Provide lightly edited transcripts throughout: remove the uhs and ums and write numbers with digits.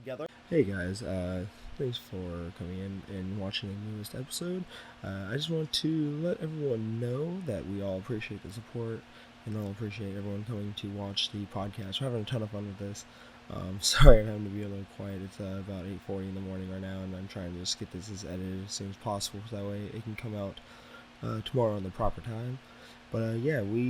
together. Hey guys, thanks for coming in and watching the newest episode. I just want to let everyone know that we all appreciate the support and all appreciate everyone coming to watch the podcast. We're having a ton of fun with this. Sorry I'm having to be a little quiet. It's about 8:40 in the morning right now, and I'm trying to just get this as edited as soon as possible so that way it can come out tomorrow in the proper time. But yeah, we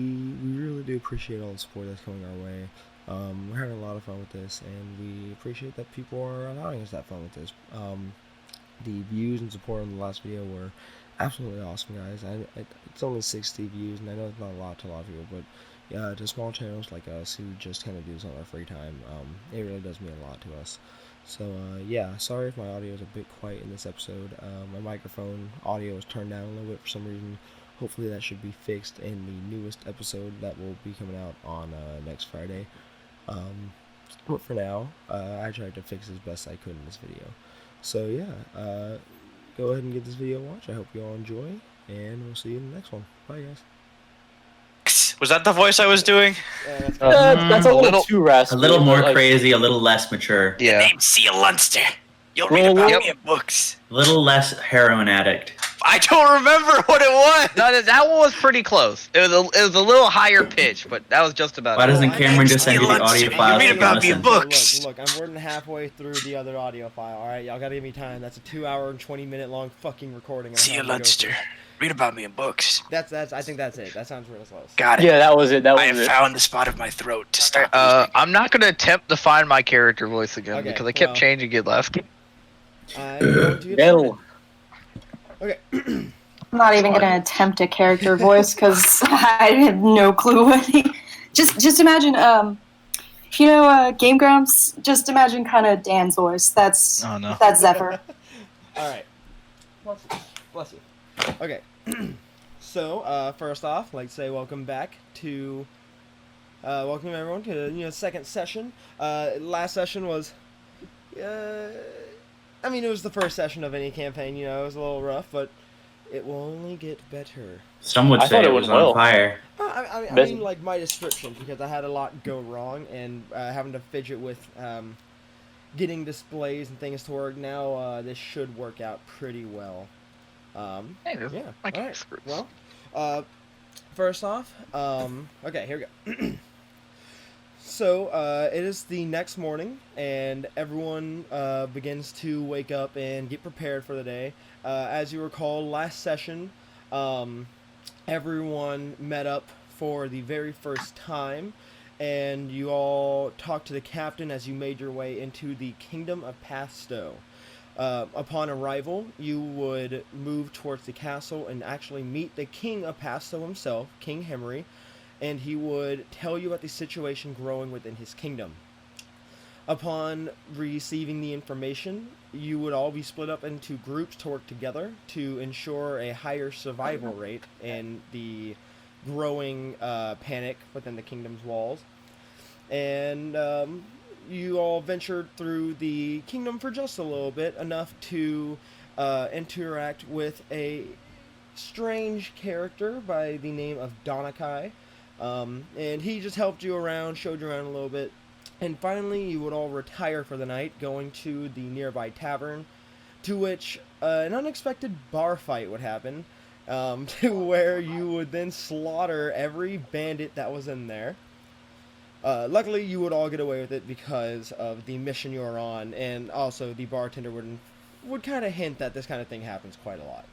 really do appreciate all the support that's coming our way. We're having a lot of fun with this, and we appreciate that people are allowing us that fun with this. The views and support on the last video were absolutely awesome, guys. It's only 60 views, and I know it's not a lot to a lot of people, but yeah, to small channels like us who just kind of do this on our free time, it really does mean a lot to us. So yeah, sorry if my audio is a bit quiet in this episode. My microphone audio is turned down a little bit for some reason. Hopefully that should be fixed in the newest episode that will be coming out on next Friday. But for now, I tried to fix as best I could in this video. So yeah, go ahead and give this video a watch. I hope you all enjoy, and we'll see you in the next one. Bye, guys. Was that the voice I was doing? That's a little too raspy. A little more crazy, a little less mature. Yeah. Yeah. Name's Seal Lunster. You'll read about me in books. A little less heroin addict. I don't remember what it was. No, that one was pretty close. It was a little higher pitch, but that was just about Why it. doesn't Cameron just send you the audio file? You read about me in books. Look, I'm more than halfway through the other audio file. All right, y'all gotta give me time. That's a 2 hour and 20-minute long fucking recording. Seal Lunster. Read about me in books. That's. I think that's it. That sounds real close. Got it. Yeah, that was it. I have found the spot of my throat to stop. I'm not gonna attempt to find my character voice again Okay, because I kept well. changing it left. I'm going to get No. started. Okay. I'm not even gonna attempt a character voice because I have no clue what he. Just imagine, if you know Game Grumps, just imagine kind of Dan's voice. That's Zephyr. All right. Bless you. Okay. So first off, like say welcome back to. Welcome everyone to the second session. Last session was. I mean, it was the first session of any campaign. It was a little rough, but. It will only get better. Some would say it was on fire. I mean, like my description, because I had a lot go wrong, and having to fidget with getting displays and things to work. Now this should work out pretty well. Yeah. All right. Well, first off, okay, here we go. So it is the next morning, and everyone begins to wake up and get prepared for the day. As you recall, last session, everyone met up for the very first time, and you all talked to the captain as you made your way into the Kingdom of Pasto. Upon arrival, you would move towards the castle and actually meet the King of Pasto himself, King Henry, and he would tell you about the situation growing within his kingdom. Upon receiving the information, you would all be split up into groups to work together to ensure a higher survival rate in the growing panic within the kingdom's walls. And you all ventured through the kingdom for just a little bit, enough to interact with a strange character by the name of Donakai. And he just helped you around, showed you around a little bit. And finally, you would all retire for the night, going to the nearby tavern, to which an unexpected bar fight would happen, to where you would then slaughter every bandit that was in there. Luckily, you would all get away with it because of the mission you were on, and also the bartender would kind of hint that this kind of thing happens quite a lot.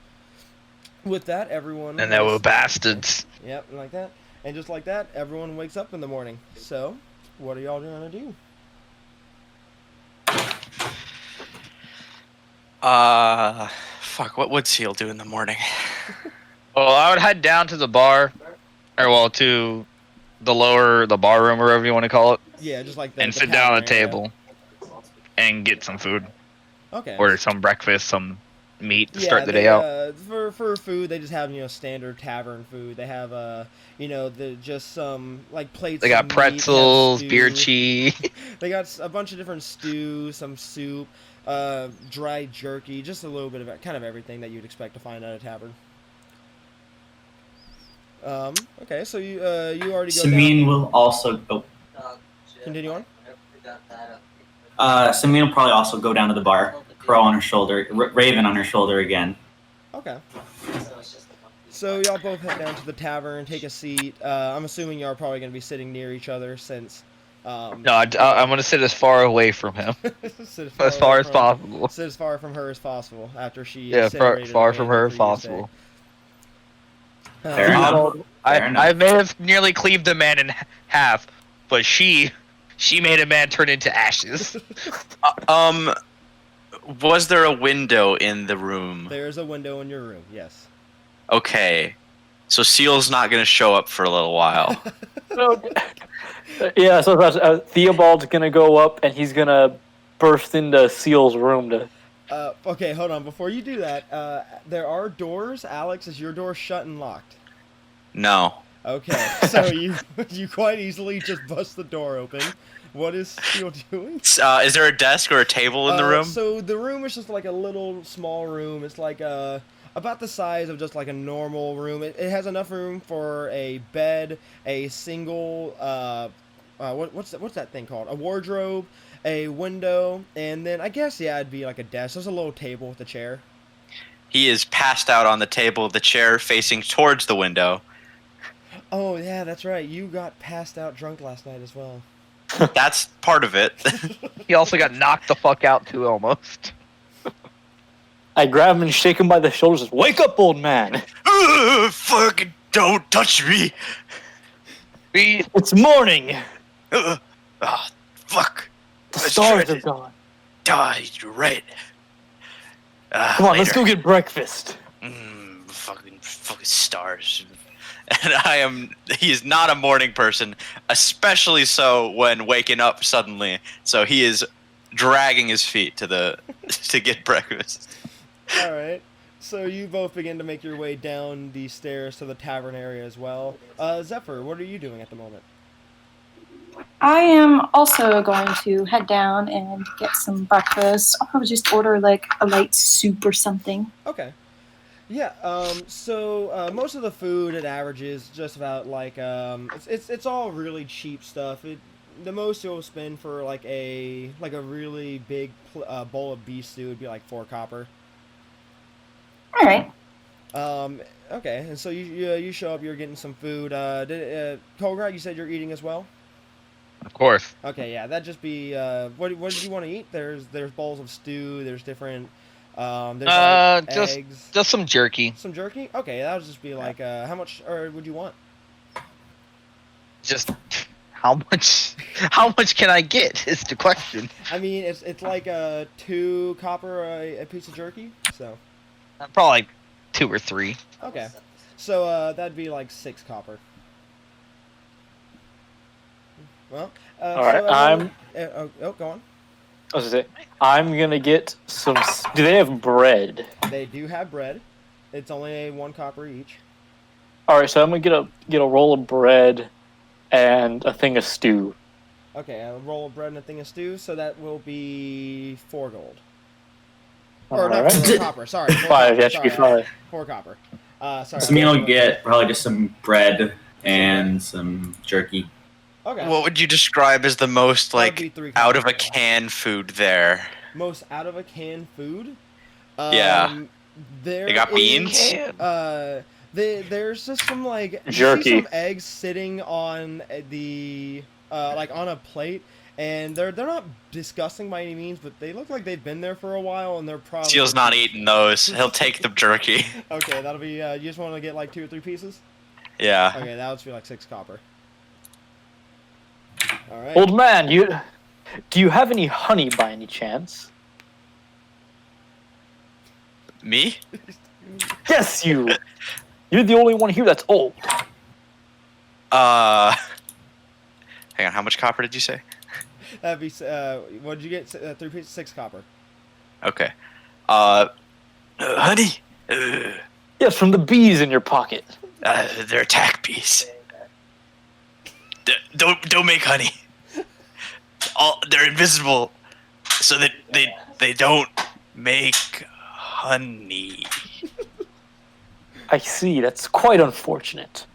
With that, everyone... And they were bastards. Yep, like that. And just like that, everyone wakes up in the morning. So... what are y'all gonna do? Fuck, what would Seal do in the morning? Well, I would head down to the bar, to the bar room, or whatever you want to call it. Yeah, just like that. And sit down at a table and get some food. Okay. Or some breakfast, some meat to start the day out. For food, they just have standard tavern food. They have just some like plates. They got of meat, pretzels, stew. beer cheese. They got a bunch of different stews, some soup, dry jerky, just a little bit of kind of everything that you'd expect to find at a tavern. Okay, so you already go Samine down. will also go. Continue on. Samina will probably also go down to the bar. Crow on her shoulder, Raven on her shoulder again. Okay. So y'all both head down to the tavern, take a seat. I'm assuming y'all are probably going to be sitting near each other since... No, I'm going to sit as far away from him. As far as possible. Sit as far from her as possible after she... Yeah, far from her as possible. Fair enough. I may have nearly cleaved a man in half, but she made a man turn into ashes. Was there a window in the room? There's a window in your room, yes. Okay. So Seal's not going to show up for a little while. Yeah, so Theobald's going to go up and he's going to burst into Seal's room to... Okay, hold on. Before you do that, there are doors. Alex, is your door shut and locked? No. Okay, so you quite easily just bust the door open. What is Seal doing? Is there a desk or a table in the room? So the room is just like a little small room. It's like about the size of just like a normal room. It has enough room for a bed, a single what's that thing called? A wardrobe, a window, and then I guess it'd be like a desk. There's a little table with a chair. He is passed out on the table, the chair facing towards the window. Oh yeah, that's right. You got passed out drunk last night as well. That's part of it. He also got knocked the fuck out too, almost. I grab him and shake him by the shoulders and say, "Wake up, old man!" Fucking don't touch me! It's morning! Fuck. The stars are gone. You're right. Come on, let's go get breakfast. Fucking stars. And he is not a morning person, especially so when waking up suddenly. So he is dragging his feet to get breakfast. All right. So you both begin to make your way down the stairs to the tavern area as well. Zephyr, what are you doing at the moment? I am also going to head down and get some breakfast. I'll probably just order like a light soup or something. Okay. Yeah, so most of the food it averages just about like it's all really cheap stuff. The most you'll spend for like a really big bowl of beef stew would be like 4 copper. All right. Okay, and so you show up, you're getting some food. Colgrad, you said you're eating as well? Of course. Okay, yeah, that'd just be what did you want to eat? There's bowls of stew, there's different there's eggs. Just some jerky. Some jerky? Okay, that would just be like how much would you want? Just how much can I get is the question. I mean, it's like 2 copper a piece of jerky, so probably like 2 or 3. Okay. So that'd be like 6 copper. Well, all right, go on. I was gonna say, I'm gonna get some. Do they have bread? They do have bread. It's only 1 copper each. All right, so I'm gonna get a roll of bread and a thing of stew. Okay, a roll of bread and a thing of stew. So that will be 4 gold. All or not right. 4 copper. Sorry, 4 5. Copper, That should be 5. 4 copper. Sorry. Samina will get probably just some bread and some jerky. Okay. What would you describe as the most like out of a can food there? Most out of a can food? Yeah. They got beans? There's just some like jerky. You see some eggs sitting on the like on a plate, and they're not disgusting by any means, but they look like they've been there for a while, and they're probably. Seal's not eating those. He'll take the jerky. Okay, that'll be. You just want to get like 2 or 3 pieces? Yeah. Okay, that would be like 6 copper. All right. Old man, do you have any honey by any chance? Me? Yes, you. You're the only one here that's old. Hang on, how much copper did you say? That'd be. What did you get? 3 pieces, 6 copper. Okay. Honey. Yes, from the bees in your pocket. They're attack bees. Don't make honey. They're invisible, so that they don't make honey. I see. That's quite unfortunate.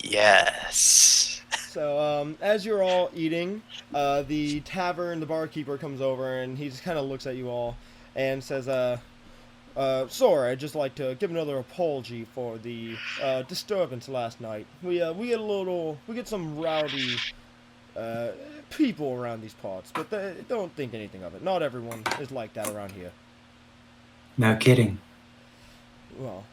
Yes. So, as you're all eating, the barkeeper comes over and he just kind of looks at you all and says, sorry, I'd just like to give another apology for the disturbance last night. We get some rowdy people around these parts, but they don't think anything of it. Not everyone is like that around here. No kidding. Well,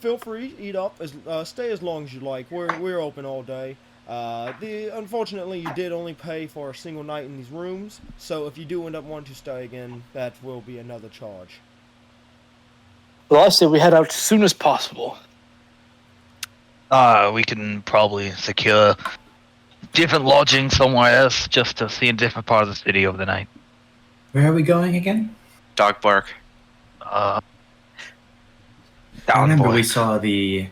feel free, eat up, stay as long as you like. We're open all day. Unfortunately, you did only pay for a single night in these rooms, so if you do end up wanting to stay again, that will be another charge. Well, I say we head out as soon as possible. We can probably secure different lodging somewhere else just to see a different part of the city over the night. Where are we going again? Dog bark. I Down remember boy. we saw the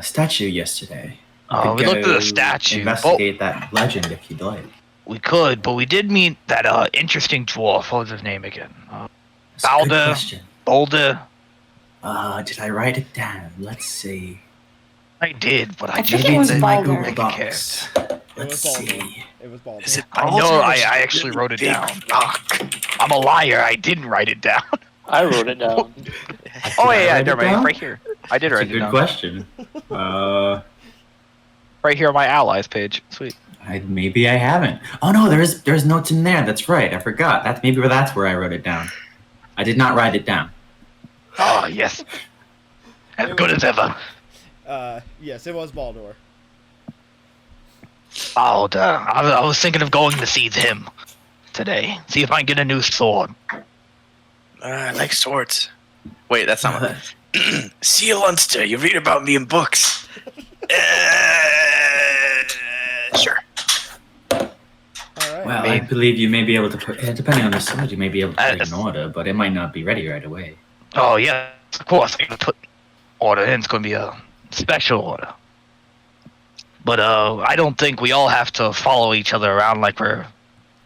statue yesterday. We looked at the statue. Investigate that legend if you'd like. We could, but we did meet that interesting dwarf. What was his name again? That's a good Balder. question. Boulder. Did I write it down? Let's see. I did, but I I just think it was in my Balder. Google Docs. Let's Balder. see. It was Baldur. Is it I know. I actually wrote it down. I'm a liar. I didn't write it down. I wrote it down. Oh I yeah, write it never mind. down? Right here. I did That's a write it good down. question. Right here on my allies page. Sweet. Maybe I haven't. Oh no, there's notes in there. That's right. I forgot. That's where I wrote it down. I did not write it down. Oh yes. As good as ever. Yes, it was Baldur. Balder. I was thinking of going to see him today. See if I can get a new sword. I like swords. Wait, that's not what. Seal Lunster, you read about me in books. Sure. Alright. Well, I believe you may be able to put, depending on the sword, you may be able to put it in order, but it might not be ready right away. Oh yeah, of course. I'm gonna put order in. It's gonna be a special order. But I don't think we all have to follow each other around like we're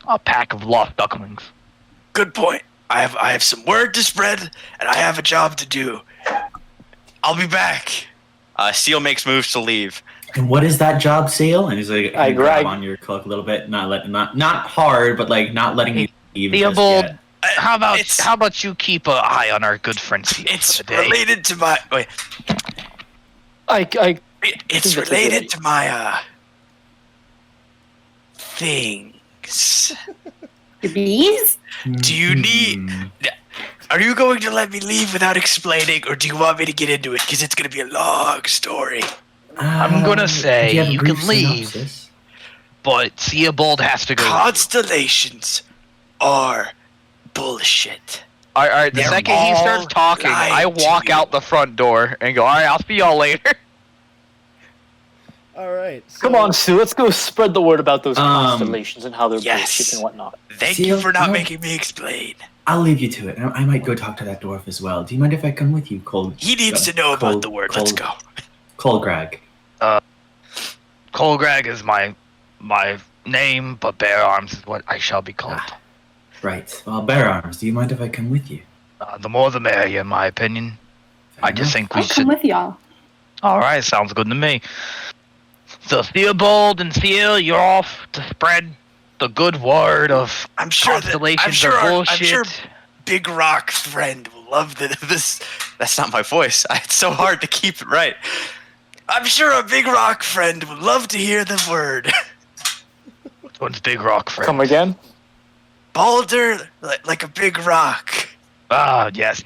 a pack of lost ducklings. Good point. I have some word to spread, and I have a job to do. I'll be back. Seal makes moves to leave. And what is that job, Seal? And he's like, I grab grab on your cloak a little bit, not hard, but like not letting you leave just Theobald, yet. how about you keep an eye on our good friend Seal It's for the day? related to my. Wait. It's think related to my things. Bees? Do you need? Are you going to let me leave without explaining, or do you want me to get into it? Because it's going to be a long story. I'm gonna say do you have a you brief can leave. synopsis? But Theobald has to go. Constellations are bullshit. All right, the They're second he starts all talking, I lying to walk you. out the front door and go, all right, I'll see y'all later. Alright. Come on, Sue. Let's go spread the word about those Um, constellations and how they're yes. bullshit and whatnot. Thank Seal, you for not no. making me explain. I'll leave you to it. I might go talk to that dwarf as well. Do you mind if I come with you, Cole? He needs to know about the word. Let's go. Colgrag. Colgrag is my name, but Bear Arms is what I shall be called. Right. Well, Bear Arms, do you mind if I come with you? The more the merrier, in my opinion. I just think we I'll come should. with y'all. All right, sounds good to me. So Theobald and Seal, you're off to spread the good word of I'm sure constellations are bullshit. I'm sure Big Rock friend will love this. That's not my voice. It's so hard to keep it right. I'm sure a Big Rock friend would love to hear the word. Which one's Big Rock friend? Come again? Baldur, like a big rock. Ah, yes.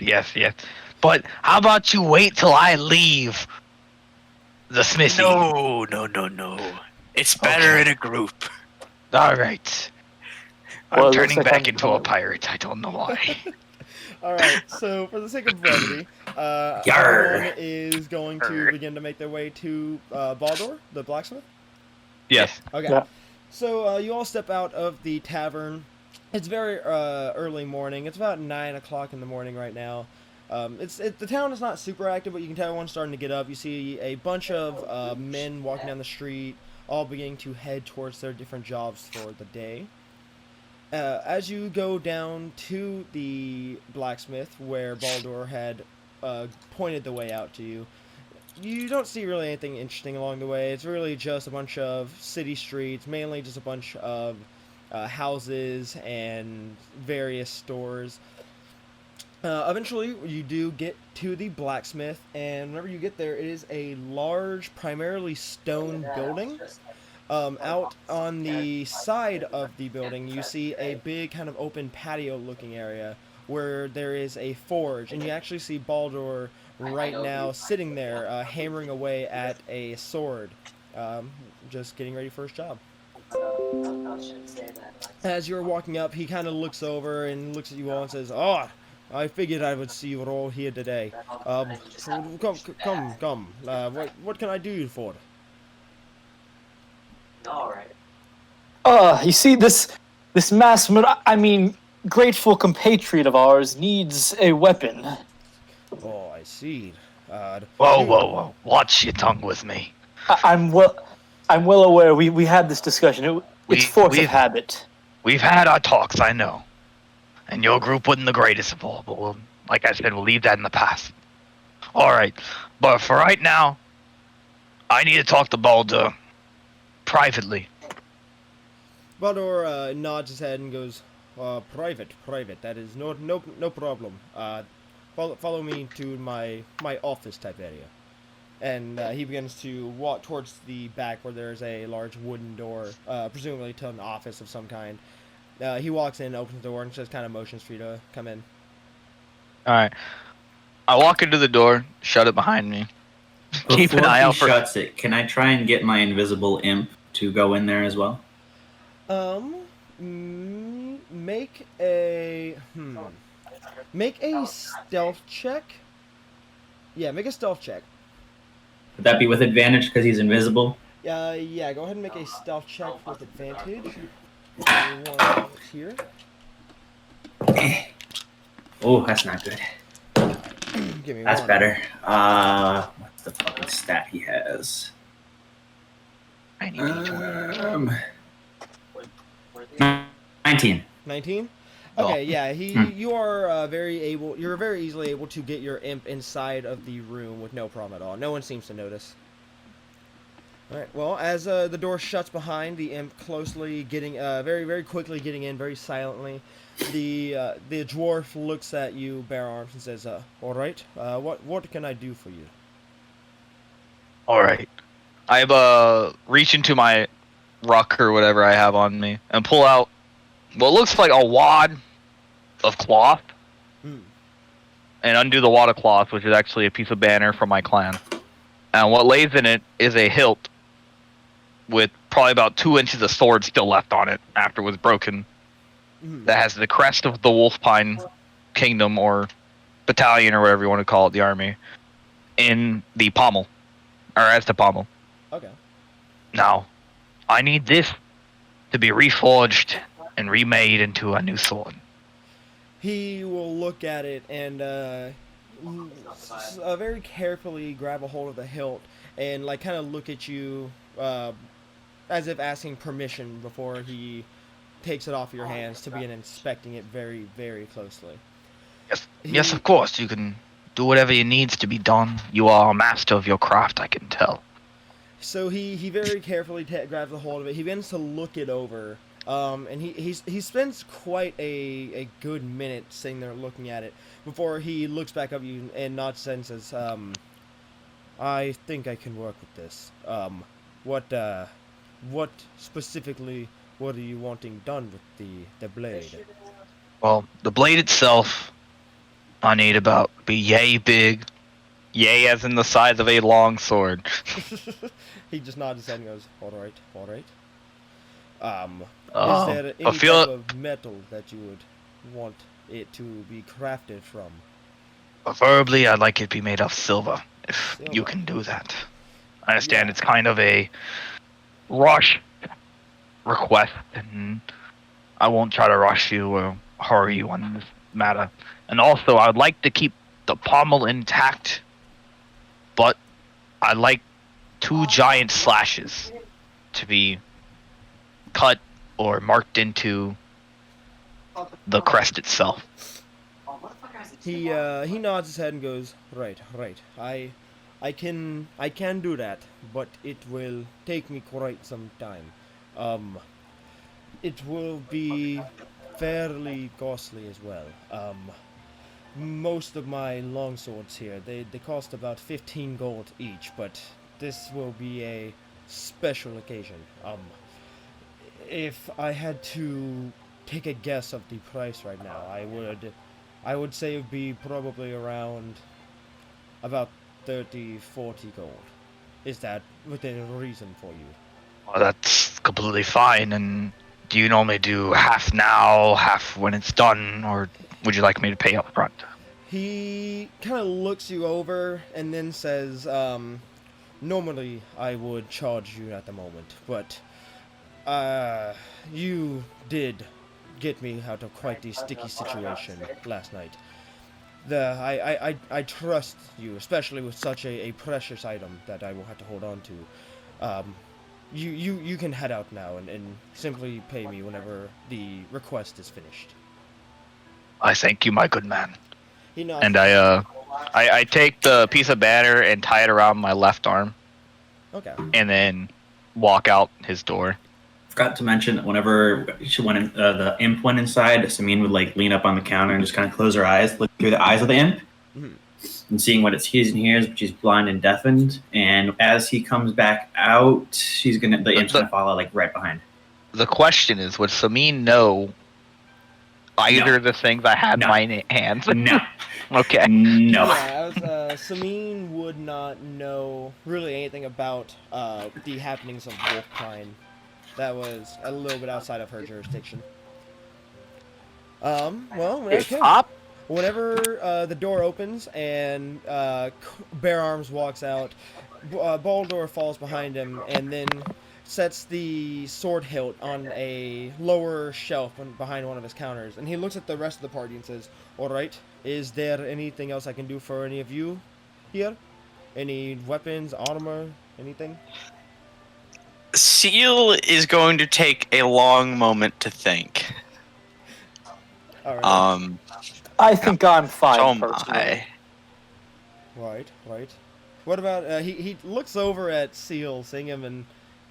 But how about you wait till I leave the smithy? No. It's better Okay. in a group. All right. Well, I'm it looks turning like back I'm into a coming. pirate. I don't know why. Alright, so for the sake of brevity, Yarr. everyone is going to begin to make their way to Baldur, the blacksmith. Yes. Okay. Yeah. So you all step out of the tavern. It's very early morning. It's about 9 o'clock in the morning right now. The town is not super active, but you can tell everyone's starting to get up. You see a bunch of men walking down the street, all beginning to head towards their different jobs for the day. As you go down to the blacksmith, where Baldur had pointed the way out to you, you don't see really anything interesting along the way. It's really just a bunch of city streets, mainly just a bunch of houses and various stores. Eventually, you do get to the blacksmith, and whenever you get there, it is a large, primarily stone building. Out on the side of the building, you see a big kind of open patio-looking area where there is a forge, and you actually see Baldur right now sitting there, hammering away at a sword, just getting ready for his job. As you're walking up, he kind of looks over and looks at you all and says, "Oh, I figured I would see you all here today. Come. What can I do you for?" You see, this grateful compatriot of ours needs a weapon. Oh, I see. Whoa. Watch your tongue with me. I'm well aware. We had this discussion. It's force of habit. We've had our talks, I know. And your group wasn't the greatest of all, but like I said, we'll leave that in the past. Alright, but for right now, I need to talk to Baldur privately. Baldur nods his head and goes, private. That is no problem. Follow me to my office type area." And he begins to walk towards the back where there's a large wooden door, presumably to an office of some kind. He walks in, opens the door, and just kind of motions for you to come in. Alright. I walk into the door, shut it behind me. Keep an eye out for... Before he shuts it, can I try and get my invisible imp to go in there as well? Make a stealth check. Yeah, make a stealth check. Would that be with advantage because he's invisible? Yeah, go ahead and make a stealth check with advantage. One here. Oh, that's not good. Give me that's one. better. What's the fucking stat he has? I need to 19. 19? Okay, yeah, you are you're very easily able to get your imp inside of the room with no problem at all. No one seems to notice. Alright, well, as the door shuts behind the imp, closely getting, very quickly getting in, very silently, the dwarf looks at you, bare arms, and says, "Alright, what can I do for you?" Alright. I reach into my ruck or whatever I have on me and pull out what looks like a wad of cloth, and undo the wad of cloth, which is actually a piece of banner from my clan. And what lays in it is a hilt with probably about 2 inches of sword still left on it after it was broken. That has the crest of the Wolfpine Kingdom or battalion or whatever you want to call it, the army, in the pommel, or as the pommel. Okay. Now, I need this to be reforged and remade into a new sword. He will look at it and very carefully grab a hold of the hilt and like kind of look at you as if asking permission before he takes it off your hands to begin inspecting it very, very closely. Yes, of course. You can do whatever it needs to be done. You are a master of your craft, I can tell. So he very carefully grabs a hold of it. He begins to look it over. And he spends quite a good minute sitting there looking at it before he looks back up at you and nods and says, "I think I can work with this. What specifically what are you wanting done with the blade?" Well, the blade itself, I need about be yay big, yay as in the size of a long sword. He just nods his head and goes, "All right." Is there any type of metal that you would want it to be crafted from? Preferably, I'd like it to be made of silver, if you can do that. I understand it's kind of a rush request, and I won't try to rush you or hurry you on this matter. And also, I'd like to keep the pommel intact, but I'd like 2 giant slashes to be cut or marked into the crest itself. He nods his head and goes, right. I can do that, but it will take me quite some time. It will be fairly costly as well. Most of my longswords here, they cost about 15 gold each, but this will be a special occasion. If I had to take a guess of the price right now, I would say it would be probably around about 30, 40 gold. Is that within reason for you? Well, that's completely fine. And do you normally do half now, half when it's done, or would you like me to pay up front? He kind of looks you over and then says, normally I would charge you at the moment, but you did get me out of quite the sticky situation last night. I trust you, especially with such a precious item that I will have to hold on to. You can head out now and simply pay me whenever the request is finished. I thank you, my good man. He nods. And I take the piece of banner and tie it around my left arm, Okay. and then walk out his door. Forgot to mention that whenever she went in, the imp went inside, Samin would like lean up on the counter and just kind of close her eyes, look through the eyes of the imp, and seeing what it sees and hears, but she's blind and deafened. And as he comes back out, the imp's gonna follow like right behind. The question is, would Samin know either of the things I had in my hands? No. Okay. No. Yeah, Samin would not know really anything about the happenings of Wolfpine. That was a little bit outside of her jurisdiction. Well, okay. Whenever the door opens and Bare Arms walks out, Baldur falls behind him and then sets the sword hilt on a lower shelf behind one of his counters. And he looks at the rest of the party and says, "Alright, is there anything else I can do for any of you here? Any weapons, armor, anything?" Seal is going to take a long moment to think. Alright. I think I'm fine So am personally. I. Right. What about, he looks over at Seal, seeing him in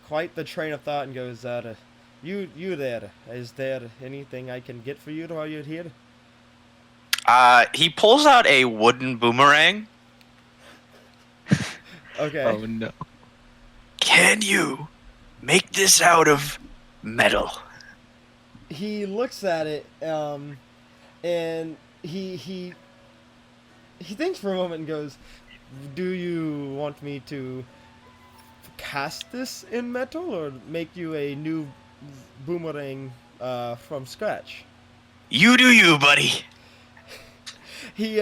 quite the train of thought, and goes, you there, is there anything I can get for you while you're here? He pulls out a wooden boomerang. Okay. Oh no. Can you make this out of metal? He looks at it, and he thinks for a moment and goes, "Do you want me to cast this in metal or make you a new boomerang from scratch?" You do you, buddy. He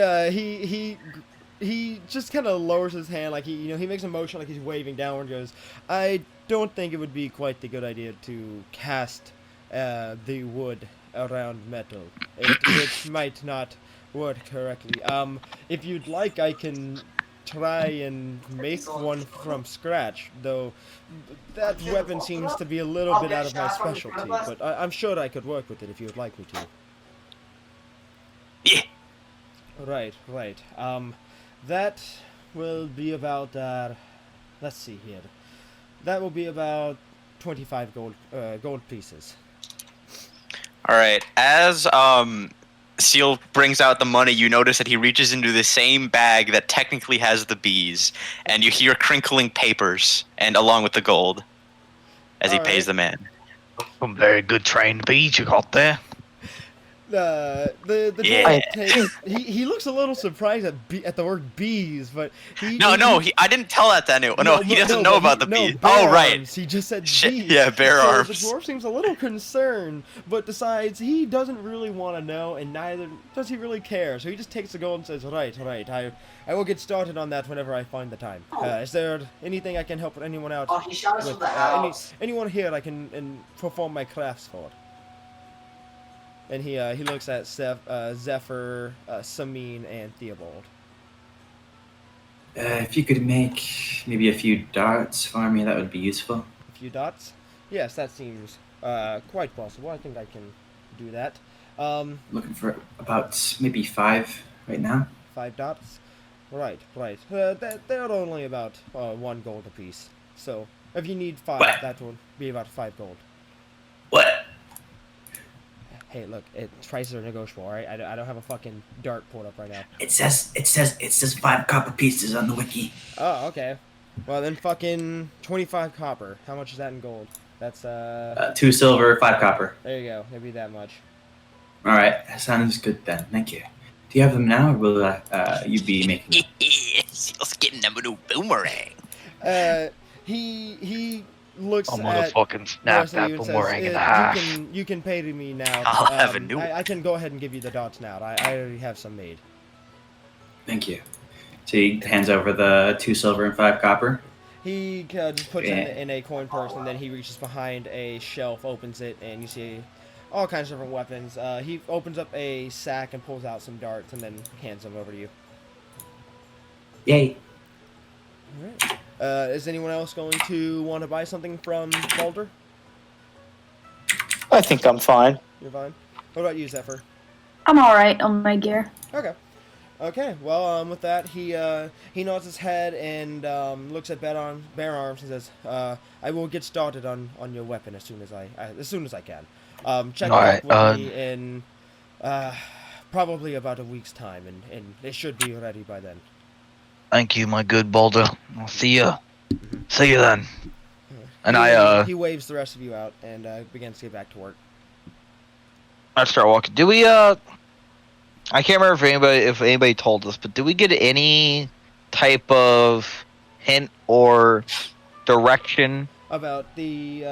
just kind of lowers his hand, like he makes a motion like he's waving downward and goes, "I don't think it would be quite the good idea to cast the wood around metal. It might not work correctly. If you'd like, I can try and make one from scratch, though that weapon seems to be a little bit out of my specialty, but I'm sure I could work with it if you would like me to." Yeah. Right. That will be about, let's see here. That will be about 25 gold pieces. All right. As Seal brings out the money, you notice that he reaches into the same bag that technically has the bees, and you hear crinkling papers, and along with the gold, as he pays the man. Some very good trained bees you got there. The Yeah. dwarf takes, he looks a little surprised at the word bees, but I didn't tell that to anyone. No, he doesn't know about the bees. Bare Oh, right. Arms. He just said Shit, bees. yeah, bare so arms. The dwarf seems a little concerned, but decides he doesn't really want to know, and neither does he really care. So he just takes the gold and says, Right. I will get started on that whenever I find the time. Is there anything I can help anyone out with? Anyone here I can perform my crafts for? And he looks at Zephyr, Samin, and Theobald. If you could make maybe a few darts for me, that would be useful. A few dots? Yes, that seems quite possible. I think I can do that. Looking for about maybe 5 right now. 5 dots? Right. They're only about 1 gold apiece. So if you need 5, What? that will be about 5 gold. What? Hey, look, prices are negotiable, all right? I don't have a fucking dart pulled up right now. It says 5 copper pieces on the wiki. Oh, okay. Well, then fucking 25 copper. How much is that in gold? That's, 2 silver, 5 copper. there you go. Maybe that much. All right, that sounds good then. Thank you. Do you have them now, or will you be making them? Yes, you're getting a little boomerang. He looks I'm at... gonna fucking snap Wesley that and boomerang in says, half. You can pay to me now. I'll have a new I can go ahead and give you the dots now. I already have some made. Thank you. So he hands over the 2 silver and 5 copper. He just puts Yeah. it in a coin purse, and then he reaches behind a shelf, opens it, and you see all kinds of different weapons. He opens up a sack and pulls out some darts, and then hands them over to you. Yay. Alright. Is anyone else going to want to buy something from Boulder? I think I'm fine. You're fine. What about you, Zephyr? I'm alright on my gear. Okay. Okay. Well, with that, he nods his head and looks at Bear Arms and says, "I will get started on your weapon as soon as I can. Check Alright, back with me in probably about a week's time, and it should be ready by then." Thank you, my good Boulder. I'll see you. See you then. And he waves the rest of you out and begins to get back to work. I start walking. Do we I can't remember if anybody told us, but did we get any type of hint or direction? About the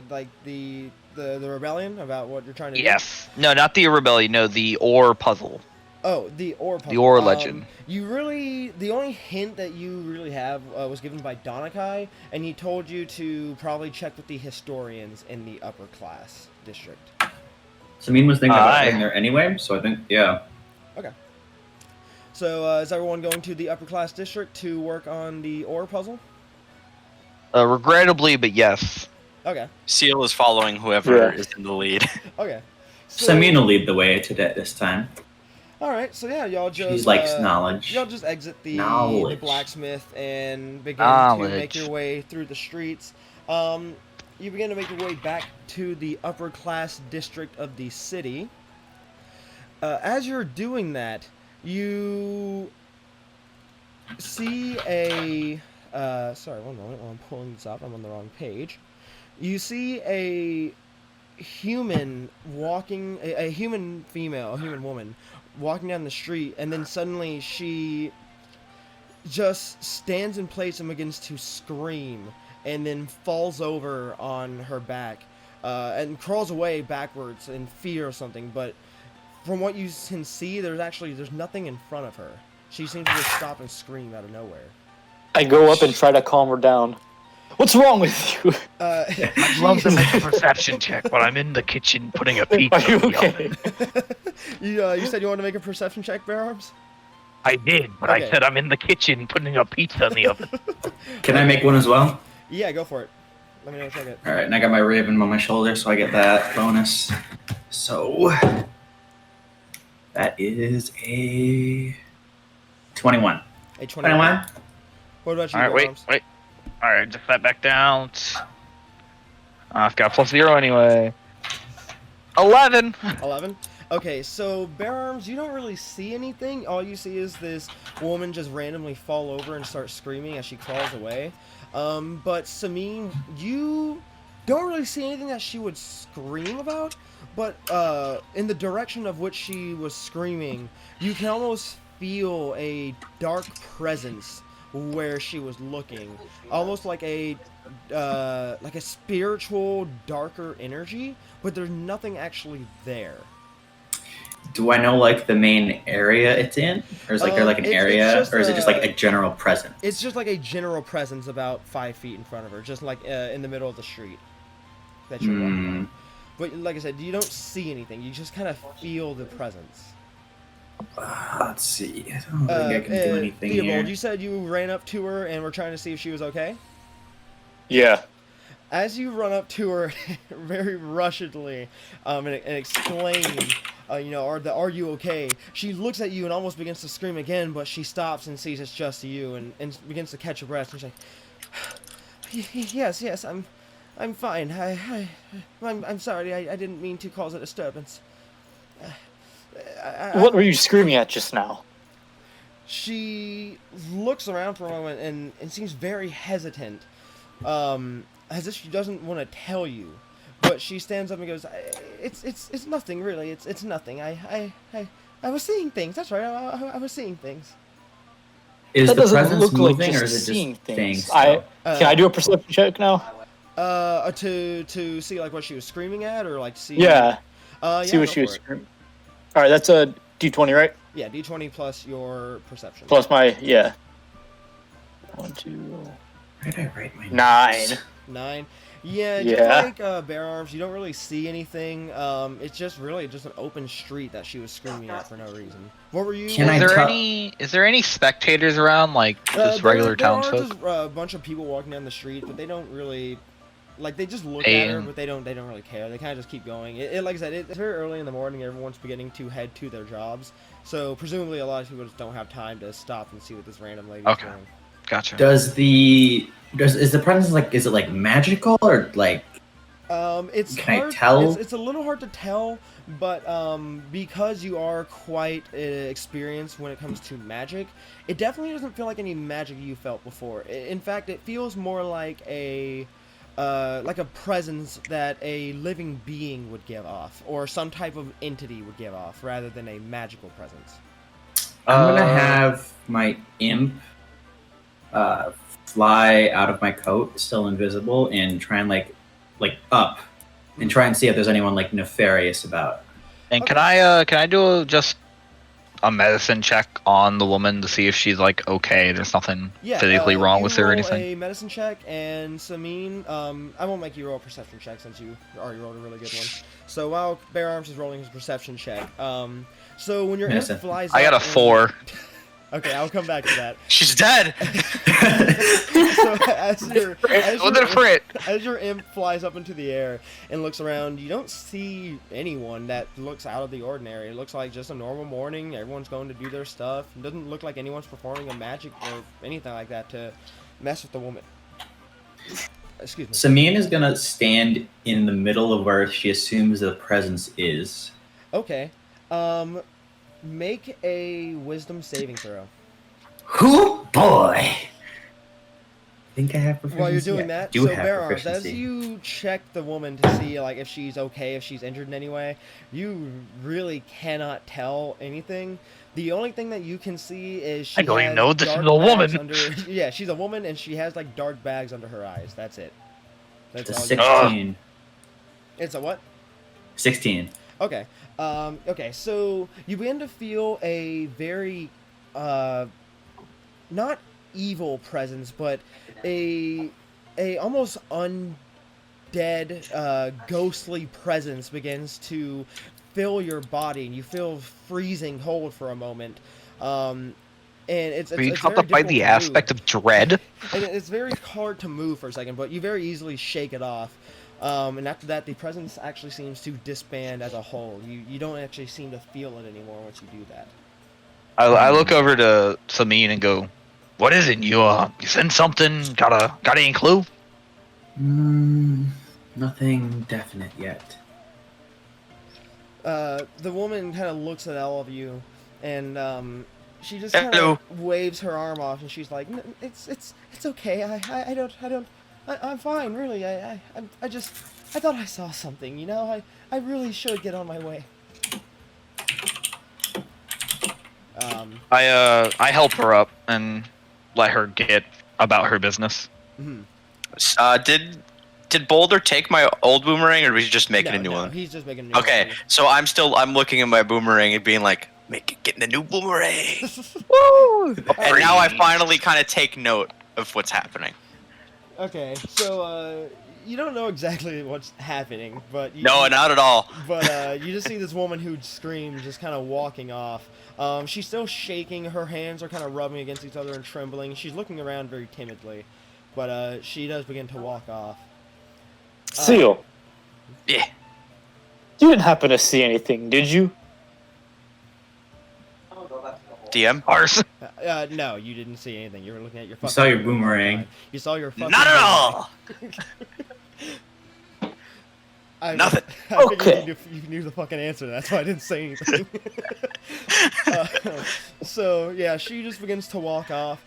the rebellion, about what you're trying to do? Yes. No, not the rebellion. No, the ore puzzle. Oh, the ore puzzle. The ore legend. The only hint that you really have was given by Donakai, and he told you to probably check with the historians in the upper class district. Samin was thinking about getting there anyway, so I think, yeah. Okay. So, is everyone going to the upper class district to work on the ore puzzle? Regrettably, but yes. Okay. Seal is following whoever is in the lead. Okay. So, Samin will lead the way today this time. Alright, so yeah, y'all just... She likes knowledge. Y'all just exit the blacksmith and begin to make your way through the streets. You begin to make your way back to the upper class district of the city. As you're doing that, you see a... sorry, one moment while I'm pulling this up. I'm on the wrong page. You see a human walking... A human female, a human woman, walking down the street, and then suddenly she just stands in place and begins to scream, and then falls over on her back, and crawls away backwards in fear or something, but from what you can see, there's nothing in front of her. She seems to just stop and scream out of nowhere. I go up and try to calm her down. What's wrong with you? I'd love to make a perception check, but I'm in the kitchen putting a pizza Are you in the okay? oven. You said you wanted to make a perception check, Bear Arms? I did, but Okay. I said I'm in the kitchen putting a pizza in the oven. Can I make one as well? Yeah, go for it. Let me know in a second. All right, and I got my ribbon on my shoulder, so I get that bonus. So that is a 21. A 21? What about you, Alright, Bear Arms? wait. Alright, just that back down. I've got +0 anyway. 11! 11? Okay, so Bear Arms, you don't really see anything. All you see is this woman just randomly fall over and start screaming as she crawls away. But Samin, you don't really see anything that she would scream about, but in the direction of which she was screaming, you can almost feel a dark presence where she was looking, almost like a spiritual, darker energy, but there's nothing actually there. Do I know like the main area it's in, or is there like an area, or is it just like a general presence? It's just like a general presence about 5 feet in front of her, just like in the middle of the street that you're walking on. But like I said, you don't see anything. You just kind of feel the presence. Let's see. I don't think I can do anything Theobald, here. you said you ran up to her and were trying to see if she was okay? Yeah. As you run up to her very rushedly and exclaim, are you okay? She looks at you and almost begins to scream again, but she stops and sees it's just you and begins to catch her breath. And she's like, yes, I'm fine. I'm sorry. I didn't mean to cause a disturbance. What were you screaming at just now? She looks around for a moment and seems very hesitant, as if she doesn't want to tell you. But she stands up and goes, "It's nothing really. It's nothing. I was seeing things. That's right. I was seeing things." Is That the doesn't presence look like moving, or just is it seeing just things. things? Can I do a perception check now? To see like what she was screaming at, or like see. Yeah. Yeah. See what go she was for it. screaming. All right, that's a D20, right? Yeah, D20 plus your perception. Plus my 1, 2, Where did I write my 9. 9. Yeah, Yeah. just like Bear Arms, you don't really see anything. It's just really just an open street that she was screaming at for no reason. What were you? Can I tell- Is there any spectators around, like just regular there are townsfolk? just a bunch of people walking down the street, but they don't really, like, they just look at her, And- but they don't really care. They kind of just keep going. Like I said, it's very early in the morning. Everyone's beginning to head to their jobs, so presumably a lot of people just don't have time to stop and see what this random lady's Okay. doing. Gotcha. Is the presence like, is it like magical or like? It's Can I hard, tell? It's a little hard to tell, but because you are quite experienced when it comes to magic, it definitely doesn't feel like any magic you felt before. In fact, it feels more like a presence that a living being would give off, or some type of entity would give off, rather than a magical presence. I'm gonna have my imp fly out of my coat, still invisible, and try and like up, and try and see if there's anyone like nefarious about. And can I do just a medicine check on the woman to see if she's like okay? There's nothing physically wrong you with her or roll anything. a medicine check, and Sameen, I won't make you roll a perception check since you already rolled a really good one. So while Bear Arms is rolling his perception check, so when your imp Medicine. flies, I got a up and- 4. Okay, I'll come back to that. She's dead. So as your imp flies up into the air and looks around, you don't see anyone that looks out of the ordinary. It looks like just a normal morning. Everyone's going to do their stuff. It doesn't look like anyone's performing a magic or anything like that to mess with the woman. Excuse me. Samine is gonna stand in the middle of where she assumes the presence is. Okay. Make a wisdom saving throw. Who boy? I think I have proficiency. While you're doing I that, do so have Bear Arms, as proficiency. you check the woman to see like if she's okay, if she's injured in any way, you really cannot tell anything. The only thing that you can see is she I don't even has know this is dark a woman. bags under, yeah, she's a woman and she has like dark bags under her eyes. That's it. That's It's all. a 16. It's a what? 16. Okay. Okay, so you begin to feel a very, not evil presence, but a almost undead, ghostly presence begins to fill your body, and you feel freezing cold for a moment. And it's Are you it's caught very up by difficult the to aspect move. of dread? And it's very hard to move for a second, but you very easily shake it off. And after that, the presence actually seems to disband as a whole. You don't actually seem to feel it anymore once you do that. I look over to Samine and go, "What is it? You send something? Got any clue?" Nothing definite yet. The woman kind of looks at all of you, and she just kind Hello. of waves her arm off, and she's like, "It's okay. I'm fine, really. I thought I saw something. You know, I really should get on my way." I help her up and let her get about her business. Mm-hmm. Did Boulder take my old boomerang, or was he just making no, a new no, one? he's just making a new Okay, one. so I'm looking at my boomerang and being like, getting a new boomerang. Woo! And now I finally kind of take note of what's happening. Okay, so you don't know exactly what's happening, but No, not at all. But you just see this woman who screams just kind of walking off. She's still shaking. Her hands are kind of rubbing against each other and trembling. She's looking around very timidly, but she does begin to walk off. Seal, Yeah. you didn't happen to see anything, did you? DM? Arse. No, you didn't see anything. You were looking at your. You saw your boomerang. You saw your. Fucking Not at all. Nothing. I Okay. figured you knew the fucking answer. That's why I didn't say anything. So yeah, she just begins to walk off.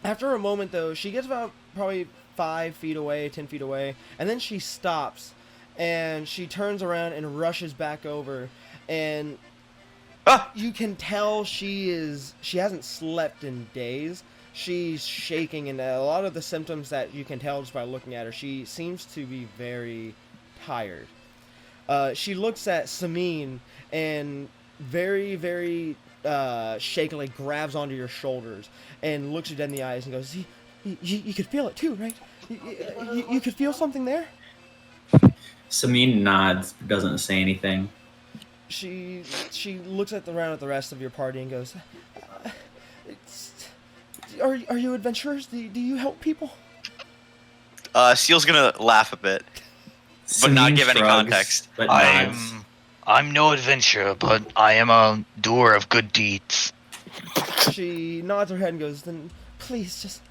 After a moment, though, she gets about probably 5 feet away, 10 feet away, and then she stops, and she turns around and rushes back over, and you can tell she hasn't slept in days. She's shaking, and a lot of the symptoms that you can tell just by looking at her, she seems to be very tired. She looks at Sameen and very, very shakily grabs onto your shoulders and looks you dead in the eyes and goes, you could feel it too, right? You could feel something there? Sameen nods, doesn't say anything. She looks at the rest of your party and goes, Are you adventurers? Do you help people? Seal's gonna laugh a bit, but not Sameen give any shrugs, context. But nods. I'm no adventurer, but I am a doer of good deeds. She nods her head and goes, then please just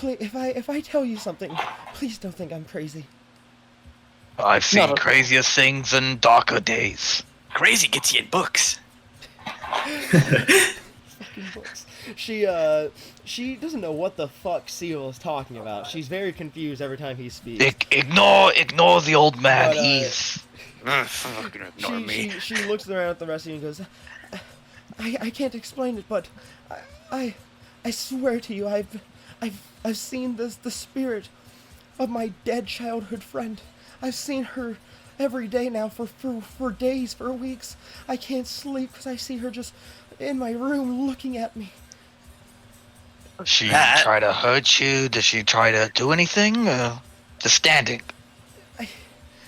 if I tell you something, please don't think I'm crazy. I've seen No. craziest things in darker days. Crazy gets you in books. Fucking books. She doesn't know what the fuck Seal is talking about. She's very confused every time he speaks. Ignore the old man. But, He's Fucking ignore me. She looks around at the rest of you and goes, I can't explain it, but I swear to you, I've seen the spirit of my dead childhood friend. I've seen her every day now for days, for weeks. I can't sleep because I see her just in my room looking at me. Does she That- try to hurt you? Does she try to do anything? Just standing.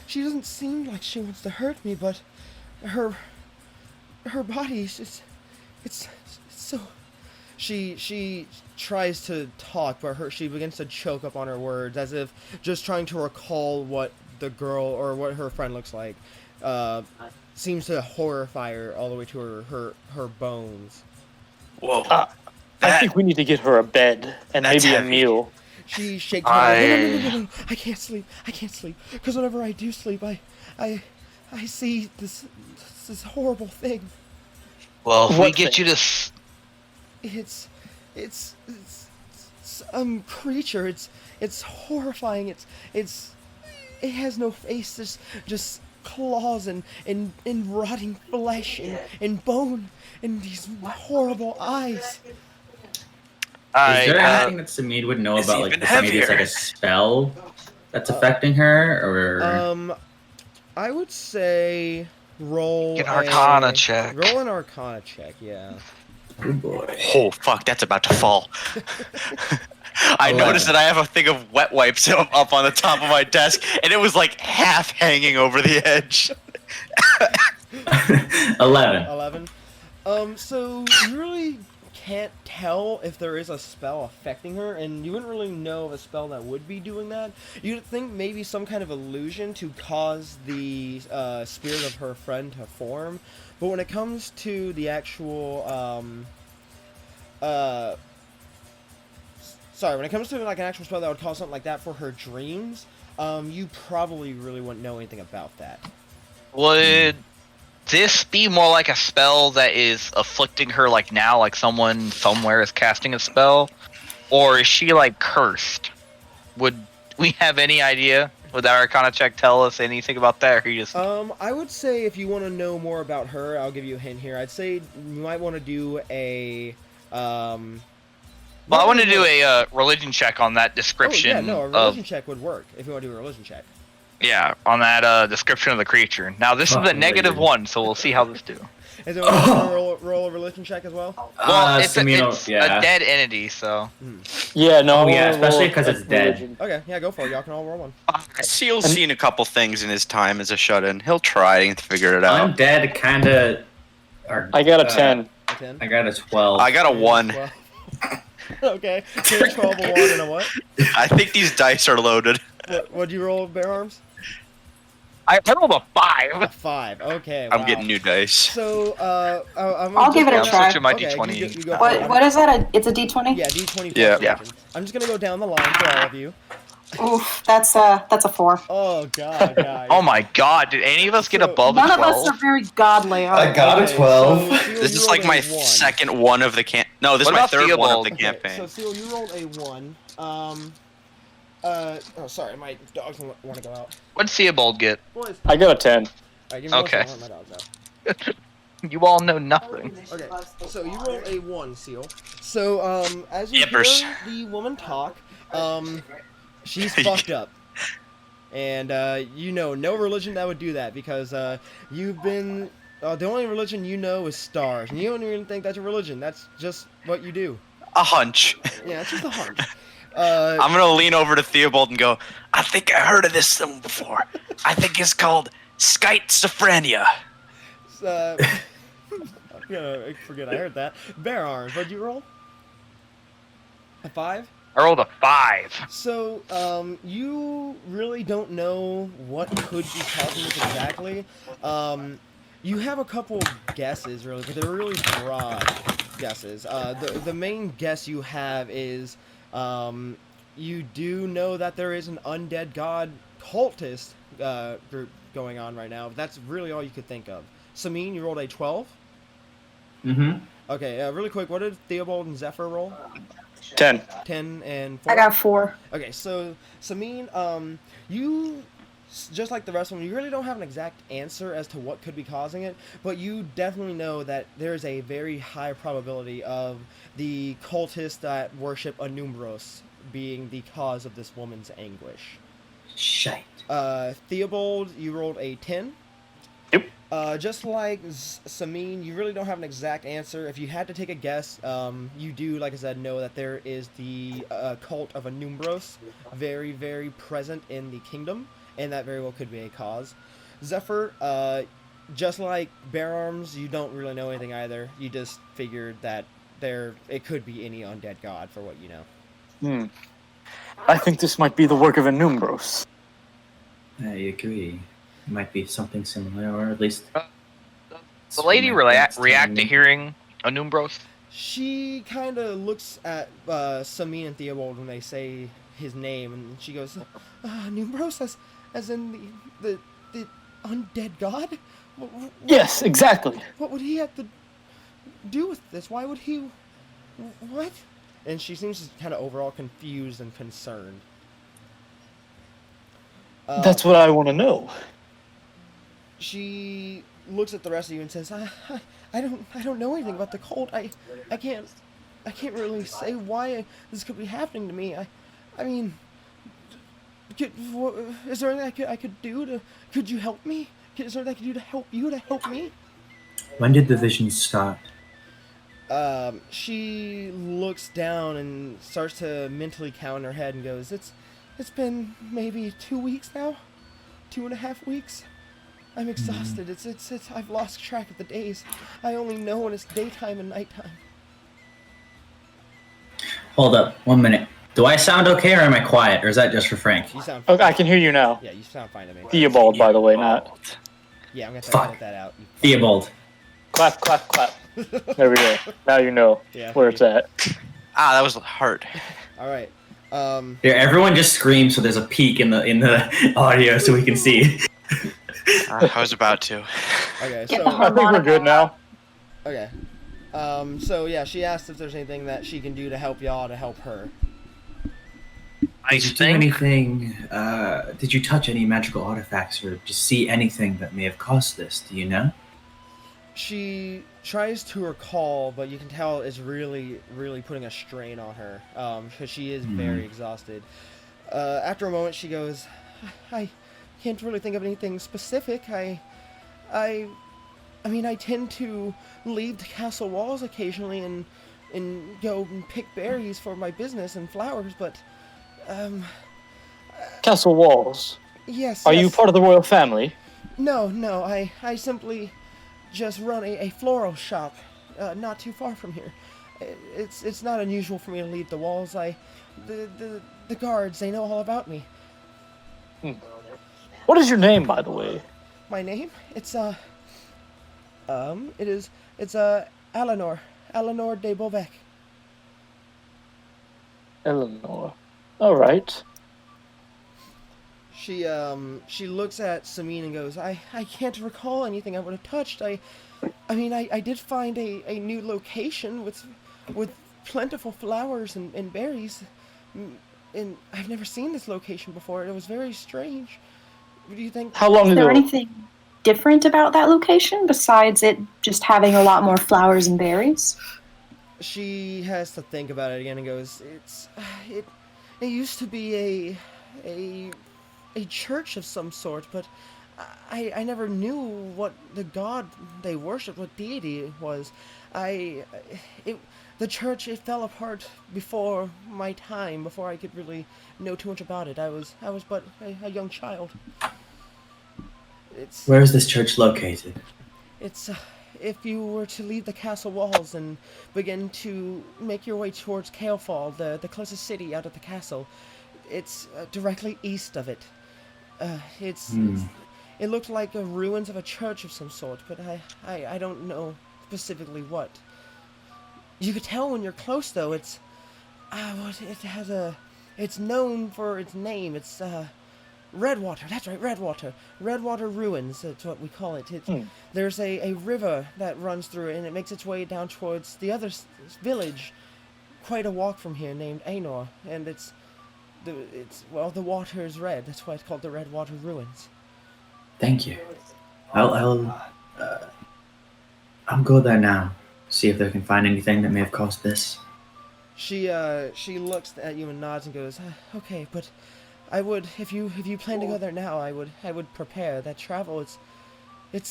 She doesn't seem like she wants to hurt me, but her body is just, it's so. She tries to talk, but she begins to choke up on her words, as if just trying to recall what the girl or what her friend looks like. Seems to horrify her all the way to her bones. Whoa. I think we need to get her a bed and That's maybe a heavy. meal. She shakes her head. No. I can't sleep. Because whenever I do sleep, I see this horrible thing. Well, if we What get thing? you to It's some creature. It's horrifying. It has no face. Just claws and rotting flesh and bone and these horrible eyes. Is there anything that Samid would know it's about, like, even maybe it's like heavier. a spell that's affecting her, or I would say roll Get an Arcana check. Roll an Arcana check, yeah. oh boy. Oh fuck, that's about to fall. I 11. noticed that I have a thing of wet wipes up on the top of my desk, and it was like half hanging over the edge. 11. 11. So you really can't tell if there is a spell affecting her, and you wouldn't really know of a spell that would be doing that. You'd think maybe some kind of illusion to cause the spirit of her friend to form, but when it comes to the actual when it comes to like an actual spell that would cause something like that for her dreams, you probably really wouldn't know anything about that. Would this be more like a spell that is afflicting her like now, like someone somewhere is casting a spell? Or is she like cursed? Would we have any idea? Would that Arcana check tell us anything about that? Or you just I would say if you want to know more about her, I'll give you a hint here. I'd say you might want to do a well, I want to do a religion check on that description. Oh, yeah, no, a religion check would work if you want to do a religion check. Yeah, on that description of the creature. Now this is a Fucking negative weird. 1, so we'll see how this do. Is it want to roll a religion check as well? Well, it's, Samino, a dead entity, so Yeah, no. Oh, I yeah, wanna especially roll 'cause a it's dead. religion. Okay, yeah, go for it. Y'all can all roll one. Seal's seen a couple things in his time as a shut-in. He'll try to figure it out. Undead kind of. I got a 10. A 10? I got a 12. I got a 1. 12. Okay, 10, 12, a 1, and a what? I think these dice are loaded. What'd you roll, Bear Arms? I rolled a A 5. 5. Okay. I'm wow. getting new dice. So, I'll give it a I'm try. switching my Okay, D20. you go for it. What is that? It's a D20? Yeah, D20 Yeah. plus religion. I'm just gonna go down the line for all of you. Oof, that's a 4. Oh god, guys. Oh my god, did any of us get So- above None a of us 12? are very godly. Are I we? got a Okay, 12. so, Seal, This you is like rolled my a 1. second one of the No, this What is my about third one of Theobald? the Okay, campaign. so Seal, you rolled a 1. Oh, sorry, my dogs want to go out. What'd Theobald get? Boys, I got a 10. alright, give me Okay. one second, I'll let my dogs out. You all know nothing. Okay, so you rolled a 1, Seal. So, as you Yippers. hear the woman talk, she's fucked up. And, no religion that would do that, because, you've been, the only religion you know is stars, and you don't even think that's a religion, that's just what you do. A hunch. Yeah, it's just a hunch. I'm gonna lean over to Theobald and go, I think I heard of this thing before. I think it's called schizophrenia. I forget I heard that. Bear arms, what'd you roll? A 5? I rolled a 5. So, you really don't know what could be causing this exactly. You have a couple guesses, really, but they're really broad guesses. The main guess you have is, you do know that there is an undead god cultist group going on right now. That's really all you could think of. Sameen, you rolled a 12? Mm-hmm. Okay, really quick, what did Theobald and Zephyr roll? 10. 10 and 4? I got 4. Okay, so Sameen, you, just like the rest of them, you really don't have an exact answer as to what could be causing it, but you definitely know that there's a very high probability of the cultists that worship Anumbros being the cause of this woman's anguish. Shite. Theobald, you rolled a 10. Yep. Just like Sameen, you really don't have an exact answer. If you had to take a guess, you do, like I said, know that there is the cult of Anumbros very, very present in the kingdom, and that very well could be a cause. Zephyr, just like Bear Arms, you don't really know anything either. You just figured that it could be any undead god for what you know. I think this might be the work of Anumbros. I agree. It might be something similar, or at least... The lady react to hearing Anumbros? She kind of looks at Sameen and Theobald when they say his name, and she goes, Numbros, as in the undead god? Yes, exactly. What would he have to do with this? Why would he... What? And she seems kind of overall confused and concerned. That's what I want to know. She looks at the rest of you and says, I don't know anything about the cult. I can't really say why this could be happening to me. I mean, is there anything I could do to? Could you help me? Is there anything I could do to help you to help me? When did the visions start? She looks down and starts to mentally count in her head and goes, It's been maybe 2 weeks now, 2.5 weeks. I'm exhausted. It's I've lost track of the days. I only know when it's daytime and nighttime. Hold up, 1 minute. Do I sound okay, or am I quiet, or is that just for Frank? You sound Okay, I can hear you now. Yeah, you sound fine to me. Theobald, by the way, not. Yeah, I'm gonna have to Fuck. edit that out. Theobald. Clap, clap, clap. There we go. Now you know Yeah, where it's at. Ah, that was hard. All right. Here, everyone just scream so there's a peak in the audio so we can see. I was about to. Okay. Get So the I think we're good now. okay. So yeah, she asked if there's anything that she can do to help y'all to help her. I Did you do think anything? Did you touch any magical artifacts or just see anything that may have caused this? Do you know? She tries to recall, but you can tell it's really, really putting a strain on her, because she is very exhausted. After a moment, she goes, I can't really think of anything specific. I mean, I tend to leave the castle walls occasionally and go and pick berries for my business and flowers, but, Castle Walls. yes. Are you yes. part of the royal family? No, I simply just run a floral shop, not too far from here. It's not unusual for me to leave the walls. The guards, they know all about me. What is your name, by the way? My name? It's Eleanor de Beauvec. Eleanor. All right. She looks at Samine and goes, I can't recall anything I would have touched. I did find a new location with plentiful flowers and berries, and I've never seen this location before. It was very strange. What do you think? How long Is ago? there anything different about that location besides it just having a lot more flowers and berries? She has to think about it again and goes, it used to be a church of some sort, but I never knew what the god they worshipped, what deity it was. The church, it fell apart before my time, before I could really know too much about it. I was but a young child. Where is this church located? It's if you were to leave the castle walls and begin to make your way towards Kalefall, the closest city out of the castle, it's directly east of it. It looked like the ruins of a church of some sort, but I don't know specifically what. You could tell when you're close, though. It's it's known for its name. It's Redwater. That's right, Redwater. Redwater Ruins. That's what we call it. There's a river that runs through it, and it makes its way down towards the other village, quite a walk from here, named Ainor, and the water is red. That's why it's called the Redwater Ruins. Thank you. I'll go there now. See if they can find anything that may have caused this. She looks at you and nods and goes, okay, but I would, if you plan to go there now, I would prepare. That travel, it's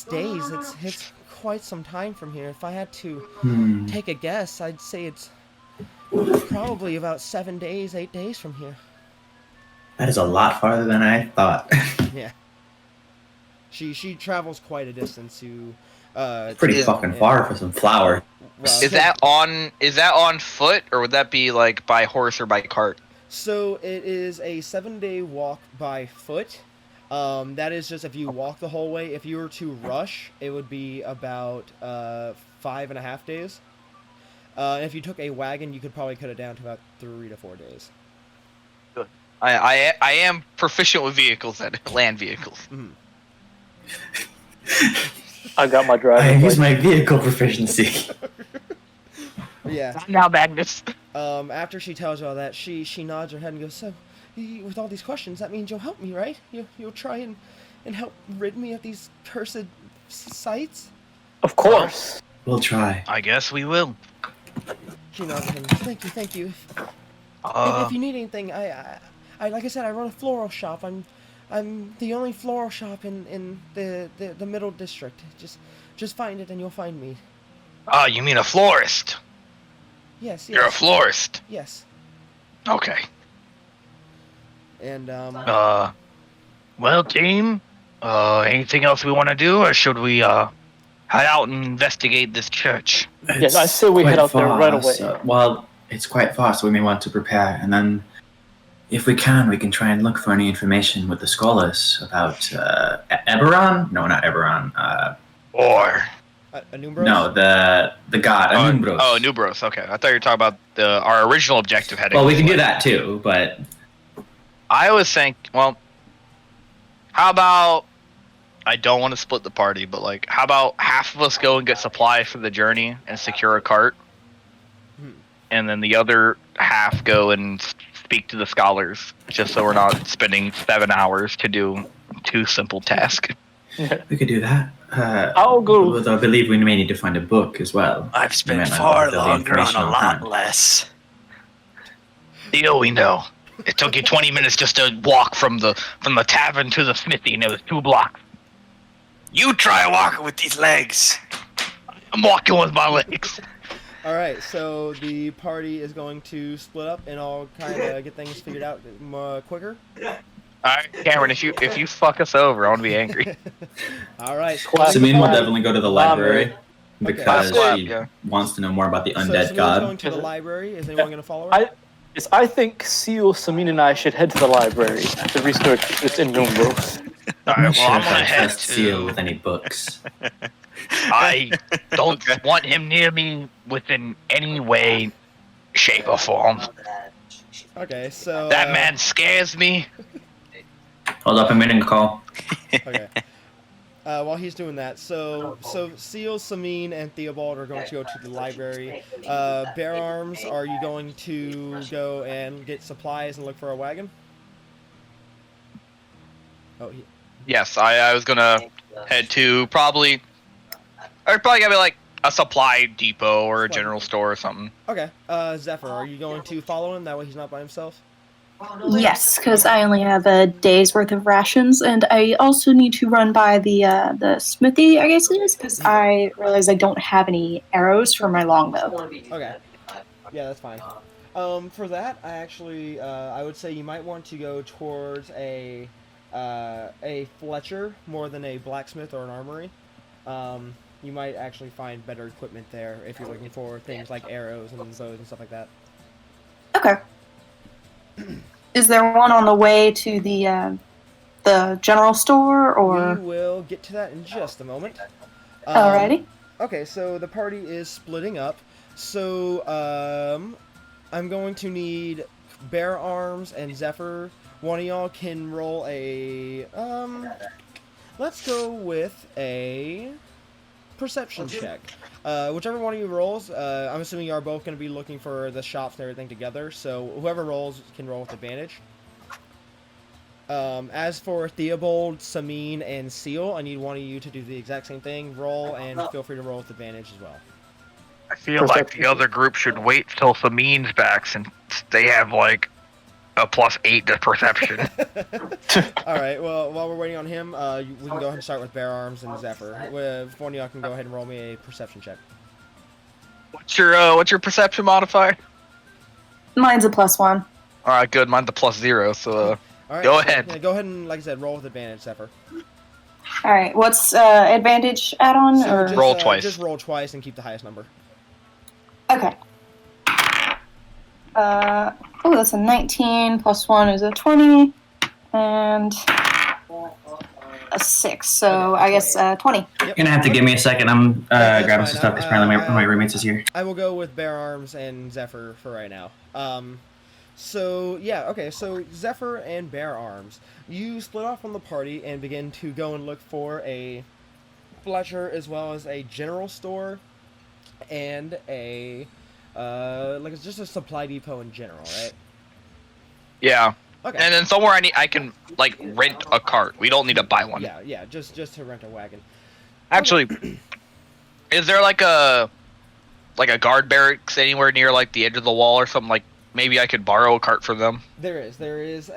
days. It's quite some time from here. If I had to take a guess, I'd say it's probably about 7 days, 8 days from here. That is a lot farther than I thought. Yeah. She travels quite a distance to. Pretty fucking far for some flour. Is that on foot, or would that be like by horse or by cart? So it is a 7-day walk by foot. That is just if you walk the whole way. If you were to rush, it would be about 5.5 days. And if you took a wagon, you could probably cut it down to about 3 to 4 days. Good. I am proficient with vehicles, land vehicles. Mm-hmm. I got my I driving. use my vehicle proficiency. Yeah. Now, Magnus. After she tells you all that, she nods her head and goes, so, with all these questions, that means you'll help me, right? You'll try and help rid me of these cursed sights? Of course. We'll try. I guess we will. She nods at him. Thank you. If you need anything, I like I said, I run a floral shop. I'm the only floral shop in the middle district. Just find it and you'll find me. Oh, you mean a florist? Yes. You're a florist. Yes. Okay. And well, team, anything else we want to do, or should we head out and investigate this church? Yes, I say we head out there right away. Well, it's quite far, so we may want to prepare, and then, if we can try and look for any information with the scholars about Eberron. No, not Eberron. Or Anumbros? No, the god Anumbros. Oh, Anumbros. Okay, I thought you were talking about our original objective heading. Well, we can do that too, but I always think, well, how about, I don't want to split the party, but like, how about half of us go and get supplies for the journey and secure a cart, and then the other half go and speak to the scholars, just so we're not spending 7 hours to do 2 simple tasks. we could do that. I'll go. I believe we may need to find a book as well. I've spent We might not far have the longer on information a on lot hand. less. Deal, we know. It took you 20 minutes just to walk from the tavern to the smithy, and it was 2 blocks. You try walking with these legs. I'm walking with my legs. All right, so the party is going to split up and all kind of get things figured out quicker. All right, Cameron, if you fuck us over, I want to be angry. All right. Samine will definitely go to the library because Okay. she wants to know more about the So undead Samine's god. going to the library. Is anyone going to follow her? I think Seal, Samine, and I should head to the library to research its Anumbros. All I'm right, not well, sure I'm if gonna I head trust Seal to. with any books. I don't Okay. want him near me within any way, shape, or form. Okay, so That man scares me. Hold up, I'm getting a call. okay. While he's doing that, so Seal, Samin, and Theobald are going to go to the library. Bear Arms, are you going to go and get supplies and look for a wagon? Oh, Yes, I was gonna head to probably. Or probably gotta be like a supply depot or a general store or something. okay. Zephyr, are you going to follow him? That way he's not by himself. Yes, because I only have a day's worth of rations, and I also need to run by the smithy, I guess it is, because I realize I don't have any arrows for my longbow. Okay. Yeah, that's fine. For that, I actually, I would say you might want to go towards a Fletcher more than a blacksmith or an armory. You might actually find better equipment there if you're looking for things like arrows and bows and stuff like that. Okay. Is there one on the way to the general store, or? We will get to that in just a moment. Alrighty. Okay, so the party is splitting up. So, I'm going to need Bear Arms and Zephyr. One of y'all can roll a, let's go with a perception check. Whichever one of you rolls, I'm assuming you are both going to be looking for the shops and everything together, so whoever rolls can roll with advantage. As for Theobald, Samin, and Seal, I need one of you to do the exact same thing. Roll, and feel free to roll with advantage as well. I feel like the other group should wait till Samin's back since they have like a +8 to perception. Alright, well, while we're waiting on him, we can go ahead and start with Bear Arms and Zephyr. If one of y'all can go ahead and roll me a perception check. What's your perception modifier? Mine's a +1. All right, good. Mine's a +0. So Alright, go so, ahead. Yeah, go ahead and, like I said, roll with advantage, Zephyr. Alright, what's advantage add-on? So Or? just, Roll twice. Just roll twice and keep the highest number. Okay. Oh, that's a 19, +1 is a 20, and a 6, so Okay, I guess 20. Yep. You're gonna have to give me a second. I'm That's grabbing fine. some stuff because apparently my roommates is here. I will go with Bear Arms and Zephyr for right now. So yeah, okay, so Zephyr and Bear Arms, you split off from the party and begin to go and look for a Fletcher as well as a general store and a like it's just a supply depot in general, right? Yeah. Okay. And then somewhere I can like rent a cart. We don't need to buy one. Yeah, just to rent a wagon. Actually, is there like a guard barracks anywhere near like the edge of the wall or something? Like maybe I could borrow a cart from them. There is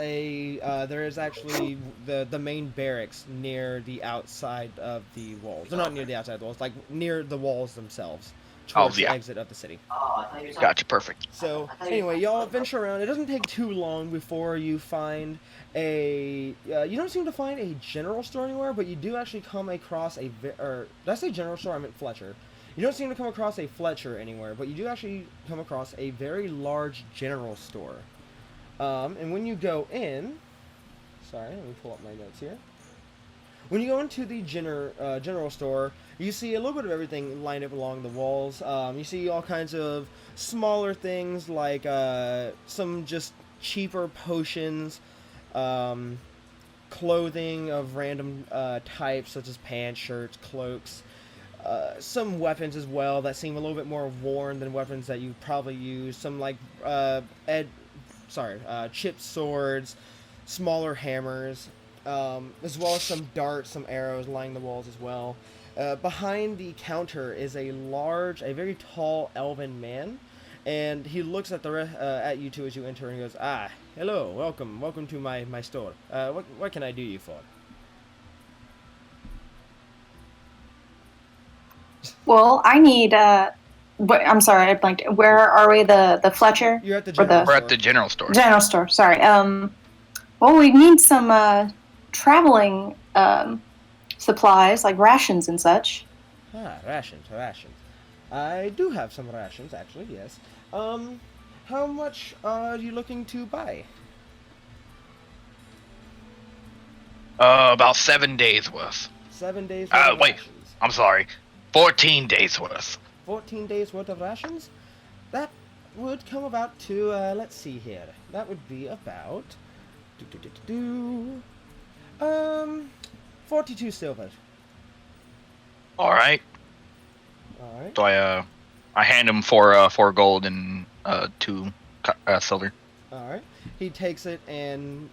actually the main barracks near the outside of the walls. They're not near the outside of the walls, like near the walls themselves, towards yeah. the exit of the city. Gotcha, perfect. So anyway, y'all venture around. It doesn't take too long before you find a. You don't seem to find a general store anywhere, but you do actually come across a. Or did I say general store? I meant Fletcher. You don't seem to come across a Fletcher anywhere, but you do actually come across a very large general store. And when you go in, sorry, let me pull up my notes here. When you go into the general store, you see a little bit of everything lined up along the walls. You see all kinds of smaller things like some just cheaper potions, clothing of random types such as pants, shirts, cloaks. Some weapons as well that seem a little bit more worn than weapons that you probably use. Some like chipped swords, smaller hammers, as well as some darts, some arrows lining the walls as well. Behind the counter is a very tall elven man, and he looks at at you two as you enter and he goes, "Ah, hello, welcome to my store. What can I do you for?" Well, I need. I'm sorry, I blanked. Where are we? The Fletcher? You're at the Or general We're store. at the general store. General store. Sorry. Well, we need some traveling supplies like rations and such. Ah, rations. I do have some rations, actually, yes. How much are you looking to buy? About 7 days worth. 7 days worth of Wait. rations. I'm sorry. 14 days worth. 14 days worth of rations? That would come about to, let's see here. That would be about... 42 silver. Alright. Alright. So I hand him 4 gold and 2 silver. Alright. He takes it and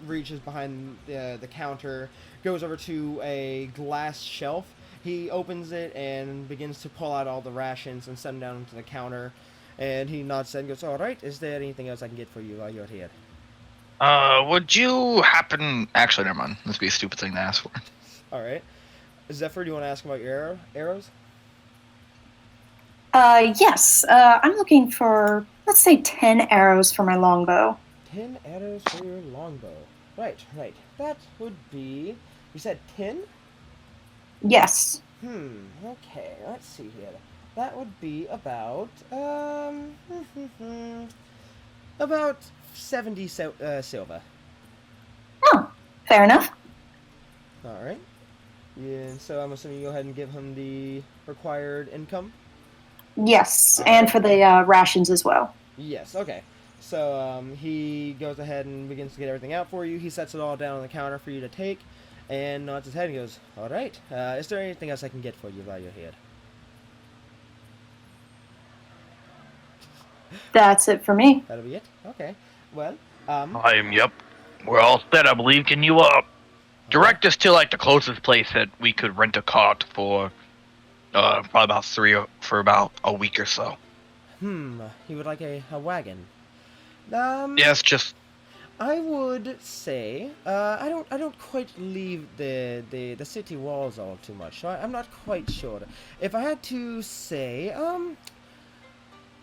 reaches behind the counter, goes over to a glass shelf. He opens it and begins to pull out all the rations and set them down onto the counter. And he nods and goes, alright, is there anything else I can get for you while you're here? Would you happen... Actually, never mind. This would be a stupid thing to ask for. Alright. Zephyr, do you want to ask about your arrows? Yes. I'm looking for, let's say, 10 arrows for my longbow. 10 arrows for your longbow. Right. That would be... You said 10? Yes. Okay, let's see here. That would be about, about 70 silver. Oh, fair enough. Alright. Yeah, so I'm assuming you go ahead and give him the required income? Yes, and for the rations as well. Yes, okay. So he goes ahead and begins to get everything out for you. He sets it all down on the counter for you to take, and nods his head and goes, alright, is there anything else I can get for you while you're here? That's it for me. That'll be it? Okay. Well, Yep. We're all set, I believe. Can you, direct us to, like, the closest place that we could rent a cart for, probably about for about a week or so. He would like a wagon. Yes, just... I would say, I don't quite leave the city walls all too much, so I'm not quite sure. If I had to say,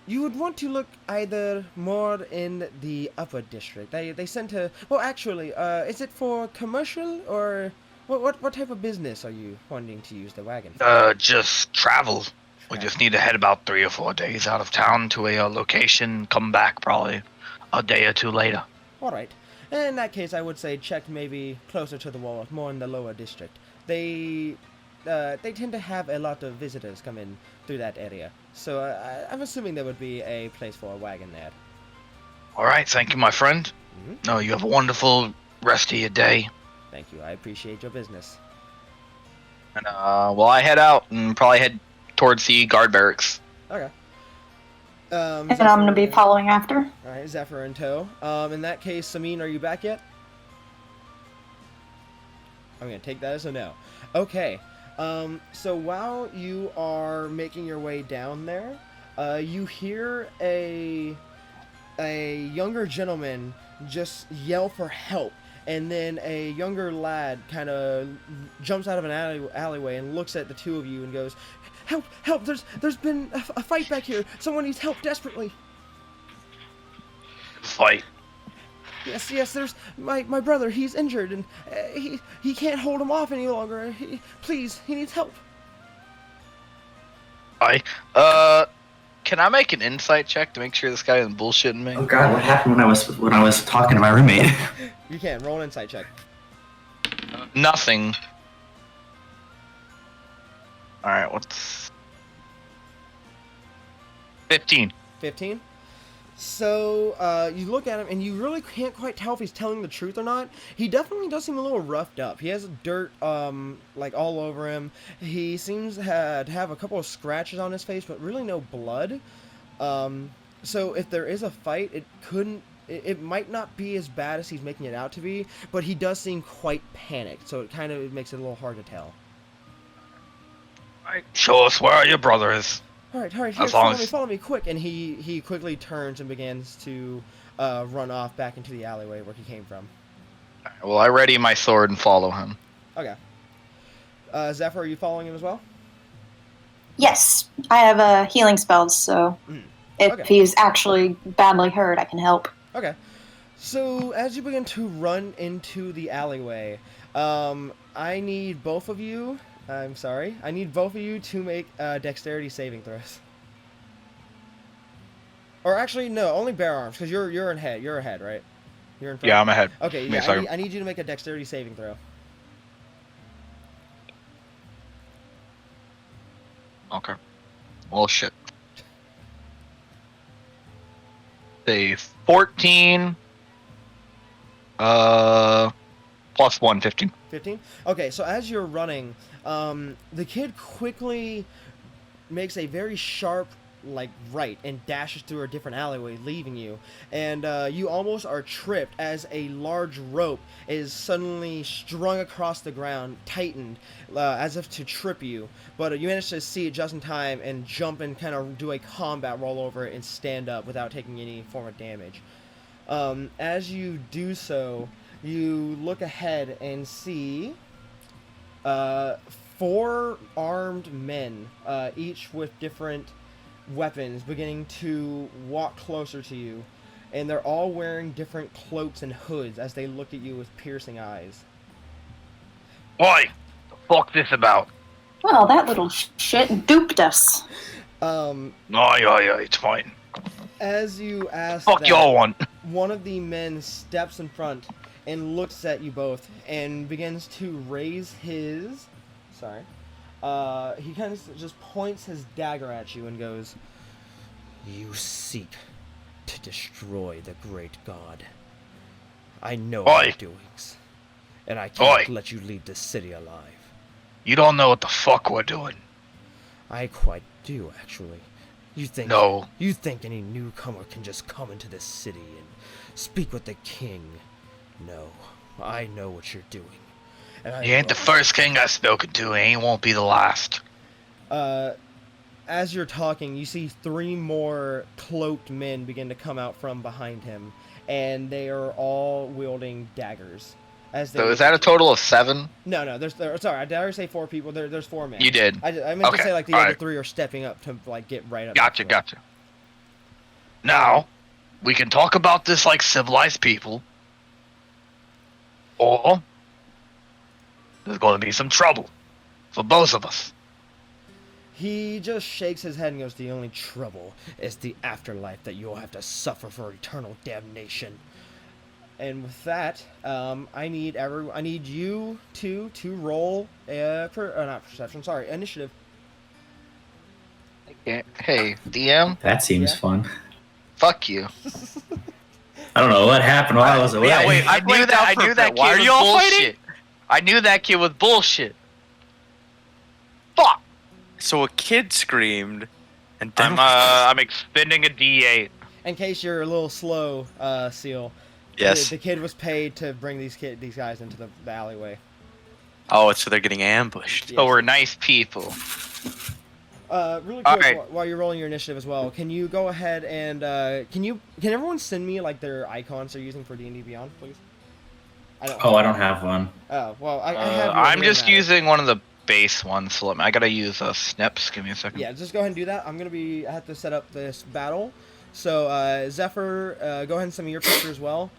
you would want to look either more in the upper district. They sent to... Well, actually, is it for commercial, or what type of business are you wanting to use the wagon for? Just travel. We just need to head about 3 or 4 days out of town to a location, come back probably a day or two later. Alright. In that case, I would say check maybe closer to the wall, more in the lower district. They tend to have a lot of visitors come in through that area. So I'm assuming there would be a place for a wagon there. Alright, thank you, my friend. No, you have a wonderful rest of your day. Thank you, I appreciate your business. And, well, I head out and probably head towards the guard barracks. Okay. And I'm going to be following after. Alright, Zephyr in tow. In that case, Samin, are you back yet? I'm going to take that as a no. Okay. So while you are making your way down there, you hear a younger gentleman just yell for help, and then a younger lad kind of jumps out of an alleyway and looks at the two of you and goes, "Help! Help! There's been a fight back here. Someone needs help desperately." Fight? Yes. There's my brother. He's injured and he can't hold him off any longer. Please, he needs help. Can I make an insight check to make sure this guy isn't bullshitting me? Oh god, what happened when I was talking to my roommate? You can roll an insight check. Nothing. Alright, what's... 15. 15? So, you look at him, and you really can't quite tell if he's telling the truth or not. He definitely does seem a little roughed up. He has dirt, like, all over him. He seems to have a couple of scratches on his face, but really no blood. So if there is a fight, it might not be as bad as he's making it out to be, but he does seem quite panicked, so it kind of makes it a little hard to tell. Alright, show us where your brother is. Alright, here, follow me, quick. And he quickly turns and begins to run off back into the alleyway where he came from. Alright, well, I ready my sword and follow him. Okay. Zephyr, are you following him as well? Yes, I have healing spells, so if Okay. he's actually badly hurt, I can help. Okay. So, as you begin to run into the alleyway, I need both of you... I need both of you to make dexterity saving throws. Or actually, no, only bear arms, because you're ahead, right? You're in front? Yeah, I'm ahead. Okay, Give me a yeah, second. I need you to make a dexterity saving throw. Okay. Well, shit. Say 14. Plus 1, 15. 15? Okay, so as you're running, the kid quickly makes a very sharp, like, right and dashes through a different alleyway, leaving you. And you almost are tripped as a large rope is suddenly strung across the ground, tightened, as if to trip you. But you manage to see it just in time and jump and kind of do a combat roll over it and stand up without taking any form of damage. As you do so, you look ahead and see 4 armed men, each with different weapons, beginning to walk closer to you. And they're all wearing different cloaks and hoods as they look at you with piercing eyes. Oi! The fuck this about? Well, that little shit duped us. No, yeah, it's fine. As you ask Fuck that, y'all want. one of the men steps in front and looks at you both and begins to raise his... Sorry. He kind of just points his dagger at you and goes, "You seek to destroy the great god. I know your doings, and I can't let you leave this city alive." You don't know what the fuck we're doing. I quite do, actually. You think any newcomer can just come into this city and speak with the king? No, I know what you're doing. And You ain't the first king I've spoken to, and you won't be the last. As you're talking, you see 3 more cloaked men begin to come out from behind him, and they are all wielding daggers. So is that a total of 7? No, sorry, did I already say 4 people? There's 4 men. You did. I meant to say, like, the all other right. 3 are stepping up to, like, get right up. Gotcha. Now, we can talk about this like civilized people, or there's going to be some trouble for both of us. He just shakes his head and goes, "The only trouble is the afterlife that you'll have to suffer for eternal damnation." And with that, I need you two to roll initiative. Hey, DM? That seems Yeah. fun. Fuck you. I don't know what happened while I was away. Yeah, wait, I knew that kid Why are was you all bullshit. fighting? I knew that kid was bullshit. Fuck! So a kid screamed, and then I'm expending a D8. In case you're a little slow, Seal. yes. The kid was paid to bring these guys into the alleyway. Oh, so they're getting ambushed. So we're nice people. Really quick, Alright. while you're rolling your initiative as well, can you go ahead and can everyone send me like their icons they're using for D&D Beyond, please? I don't have one. Oh well, I have. yours, I'm it just doesn't matter. using one of the base ones, so I gotta use snips. Give me a second. Yeah, just go ahead and do that. I have to set up this battle. So Zephyr, go ahead and send me your picture as well.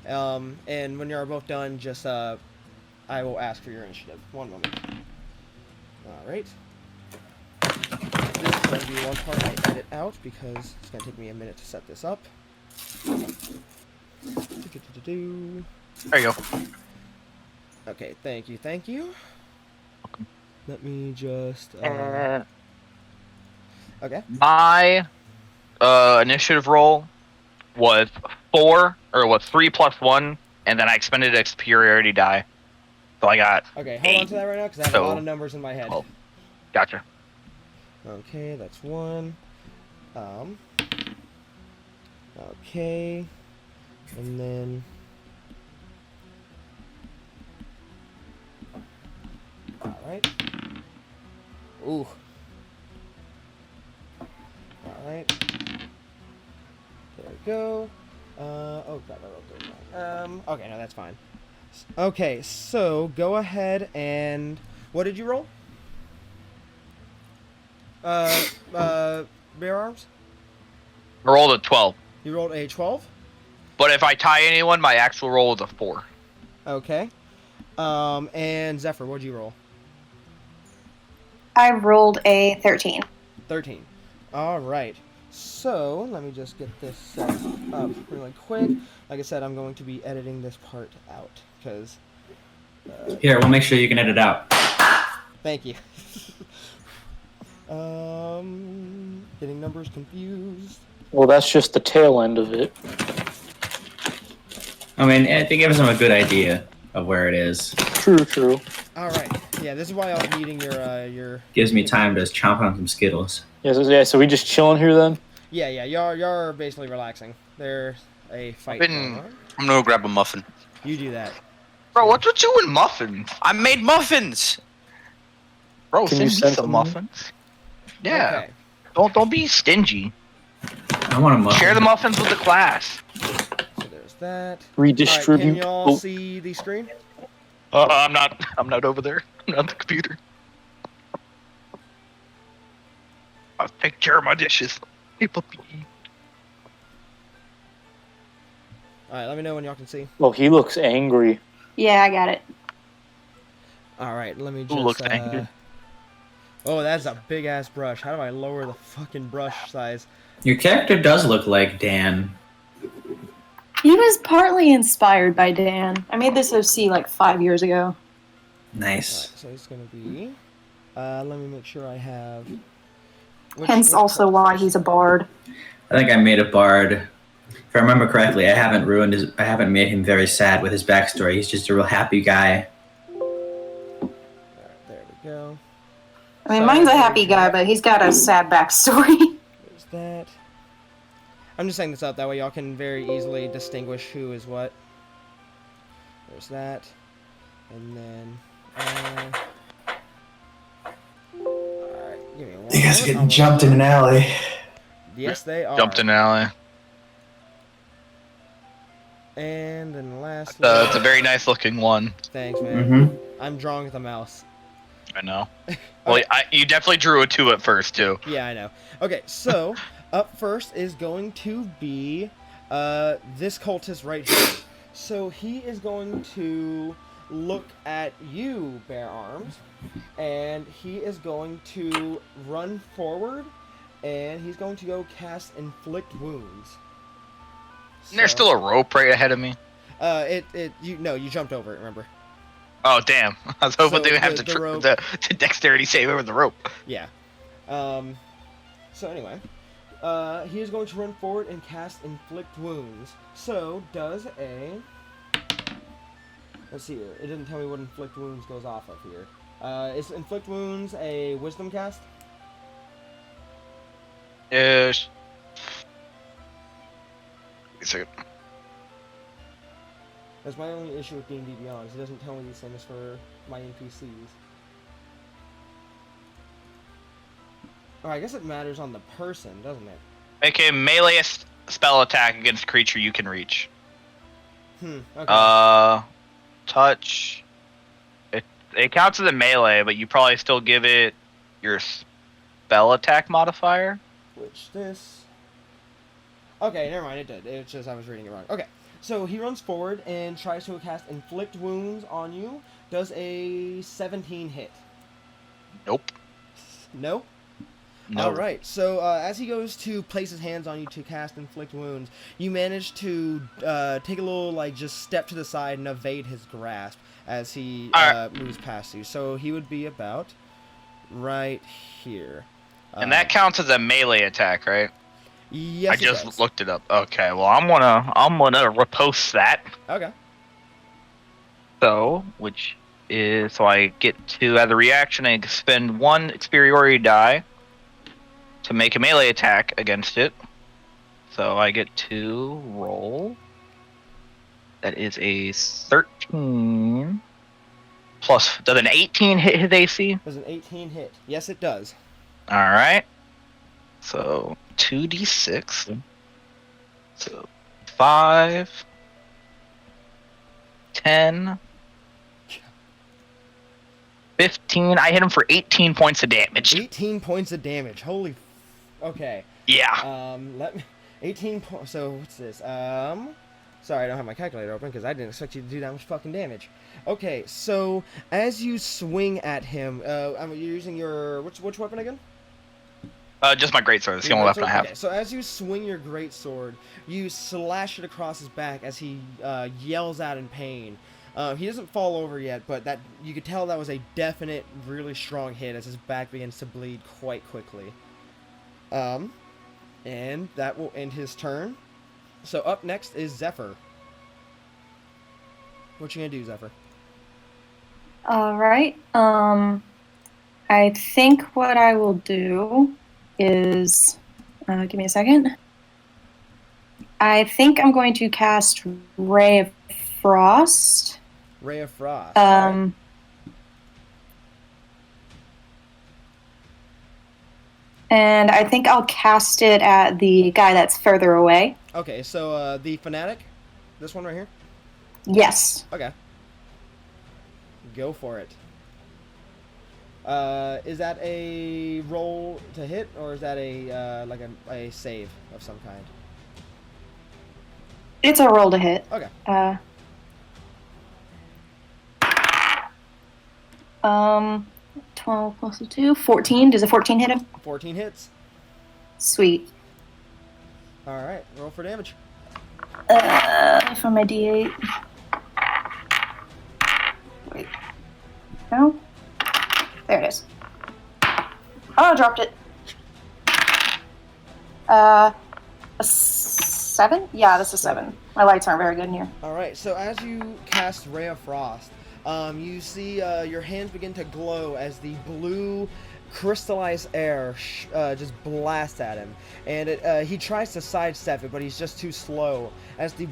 And when you're both done, just I will ask for your initiative. One moment. All right. This is going to be one part I edit out because it's going to take me a minute to set this up. There you go. Okay, thank you. Let me just... Okay. My initiative roll was 3 plus 1, and then I expended a superiority die. So I got Okay, hold on to that right now because I have a lot of numbers in my head. 12. Gotcha. Okay, that's 1. Okay. And then... Alright. Ooh. Alright. There we go. Oh god, I wrote those wrong. Okay, no, that's fine. Okay, so go ahead and... What did you roll? Bear arms? I rolled a 12. You rolled a 12? But if I tie anyone, my actual roll is a 4. Okay. And Zephyr, what'd you roll? I rolled a 13. 13. All right. So, let me just get this set up really quick. Like I said, I'm going to be editing this part out, because... Here, we'll make sure you can edit out. Thank you. Getting numbers confused. Well, that's just the tail end of it. I mean, it gives them a good idea of where it is. True. Alright, yeah, this is why I was needing your... Gives me time to chomp on some Skittles. So we just chilling here then? Yeah, you're basically relaxing. There's a fight going on. I'm gonna go grab a muffin. You do that. Bro, what's with you and muffins? I made muffins! Bro, Can you send me send some some? muffins. Yeah. Okay, Don't be stingy. I want a muffin. Share the muffins with the class. so there's that. Redistribute. Alright, can y'all Oh, see the screen? I'm not over there. I'm not on the computer. I'll take care of my dishes. Hey, puppy. Alright, let me know when y'all can see. oh, he looks angry. Yeah, I got it. Alright, let me Who just... looks angry? Oh, that's a big-ass brush. How do I lower the fucking brush size? Your character does look like Dan. He was partly inspired by Dan. I made this OC like 5 years ago. Nice. Alright, so it's gonna be... let me make sure I have... Hence also why he's a bard. I think I made a bard. If I remember correctly, I haven't made him very sad with his backstory. He's just a real happy guy. Alright, there we go. I mean, mine's a happy guy, but he's got a sad backstory. There's that. I'm just saying this out that way y'all can very easily distinguish who is what. There's that. And then... Alright, give me one You guys are moment. getting jumped in an alley. Yes, they are. Jumped in an alley. And then last... It's a very nice looking one. Thanks, man. Mm-hmm. I'm drawing with a mouse. I know. Well, you definitely drew a 2 at first, too. Yeah, I know. Okay, so up first is going to be this cultist right here. So he is going to look at you, Bear Arms, and he is going to run forward, and he's going to go cast Inflict Wounds. Isn't there still a rope right ahead of me? You jumped over it, remember? Oh, damn. I was hoping So they would have the rope- the dexterity save over the rope. Yeah. So anyway, he is going to run forward and cast Inflict Wounds. So does a... Let's see here. It doesn't tell me what Inflict Wounds goes off of here. Is Inflict Wounds a Wisdom cast? Yes. Wait a second. That's my only issue with D&D Beyond. It doesn't tell me these things for my NPCs. Oh, I guess it matters on the person, doesn't it? Make a melee spell attack against a creature you can reach. Okay. Touch. It counts as a melee, but you probably still give it your spell attack modifier. Which this... Okay, never mind, it did. It's just I was reading it wrong. Okay, so he runs forward and tries to cast Inflict Wounds on you. Does a 17 hit? Nope. No? No. Alright, so as he goes to place his hands on you to cast Inflict Wounds, you manage to take a little, just step to the side and evade his grasp as he moves past you. So he would be about right here. And that counts as a melee attack, right? Yes, I just looked it up. Okay, well I'm gonna repost that. Okay. So, I get to, as a reaction, I spend 1 superiority die to make a melee attack against it. So I get to roll. That is a 13 plus. Does an 18 hit his AC? Does an 18 hit? Yes, it does. All right. So 2d6. So 5, 10, 15. I hit him for 18 points of damage. 18 points of damage. Holy. Okay. Yeah. Let me. 18 points. So what's this? Sorry, I don't have my calculator open because I didn't expect you to do that much fucking damage. Okay, so as you swing at him, you're using your which weapon again? Just my greatsword. It's the Your only weapon I greatsword? have. Okay, so as you swing your greatsword, you slash it across his back as he yells out in pain. He doesn't fall over yet, but that you could tell that was a definite, really strong hit as his back begins to bleed quite quickly. And that will end his turn. So up next is Zephyr. What you gonna do, Zephyr? All right. I think what I will do is, give me a second. I think I'm going to cast Ray of Frost. Ray of Frost. Right. And I think I'll cast it at the guy that's further away. Okay, so the Fanatic, this one right here? Yes. Okay. Go for it. Is that a roll to hit, or is that a like a save of some kind? It's a roll to hit. Okay. 12 plus 2, 14. Does a 14 hit him? 14 hits. Sweet. All right, roll for damage. From my D8. Wait. No? There it is. Oh, I dropped it. A 7? Yeah, that's a 7. My lights aren't very good in here. All right, so as you cast Ray of Frost, you see your hands begin to glow as the blue crystallized air just blasts at him, and he tries to sidestep it, but he's just too slow as the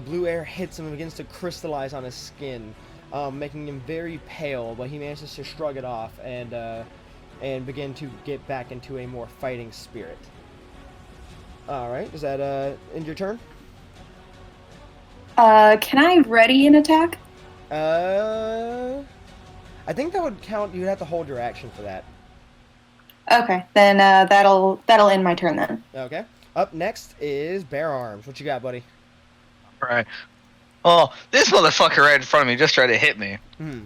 blue air hits him and begins to crystallize on his skin, making him very pale, but he manages to shrug it off and begin to get back into a more fighting spirit. Alright, is that end your turn? Can I ready an attack? I think that would count. You'd have to hold your action for that. Okay, then that'll end my turn then. Okay. Up next is Bear Arms. What you got, buddy? Right. Oh, this motherfucker right in front of me just tried to hit me. Hmm.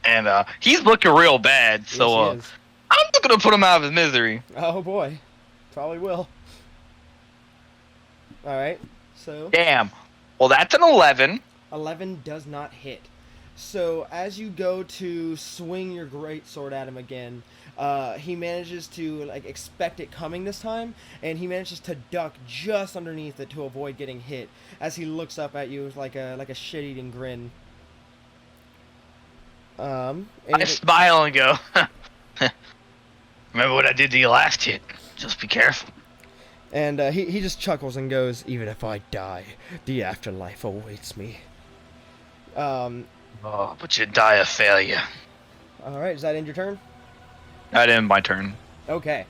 And he's looking real bad, so Yes, he is. I'm just gonna put him out of his misery. Oh boy, probably will. All right. So Damn. Well, that's an 11. 11 does not hit. So as you go to swing your greatsword at him again, he manages to expect it coming this time, and he manages to duck just underneath it to avoid getting hit. As he looks up at you with like a shit-eating grin. I smile and go, remember what I did to you last hit? Just be careful. And he just chuckles and goes, "Even if I die, the afterlife awaits me." Oh, but you die a failure. Alright, is that end your turn? That ended my turn. Okay.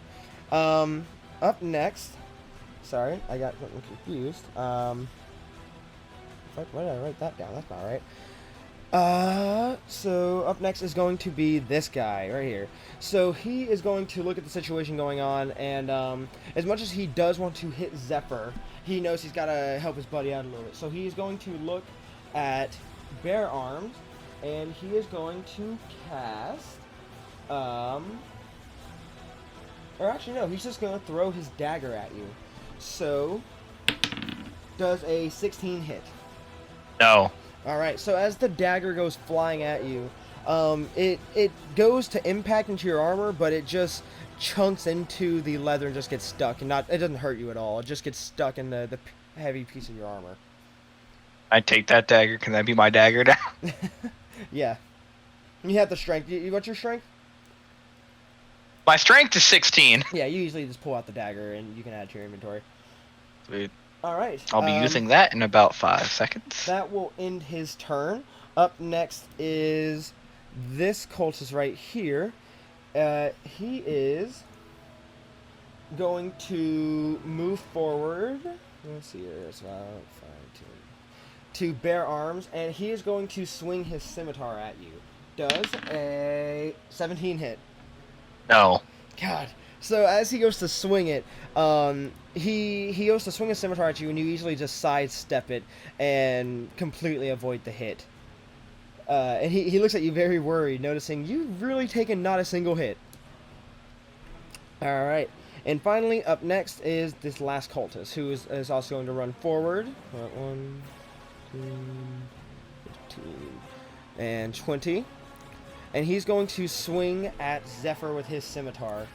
Up next... Sorry, I got confused. Why did I write that down? That's not right. So up next is going to be this guy right here. So he is going to look at the situation going on, and as much as he does want to hit Zephyr, he knows he's got to help his buddy out a little bit. So he's going to look at Bear Arms, and he is going to cast, or actually no, he's just going to throw his dagger at you. So, does a 16 hit? No. Alright, so as the dagger goes flying at you, it goes to impact into your armor, but it just chunks into the leather and just gets stuck, and it doesn't hurt you at all. It just gets stuck in the heavy piece of your armor. I take that dagger. Can that be my dagger now? Yeah. You have the strength. What's your strength? My strength is 16. Yeah, you usually just pull out the dagger and you can add it to your inventory. Sweet. Alright. I'll be using that in about 5 seconds. That will end his turn. Up next is this cultist right here. He is going to move forward. Let's see here. It's about 5, 2. To Bear Arms, and he is going to swing his scimitar at you. Does a 17 hit? No. God. So as he goes to swing it, he goes to swing his scimitar at you, and you easily just sidestep it and completely avoid the hit. And he looks at you very worried, noticing you've really taken not a single hit. Alright. And finally, up next is this last cultist, who is also going to run forward. 1, 2, 15, and 20. And he's going to swing at Zephyr with his scimitar.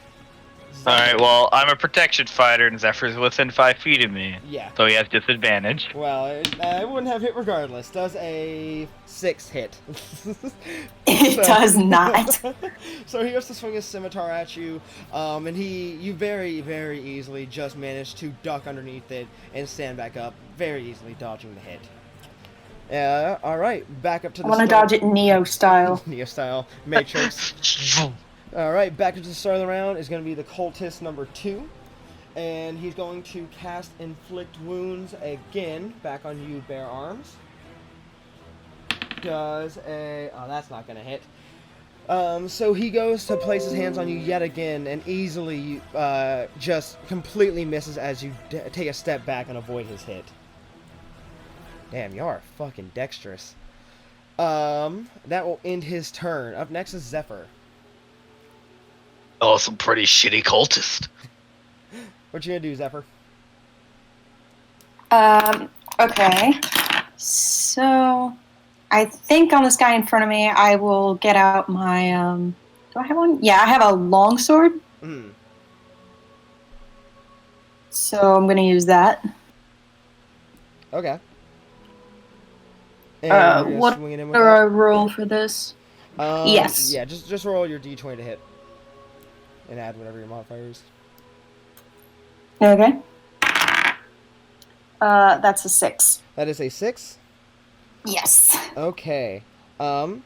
Alright, well, I'm a protection fighter, and Zephyr's within 5 feet of me. Yeah. So he has disadvantage. Well, it wouldn't have hit regardless. Does a 6 hit? It does not. So he goes to swing his scimitar at you, and you very, very easily just manage to duck underneath it and stand back up, very easily dodging the hit. All right, back up to the I want to dodge it Neo style. Neo style, Matrix. All right, back into the start of the round is going to be the cultist number 2. And he's going to cast Inflict Wounds again, back on you, Bare Arms. Does a... Oh, that's not going to hit. So he goes to place his hands on you yet again, and easily just completely misses as you take a step back and avoid his hit. Damn, you are fucking dexterous. That will end his turn. Up next is Zephyr. Oh, some pretty shitty cultist. What you gonna do, Zephyr? Okay. So, I think on this guy in front of me, I will get out my, do I have one? Yeah, I have a longsword. Mm. So, I'm gonna use that. Okay. And What swing it in with do that? I roll for this? Yes. Yeah, just roll your d20 to hit. And add whatever your modifier is. Okay. That's a 6. That is a 6? Yes. Okay. That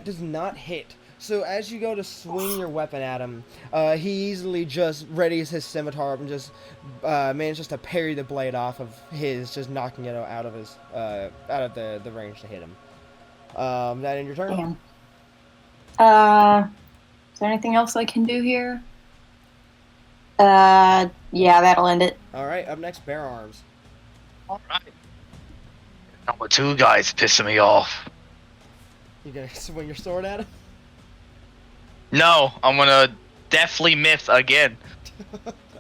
does not hit. So as you go to swing your weapon at him, he easily just readies his scimitar up and just manages to parry the blade off of his, just knocking it out of his out of the range to hit him. That in your turn? Damn. Is there anything else I can do here? Yeah, that'll end it. All right. Up next, Bare Arms. Alright. Number 2 guy's pissing me off. You gonna swing your sword at him? No, I'm gonna definitely miss again.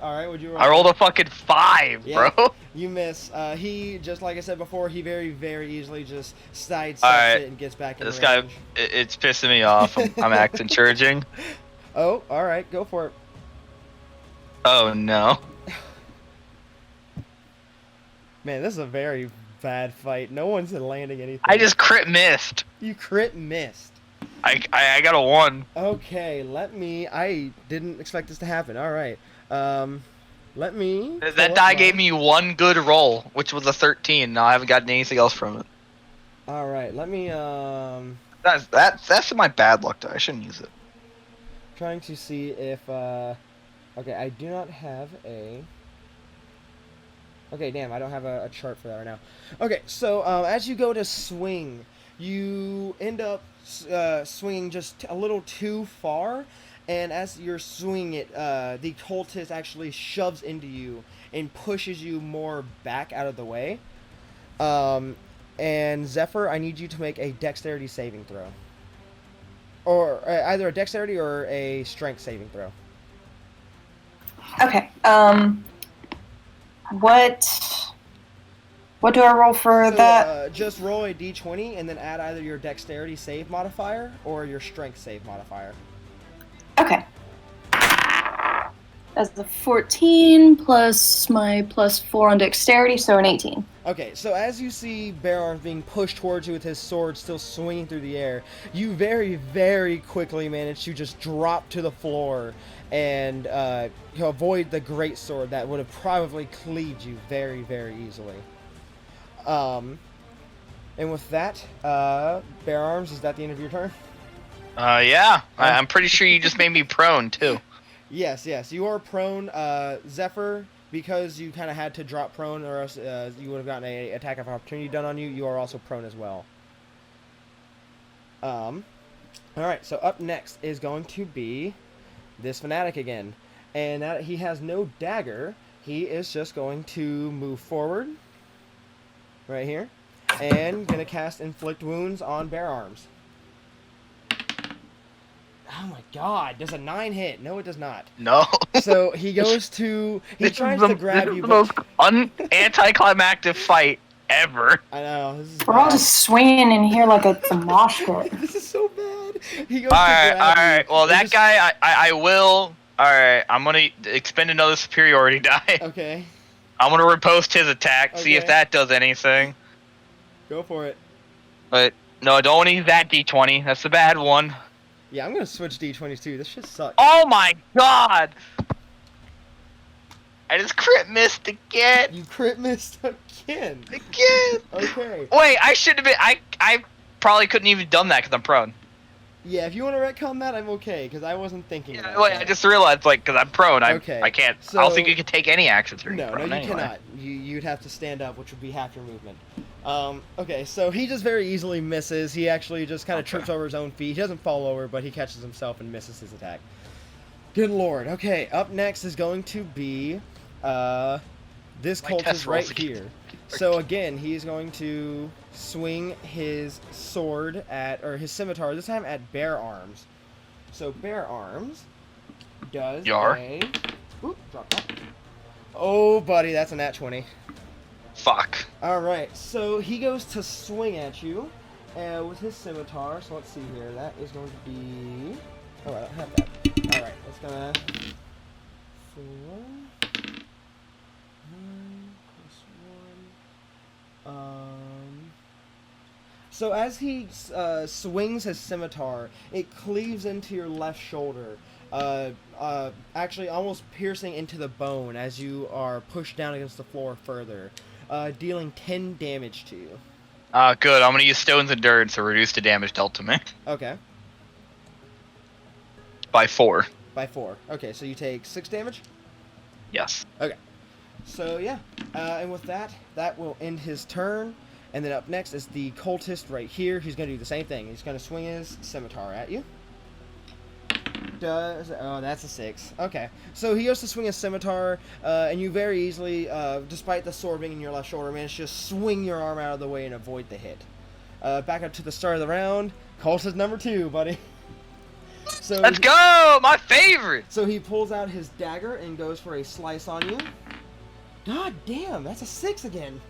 All right. Would you? I rolled a fucking 5, Yeah. bro. You miss. He, just like I said before, he very, very easily just sidesteps Alright. it and gets back in This range. guy, it's pissing me off. I'm acting charging. Oh, all right. Go for it. Oh no. Man, this is a very bad fight. No one's landing anything. I just crit missed. You crit missed. I got a 1. Okay, I didn't expect this to happen. All right. Let me... That die gave me 1 good roll, which was a 13. Now I haven't gotten anything else from it. All right, let me... That's my bad luck die. I shouldn't use it. Trying to see if... Okay, I do not have a... Okay, damn, I don't have a chart for that right now. Okay, so as you go to swing, you end up swinging just a little too far, and as you're swinging it, the cultist actually shoves into you and pushes you more back out of the way. And Zephyr, I need you to make a dexterity saving throw. Or either a dexterity or a strength saving throw. Okay. What do I roll for that? Just roll a d20 and then add either your dexterity save modifier or your strength save modifier. Okay. That's the 14 plus my +4 on dexterity, so an 18. Okay, so as you see Bare Arms being pushed towards you with his sword still swinging through the air, you very, very quickly manage to just drop to the floor and avoid the great sword that would have probably cleaved you very, very easily. And with that, Bare Arms, is that the end of your turn? Yeah. I'm pretty sure you just made me prone, too. Yes, you are prone. Zephyr, because you kind of had to drop prone or else you would have gotten a attack of opportunity done on you, you are also prone as well. Alright, so up next is going to be this Fanatic again. And now that he has no dagger, he is just going to move forward. Right here. And going to cast Inflict Wounds on Bare Arms. Oh my god, does a 9 hit? No, it does not. No. So he goes to. He tries to grab this you, is the but most anticlimactic fight ever. I know. This is We're all bad. just swinging in here like a mosh pit. This is so bad. He goes All to right, grab all you. right. Well, and that just- guy, I will. All right, I'm gonna expend another superiority die. Okay, I'm gonna riposte his attack, see if Okay. that does anything. go for it. But no, don't want to use that D20. That's the bad one. Yeah, I'm gonna switch D20s too. This shit sucks. Oh my god! I just crit missed again. You crit missed again. Again. Okay. Wait, I should have been. I probably couldn't even done that because I'm prone. Yeah, if you want to retcon that, I'm okay, because I wasn't thinking about Wait, that. I just realized like because I'm prone, Okay, I can't. I so- don't think you can take any actions for No, prone you anyway. cannot. You'd have to stand up, which would be half your movement. Okay, so he just very easily misses. He actually just kind of trips over his own feet. He doesn't fall over, but he catches himself and misses his attack. Good lord. Okay, up next is going to be this My cultist test right rolls again. here. So again, he's going to swing his sword at, or his scimitar, this time at Bear Arms. So Bear Arms does Yar. Oop, drop that. Oh, buddy, that's a nat 20. Fuck. Alright, so he goes to swing at you with his scimitar. So let's see here. That is going to be... Oh, I don't have that. Alright, that's gonna... 4... 9 plus 1... So as he swings his scimitar, it cleaves into your left shoulder, actually almost piercing into the bone as you are pushed down against the floor further, dealing 10 damage to you. Good. I'm gonna use Stone's Endurance to reduce the damage dealt to me Okay, by 4. by 4. Okay, so you take 6 damage? Yes. So yeah, and with that, that will end his turn. And then up next is the cultist right here. He's going to do the same thing. He's going to swing his scimitar at you. Oh, that's a 6. Okay. So he goes to swing his scimitar, and you very easily, despite the sword being in your left shoulder, manage to just swing your arm out of the way and avoid the hit. Back up to the start of the round. Cultist number 2, buddy. So Let's go! My favorite! So he pulls out his dagger and goes for a slice on you. God damn, that's a 6 again.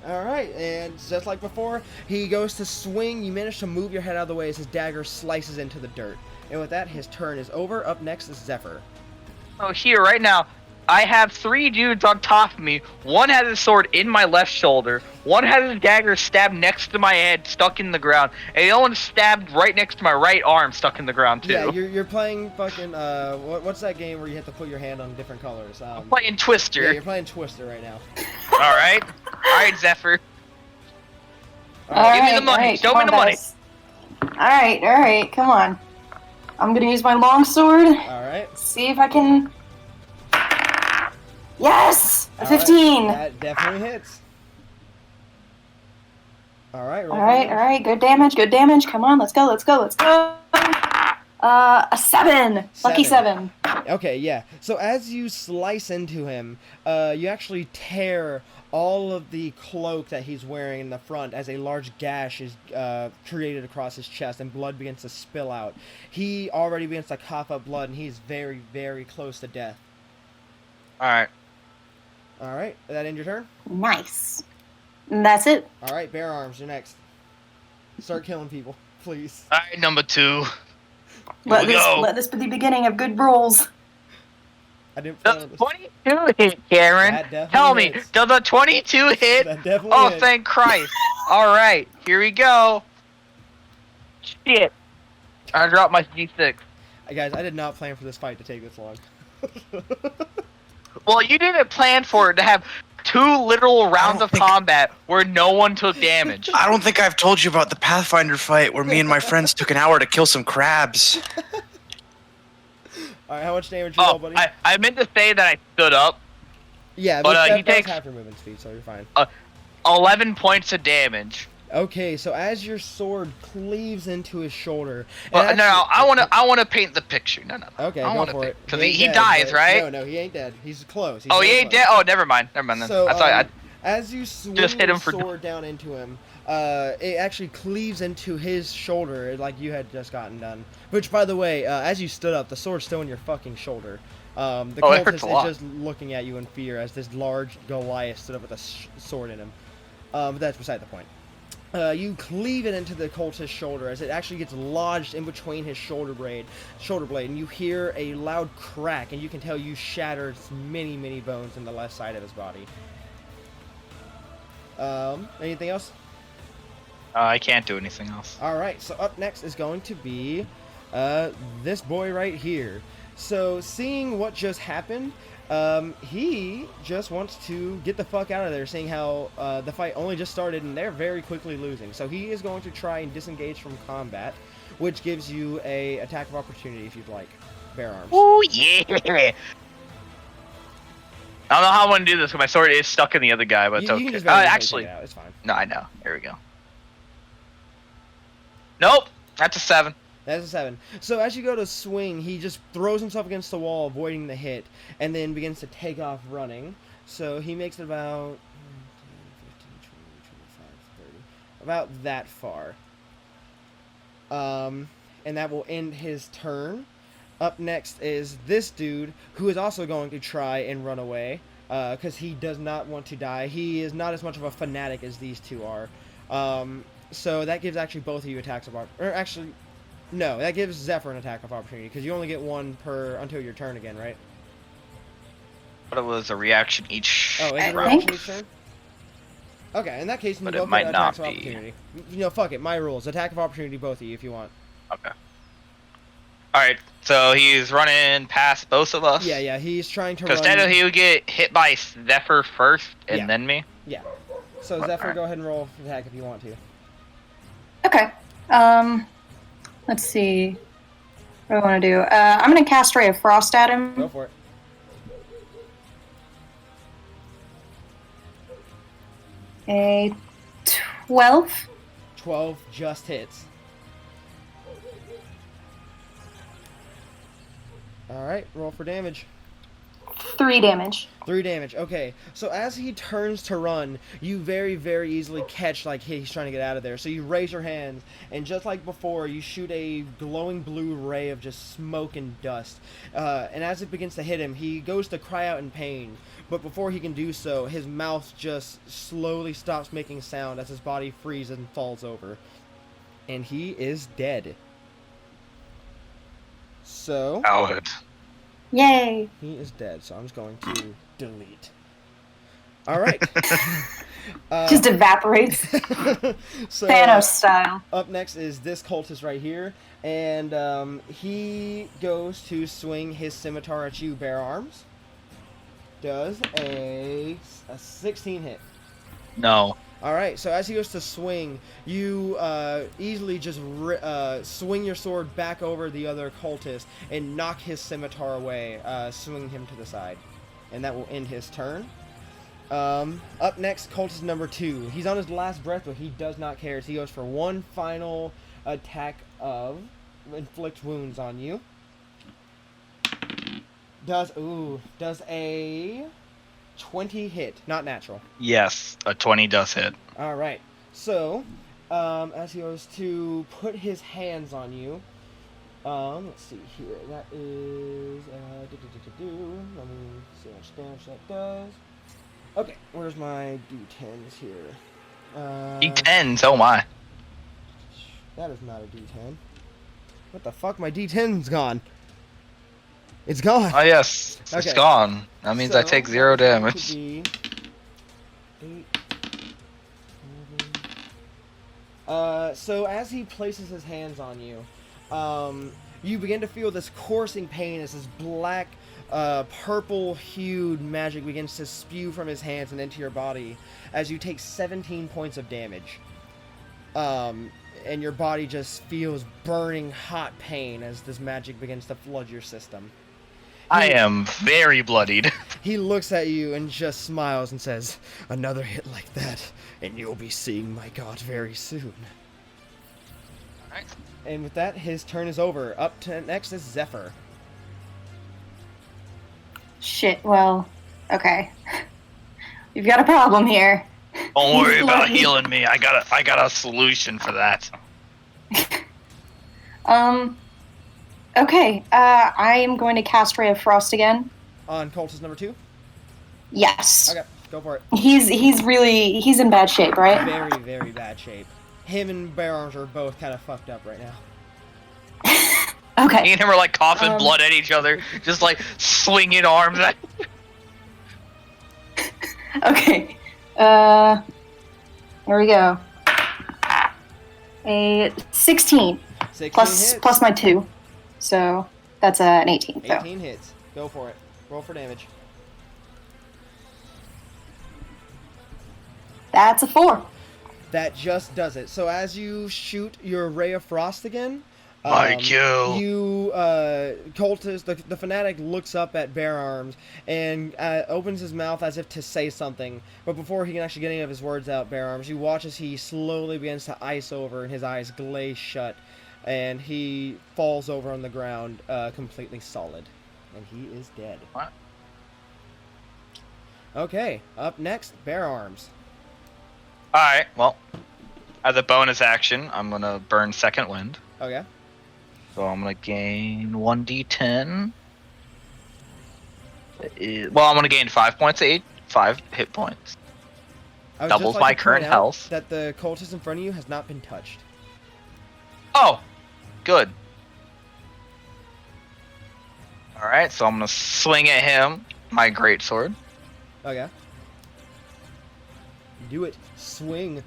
Alright, and just like before, he goes to swing. You manage to move your head out of the way as his dagger slices into the dirt. And with that, his turn is over. Up next is Zephyr. Oh, here, right now, I have 3 dudes on top of me. One has his sword in my left shoulder. One has his dagger stabbed next to my head, stuck in the ground. And the other one's stabbed right next to my right arm, stuck in the ground, too. Yeah, you're playing fucking, what's that game where you have to put your hand on different colors? I'm playing Twister. Yeah, you're playing Twister right now. Alright? Alright, Zephyr. Alright, Give me the money. Show me the money. Alright, come on. I'm gonna use my longsword. Alright. See if I can... Yes! A Alright, 15! That definitely hits. Alright, roll for damage. Alright, good damage. Come on, let's go. A 7! Lucky 7. Okay, yeah. So as you slice into him, you actually tear all of the cloak that he's wearing in the front as a large gash is created across his chest and blood begins to spill out. He already begins to cough up blood and he's very, very close to death. Alright. Alright, that end your turn? Nice. And that's it. Alright, Bear Arms, you're next. Start killing people, please. Alright, number 2. Let we go. this be the beginning of good rolls. I didn't plan Does on this. 22 hit, Karen? That definitely Tell me, hits. does a 22 hit? That definitely Oh, hits. thank Christ. Alright, here we go. Shit. I dropped my D6. Guys, I did not plan for this fight to take this long. Well, you didn't plan for it to have 2 literal rounds don't of think- combat where no one took damage. I don't think I've told you about the Pathfinder fight where me and my friends took an hour to kill some crabs. Alright, how much damage you roll, Oh, buddy? I meant to say that I stood up. Yeah, but, that he does takes- half your movement speed, so you're fine. 11 points of damage. Okay, so as your sword cleaves into his shoulder... Well, and no, actually- I want to paint the picture. No. Okay, I go wanna for it. Because ain't he dead, dies, but- right? No, he ain't dead. He's close. He's Oh, he very ain't close. dead? Oh, never mind then. So, I thought as you swing Just hit your him for- sword down into him, it actually cleaves into his shoulder like you had just gotten done. Which, by the way, as you stood up, the sword's still in your fucking shoulder. The It cultist hurts is a lot. just looking at you in fear as this large Goliath stood up with a sword in him. But that's beside the point. You cleave it into the cultist's shoulder as it actually gets lodged in between his shoulder blade, and you hear a loud crack, and you can tell you shattered many, many bones in the left side of his body. Anything else? I can't do anything else. Alright, so up next is going to be this boy right here. So, seeing what just happened, he just wants to get the fuck out of there, seeing how the fight only just started and they're very quickly losing. So he is going to try and disengage from combat, which gives you a attack of opportunity if you'd like. Bear arms. Oh yeah! I don't know how I want to do this because my sword is stuck in the other guy, but it's You okay. can just very easily Actually, take it out, it's fine. no, I know. Here we go. Nope, that's a 7. That's a 7. So as you go to swing, he just throws himself against the wall, avoiding the hit, and then begins to take off running. So he makes it about 10, 15, 20, 25, 30. About that far. And that will end his turn. Up next is this dude, who is also going to try and run away, because he does not want to die. He is not as much of a fanatic as these two are. So that gives actually both of you attacks of opportunity. Or actually, no, that gives Zephyr an attack of opportunity, because you only get one per until your turn again, right? But it was a reaction each. Oh, is it a I reaction think- each turn? Okay, in that case, you But both it might get attacks of not be. opportunity. You know, fuck it, my rules. Attack of opportunity, both of you, if you want. Okay. Alright, so he's running past both of us? Yeah, he's trying to Because run... technically he would get hit by Zephyr first and Yeah. then me? Yeah. So Zephyr, go ahead and roll attack if you want to. Okay. Let's see. What do I want to do? I'm going to cast Ray of Frost at him. Go for it. A 12. 12 just hits. Alright, roll for damage. 3 damage. 3 damage. Okay, so as he turns to run, you very, very easily catch, like, he's trying to get out of there. So you raise your hands, and just like before, you shoot a glowing blue ray of just smoke and dust. And as it begins to hit him, he goes to cry out in pain. But before he can do so, his mouth just slowly stops making sound as his body freezes and falls over. And he is dead. So... Coward. Yay. he is dead, so I'm just going to delete. Alright. Just evaporates. So, Thanos style. up next is this cultist right here, and he goes to swing his scimitar at you, bare arms. Does a 16 hit. No. Alright, so as he goes to swing, you easily just swing your sword back over the other cultist and knock his scimitar away, swinging him to the side. And that will end his turn. Up next, cultist number 2. He's on his last breath, but he does not care. So he goes for one final attack of inflict wounds on you. Does a 20 hit, not natural. Yes, a 20 does hit. All right. So, as he goes to put his hands on you, let's see here. That is let me see how much damage that does. Okay, where's my D10s here? D10s, oh my. That is not a D10. What the fuck? My D10's gone. It's gone. Oh yes, it's Okay. gone. That means I So, take 0 that would damage. be 8, so as he places his hands on you, you begin to feel this coursing pain as this black, purple-hued magic begins to spew from his hands and into your body as you take 17 points of damage. And your body just feels burning hot pain as this magic begins to flood your system. I am very bloodied. He looks at you and just smiles and says, "Another hit like that, and you'll be seeing my god very soon." Alright. And with that, his turn is over. Up to next is Zephyr. Shit, well, okay. We've got a problem here. Don't worry He's about bloody. healing me. I got a solution for that. Okay. I am going to cast Ray of Frost again. On cultist number 2? Yes. Okay, go for it. He's in bad shape, right? Very, very bad shape. Him and Bear Arms are both kind of fucked up right now. Okay. Me and him are like coughing blood at each other, just like swinging arms at. Okay. Here we go. A 16 16 plus hits. plus my 2, so that's an 18. So. 18 hits. Go for it. Roll for damage. That's a 4. That just does it. So as you shoot your Ray of Frost again, My kill. you cultist, the fanatic looks up at Bear Arms and opens his mouth as if to say something, but before he can actually get any of his words out, Bear Arms, you watch as he slowly begins to ice over and his eyes glaze shut, and he falls over on the ground completely solid, and he is dead. What? Okay, up next, Bear Arms. Alright, well, as a bonus action, I'm gonna burn Second Wind. Okay. So I'm gonna gain 1d10. Well, I'm gonna gain 5 points each, 5 hit points. I would Doubles just my like to current point out health. that the cultist in front of you has not been touched. Oh, good. Alright, so I'm gonna swing at him, my greatsword. Okay. Do it. Swing.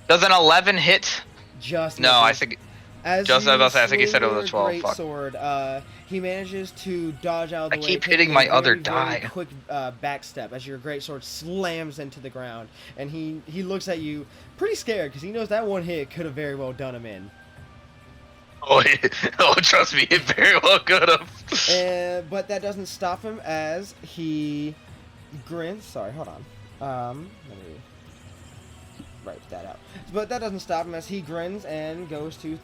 Does an 11 hit? Just No, I misses. think. As just you I was about to say, I think he swing said it was a your 12, great fuck. sword, he manages to dodge out of the I way. keep taking hitting a my other very, die. very quick back step as your great sword slams into the ground, and he looks at you pretty scared because he knows that one hit could have very well done him in. Oh, oh, trust me, it very well could have. But that doesn't stop him as he grins. Sorry, hold on. Let me write that out. But that doesn't stop him as he grins and goes to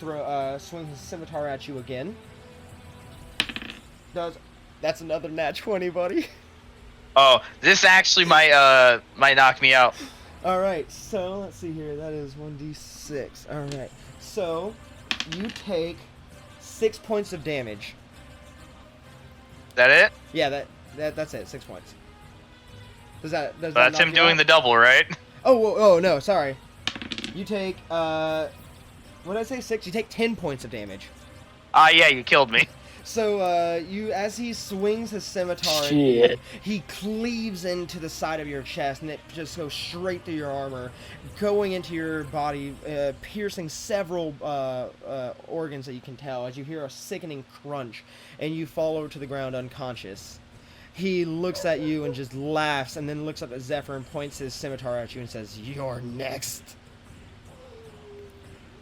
swing his scimitar at you again. That's another nat 20, buddy. Oh, this actually might knock me out. All right, so let's see here. That is 1d6. All right, so you take 6 points of damage. Is that it? Yeah, that's it. 6 points. Does that That's knock him you doing out? the double, right? Oh, no, sorry. You take, what did I say, 6? You take 10 points of damage. Yeah, you killed me. So, as he swings his scimitar, Shit. he cleaves into the side of your chest, and it just goes straight through your armor, going into your body, piercing several organs that you can tell, as you hear a sickening crunch, and you fall over to the ground unconscious. He looks at you and just laughs, and then looks up at Zephyr and points his scimitar at you and says, "You're next."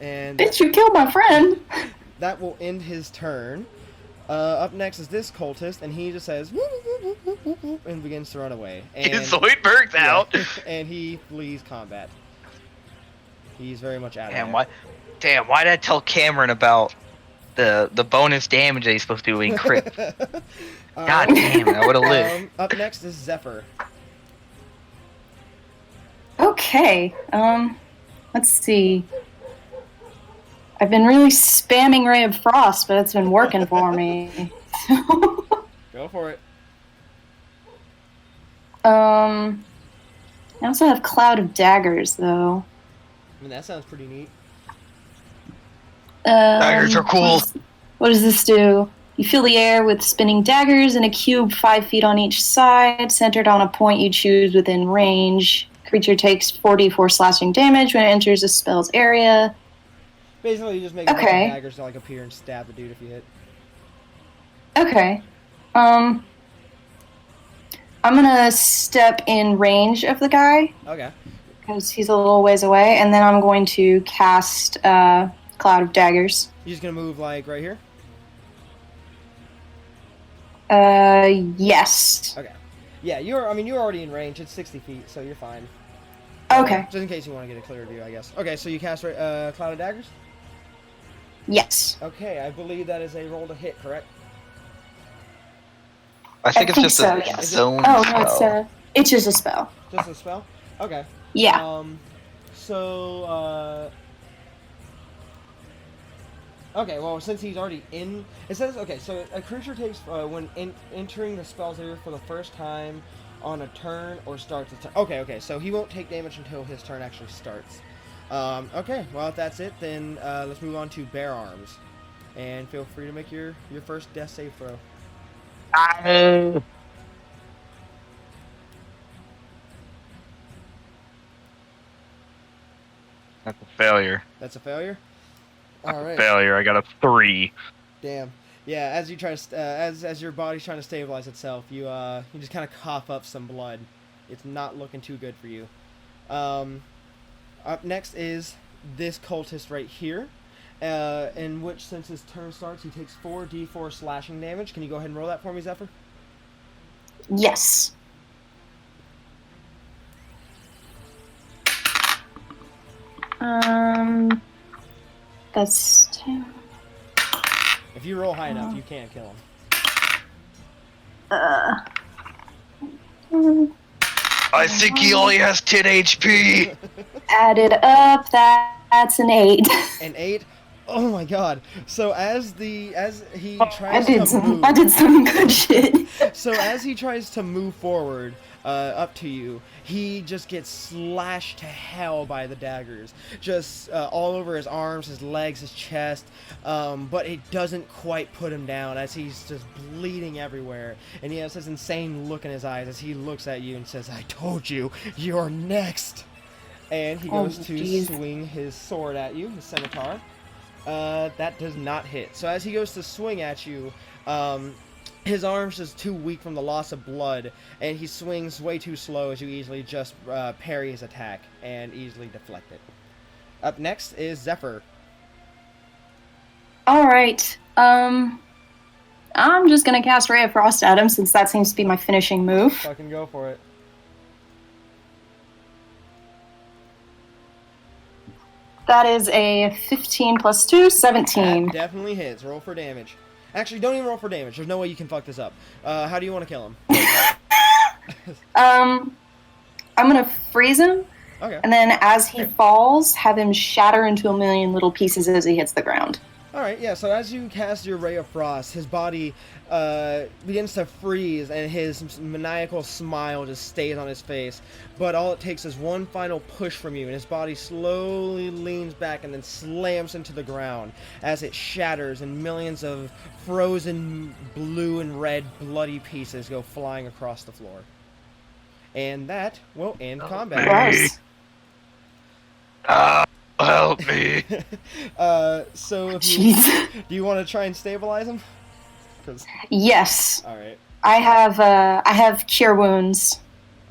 And Bitch, you killed my friend. that will end his turn. Up next is this cultist, and he just says, "Woo, woo, woo, woo, woo," and begins to run away. And, Zoidberg's out. and he flees combat. He's very much out of Damn, why did I tell Cameron about the bonus damage that he's supposed to do in crit? God damn it, I would have lived. Up next is Zephyr. Okay. Let's see. I've been really spamming Ray of Frost, but it's been working for me. Go for it. I also have Cloud of Daggers, though. I mean, that sounds pretty neat. Daggers are cool. What does this do? You fill the air with spinning daggers in a cube 5 feet on each side, centered on a point you choose within range. Creature takes 44 slashing damage when it enters a spell's area. Basically, you just make a bunch of daggers to like appear and stab the dude if you hit. Okay. I'm gonna step in range of the guy Okay. because he's a little ways away, and then I'm going to cast Cloud of Daggers. You just gonna move like right here? Yes. Okay. Yeah, you're already in range. It's 60 feet, so you're fine. Okay. Just in case you want to get a clearer view, I guess. Okay, so you cast Cloud of Daggers? Yes. Okay, I believe that is a roll to hit, correct? I think it's just so, a yes. zone Oh, spell. no, it's just a spell. Just a spell? Okay. Yeah. So, okay, well, since he's already in... It says, okay, so a creature takes, when entering the spell's area for the first time on a turn or starts a turn. Okay, so he won't take damage until his turn actually starts. Okay, well, if that's it, then let's move on to Bear Arms. And feel free to make your first death save throw. That's a failure. That's a failure? That's All right. a failure. I got a 3. Damn. Yeah, as you try to as your body's trying to stabilize itself, you just kind of cough up some blood. It's not looking too good for you. Up next is this cultist right here, in which, since his turn starts, he takes 4d4 slashing damage. Can you go ahead and roll that for me, Zephyr? Yes. That's 2. If you roll high enough, you can kill him. I think he only has 10 HP. Added up, that's an 8. An 8. Oh my god. So as he tries I to move, did some good shit. so as he tries to move forward up to you, he just gets slashed to hell by the daggers, just all over his arms, his legs, his chest, but it doesn't quite put him down, as he's just bleeding everywhere, and he has this insane look in his eyes as he looks at you and says, "I told you, you're next." And he goes to swing his sword at you, his scimitar. That does not hit. So as he goes to swing at you, his arm's just too weak from the loss of blood, and he swings way too slow as you easily just parry his attack and easily deflect it. Up next is Zephyr. Alright, I'm just gonna cast Ray of Frost at him, since that seems to be my finishing move. Fucking go for it. That is a 15 plus 2, 17. That definitely hits. Roll for damage. Actually, don't even roll for damage. There's no way you can fuck this up. How do you want to kill him? I'm gonna freeze him, Okay. and then as he falls, have him shatter into a million little pieces as he hits the ground. Alright, yeah, so as you cast your Ray of Frost, his body begins to freeze, and his maniacal smile just stays on his face. But all it takes is one final push from you, and his body slowly leans back and then slams into the ground as it shatters, and millions of frozen blue and red bloody pieces go flying across the floor. And that will end combat. Gross. Help me. So if you, Jeez. do you want to try and stabilize him? Yes. Alright. I have cure wounds.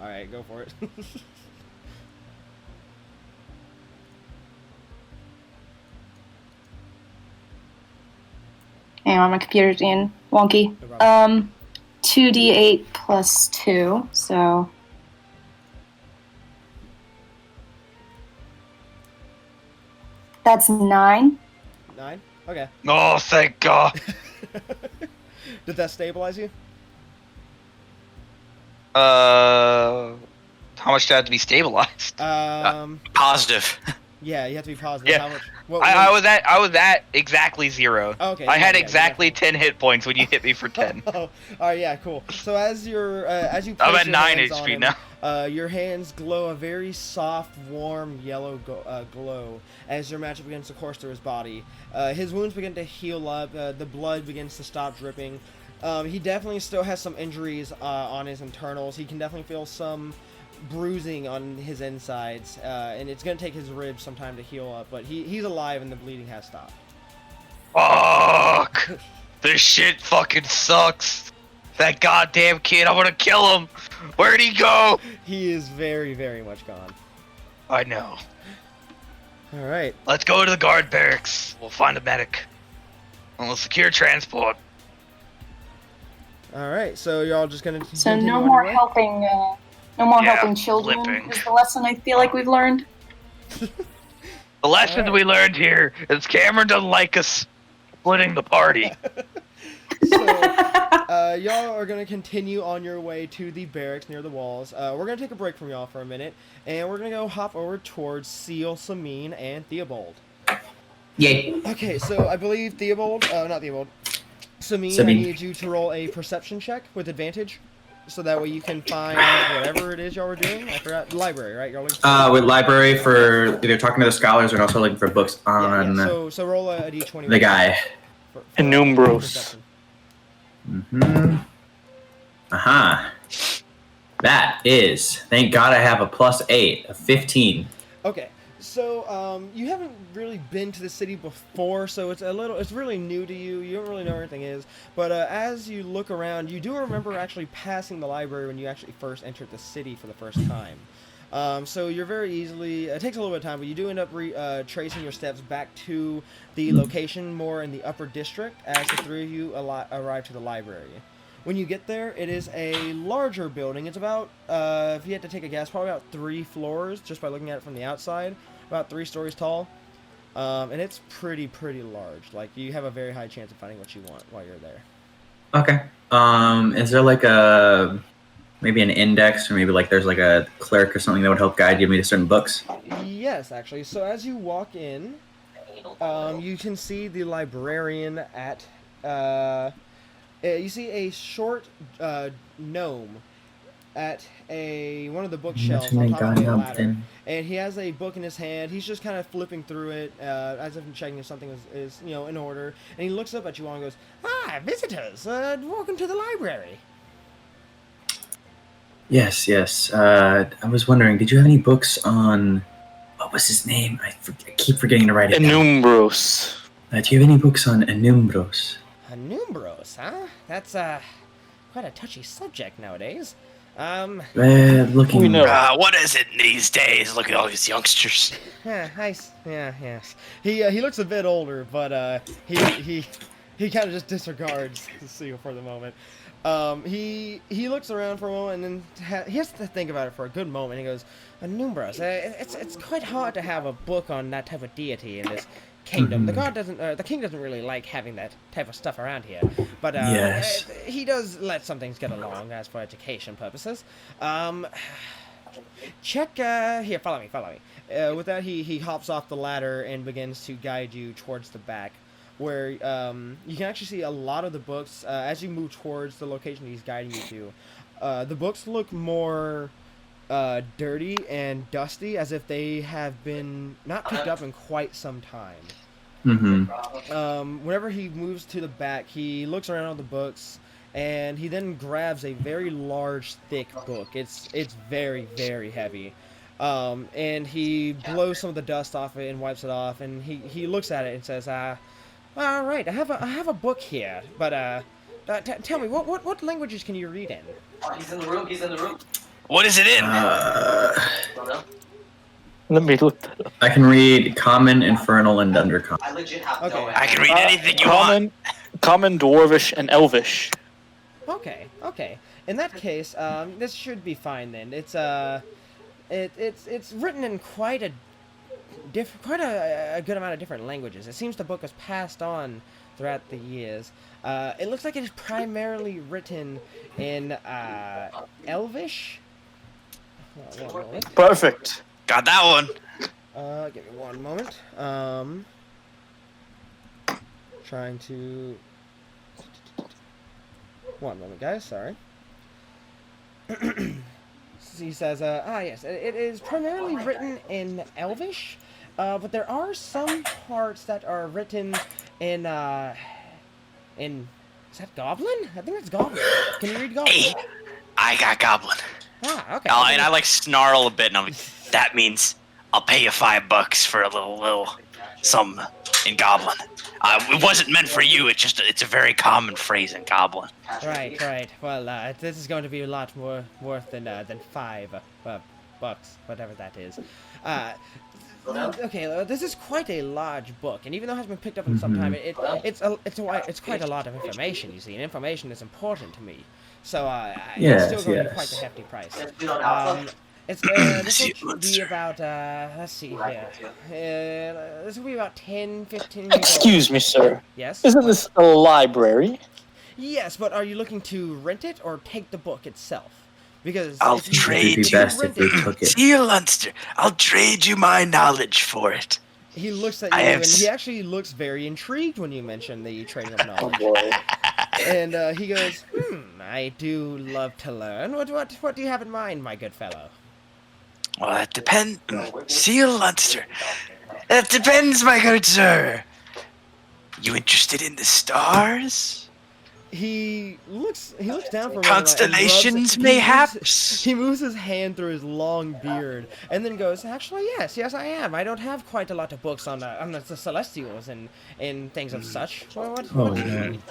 Alright, go for it. Hang on, my computer's being wonky. No problem. 2d8 plus 2, so... That's 9. 9? Okay. Oh, thank God. Did that stabilize you? How much do I have to be stabilized? Positive. Yeah, you have to be positive. Yeah. How much? What, I was at exactly 0. Okay. I had yeah, exactly yeah. 10 hit points when you hit me for 10. Oh, alright, yeah, cool. So as you I'm place at your 9 hands on HP him, now. your hands glow a very soft, warm yellow glow as your magic begins to course through his body. His wounds begin to heal up. The blood begins to stop dripping. He definitely still has some injuries on his internals. He can definitely feel some bruising on his insides, and it's going to take his ribs some time to heal up, but he's alive and the bleeding has stopped. Fuck! This shit fucking sucks. That goddamn kid, I want to kill him. Where'd he go? He is very, very much gone. I know. Alright. Let's go to the guard barracks. We'll find a medic. And we'll secure transport. Alright, so you're all just going to So no more helping, helping children limping. is the lesson I feel like we've learned. The lesson we learned here is Cameron doesn't like us splitting the party. So, Y'all are gonna continue on your way to the barracks near the walls. We're gonna take a break from y'all for a minute, and we're gonna go hop over towards Seal, Samine, and Theobald. Yay. Okay, so I believe not Theobald, Samine, I need you to roll a perception check with advantage, so that way you can find whatever it is y'all were doing. I forgot. Library, right? Y'all looking for With library for either talking to the scholars or also looking for books on So roll a d20. the guy. For Enumbros. perception. Aha. That is, thank God I have a +8, a 15. Okay, so you haven't really been to the city before, so it's really new to you. You don't really know where anything is. But as you look around, you do remember actually passing the library when you actually first entered the city for the first time. So you're very easily, it takes a little bit of time, but you do end up tracing your steps back to the location more in the upper district as the three of you arrive to the library. When you get there, it is a larger building. It's about, if you had to take a guess, probably about 3 floors, just by looking at it from the outside. About 3 stories tall. And it's pretty large. Like, you have a very high chance of finding what you want while you're there. Okay. Is there like maybe an index, or maybe like there's like a clerk or something that would help guide me to certain books? Yes, actually. So as you walk in, you can see the librarian at, you see a short gnome at one of the bookshelves on top of the ladder, and he has a book in his hand. He's just kind of flipping through it as if checking if something is in order. And he looks up at you all and goes, "Ah, visitors! Welcome to the library." Yes. I was wondering, did you have any books on, what was his name? I keep forgetting to write it down. Enumbros. Do you have any books on Enumbros? Enumbros, huh? That's quite a touchy subject nowadays. Looking. We know. What is it these days? Look at all these youngsters. Yes. He looks a bit older, but he kind of just disregards the seal for the moment. He looks around for a moment, and then he has to think about it for a good moment. He goes, "Enumbros, it's quite hard to have a book on that type of deity in this kingdom. The king doesn't really like having that type of stuff around here. But Yes. he does let some things get along as for education purposes. Check here. Follow me. With that, he hops off the ladder and begins to guide you towards the back, where you can actually see a lot of the books as you move towards the location he's guiding you to. The books look more dirty and dusty, as if they have been not picked up in quite some time. Whenever he moves to the back, he looks around all the books, and he then grabs a very large, thick book. It's very, very heavy. And he blows some of the dust off it and wipes it off, and he looks at it and says, "All right, I have a book here, but tell me, what languages can you read in?" He's in the room. What is it in? Let me look that up. I can read Common, Infernal, and Undercommon. I legit have Okay. I can read anything you want. Common, Dwarvish, and Elvish. Okay. In that case, this should be fine then. It's written in quite a good amount of different languages. It seems the book was passed on throughout the years. It looks like it is primarily written in Elvish. One moment. Perfect. Got that one. Give me one moment. Trying to. One moment, guys. Sorry. He says, yes, it is primarily written in Elvish, but there are some parts that are written in, is that Goblin? I think that's Goblin. Can you read Goblin? Hey, I got Goblin. Ah, okay. Oh, and I like snarl a bit, and I'm like, that means I'll pay you $5 for a little some in Goblin. It wasn't meant for you. It's a very common phrase in Goblin. Right. Well, this is going to be a lot more worth than $5 bucks, whatever that is. Okay, this is quite a large book, and even though it hasn't been picked up in some time, it's quite a lot of information. You see, and information is important to me. So it's still going to be quite a hefty price. This will be about, let's see here. This will be about 10, 15 years Excuse me, sir. Yes? Isn't this a library? Yes, but are you looking to rent it or take the book itself? Because I'll if you trade It'd be you. best rent if it, we took it. Seal Lunster, I'll trade you my knowledge for it. he looks at I you have and s- he actually looks very intrigued when you mention the trading of Oh knowledge. boy. And he goes, I do love to learn. What do you have in mind, my good fellow? Well, that depends. Seal Lunster. That depends, my good sir. You interested in the stars? He looks down for a moment, Constellations, and mayhaps? he moves his hand through his long beard, and then goes, actually, yes, I am. I don't have quite a lot of books on the Celestials and things of such. What Oh, do you no. mean?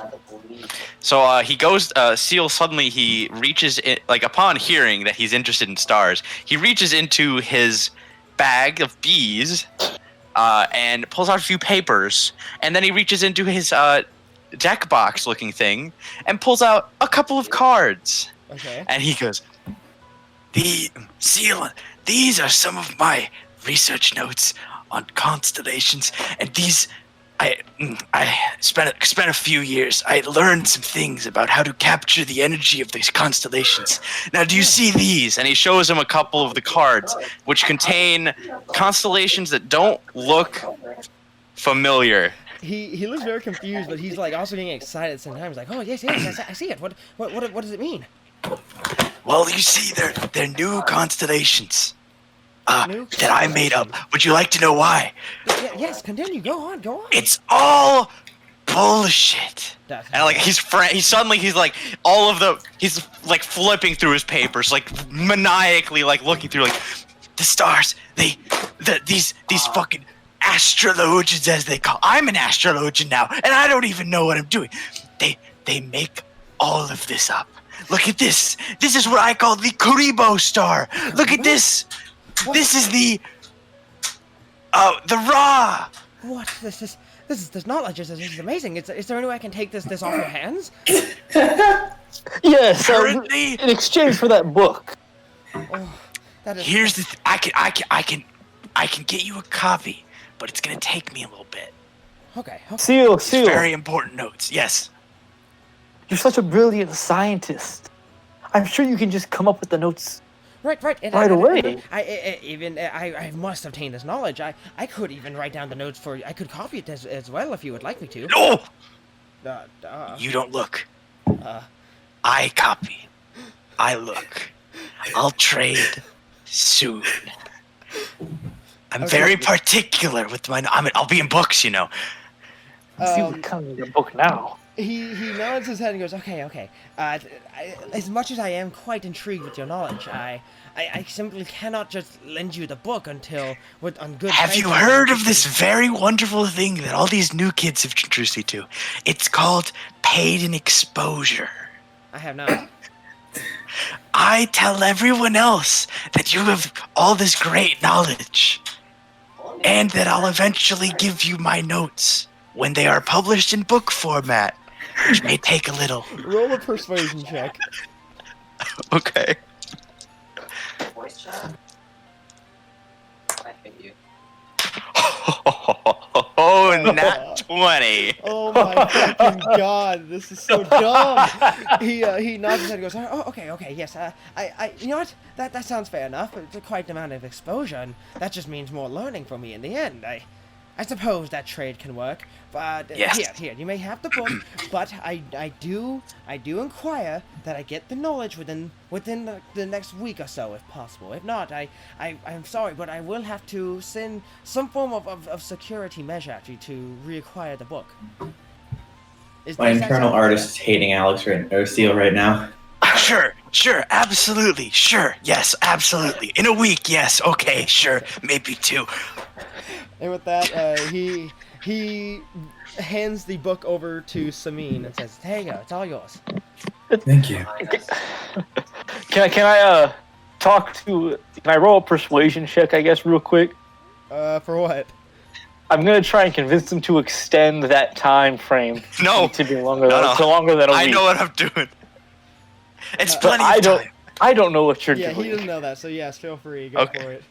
So he goes. Seal suddenly he reaches in, like upon hearing that he's interested in stars, he reaches into his bag of bees, and pulls out a few papers, and then he reaches into his deck box looking thing and pulls out a couple of cards. Okay. And he goes, these are some of my research notes on constellations, and these I spent a few years. I learned some things about how to capture the energy of these constellations. Now, do you see these? And he shows him a couple of the cards, which contain constellations that don't look familiar. He looks very confused, but he's like also getting excited at the same time. He's like, oh yes, I see it. What does it mean? Well, you see, they're new constellations New that I made up. Would you like to know why? Yes, continue. Go on. It's all bullshit. And like he's like all of he's like flipping through his papers, like maniacally, like looking through like the stars. These fucking astrologians, as they call. I'm an astrologian now, and I don't even know what I'm doing. They make all of this up. Look at this. This is what I call the Kuribo star. Look at this. This is the Ra. What? This knowledge is amazing. Is there any way I can take this off your hands? Yes. Currently, In exchange for that book. Oh, that is. here's the. I can get you a copy, but it's gonna take me a little bit. Okay. Seal. Very important notes. Yes. You're such a brilliant scientist. I'm sure you can just come up with the notes. Right. And Right away. I must obtain this knowledge. I could even write down the notes for you. I could copy it as well if you would like me to. No. You don't look. I copy. I look. I'll trade soon. I'm very particular with my. I'll be in books, you know. See what comes in your book now. He nods his head and goes, okay. As much as I am quite intrigued with your knowledge, I simply cannot just lend you the book on good. Have you heard of this very wonderful thing that all these new kids have introduced me to? It's called paid in exposure. I have not. I tell everyone else that you have all this great knowledge, and that I'll eventually give you my notes when they are published in book format, which may take a little. Roll a persuasion check. Okay. Voice chat. I hate you. Oh, nat 20. Oh my fucking god, this is so dumb. He nods his head and goes, oh, okay, yes, you know what? That sounds fair enough. It's quite an amount of exposure, and that just means more learning for me in the end. I suppose that trade can work, but Yes. here, you may have the book, but I do inquire that I get the knowledge within the next week or so, if possible. If not, I'm sorry, but I will have to send some form of security measure at you to reacquire the book. My Does that internal sound artist fair? is hating Alex or Seal right now. Sure, absolutely, sure, yes, absolutely. In a week, yes, okay, sure, maybe 2. And with that, he hands the book over to Samin and says, "There you go, it's all yours." Thank you. Can I talk to? Can I roll a persuasion check? I guess real quick. For what? I'm gonna try and convince them to extend that time frame. No. To be longer. No. To longer than a week. I know what I'm doing. It's But plenty of time. I don't know what you're Yeah, he doing. doesn't know that, so yes, feel free, go Okay. for it.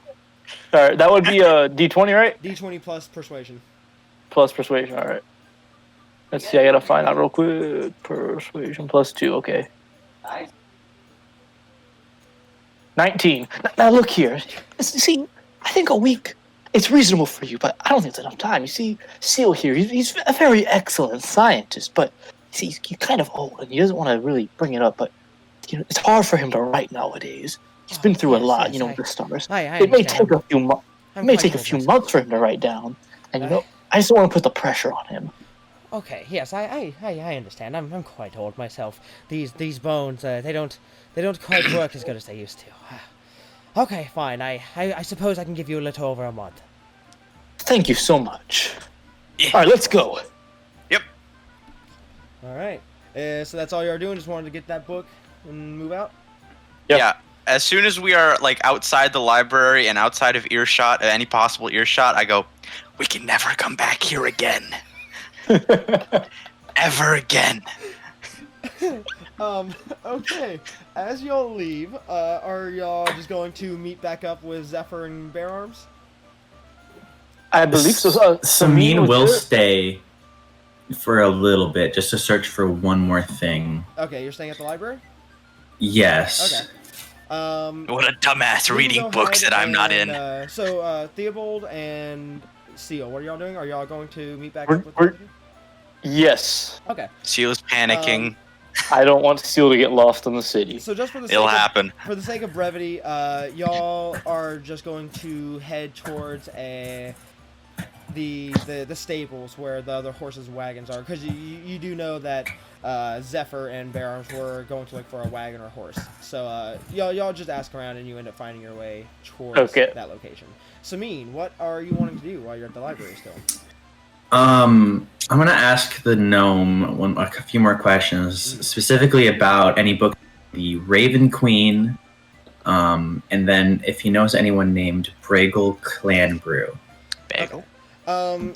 All right, that would be a D20, right? D20 plus persuasion. Plus persuasion. All right. Let's see, I gotta find out real quick. Persuasion +2, okay. 19. Now look here. See, I think a week, it's reasonable for you, but I don't think it's enough time. You see, Seal here, he's a very excellent scientist, but see, he's kind of old, and he doesn't want to really bring it up, but it's hard for him to write nowadays. He's been through a lot, with the stars. It may take a few months. It may take a few months for him to write down, and I just don't want to put the pressure on him. Okay, yes, I understand. I'm quite old myself. These bones, they don't quite work as good as they used to. Okay, fine. I suppose I can give you a little over a month. Thank you so much. Yeah. All right, let's go. Yep. All right. So that's all you're doing? Just wanted to get that book and move out? Yep. Yeah. As soon as we are like outside the library and outside of earshot, any possible earshot, I go, we can never come back here again. Ever again. Okay. As y'all leave, are y'all just going to meet back up with Zephyr and Bear Arms? I believe so. Sameen will stay for a little bit just to search for one more thing. Okay, you're staying at the library? Yes. Okay. What a dumbass reading books that I'm not in. So, Theobald and Seal, what are y'all doing? Are y'all going to meet back We're- up with we're- them? Yes. Okay. Seal's panicking. I don't want Seal to get lost in the city. So just for the It'll happen. For the sake of brevity, y'all are just going to head towards the stables where the other horses and wagons are, because you do know that Zephyr and Bear Arms were going to look for a wagon or a horse. So y'all just ask around and you end up finding your way towards that location. Sameen, what are you wanting to do while you're at the library still? I'm gonna ask the gnome a few more questions, specifically about any book, the Raven Queen, and then if he knows anyone named Bragel Clanbrew. Bagel.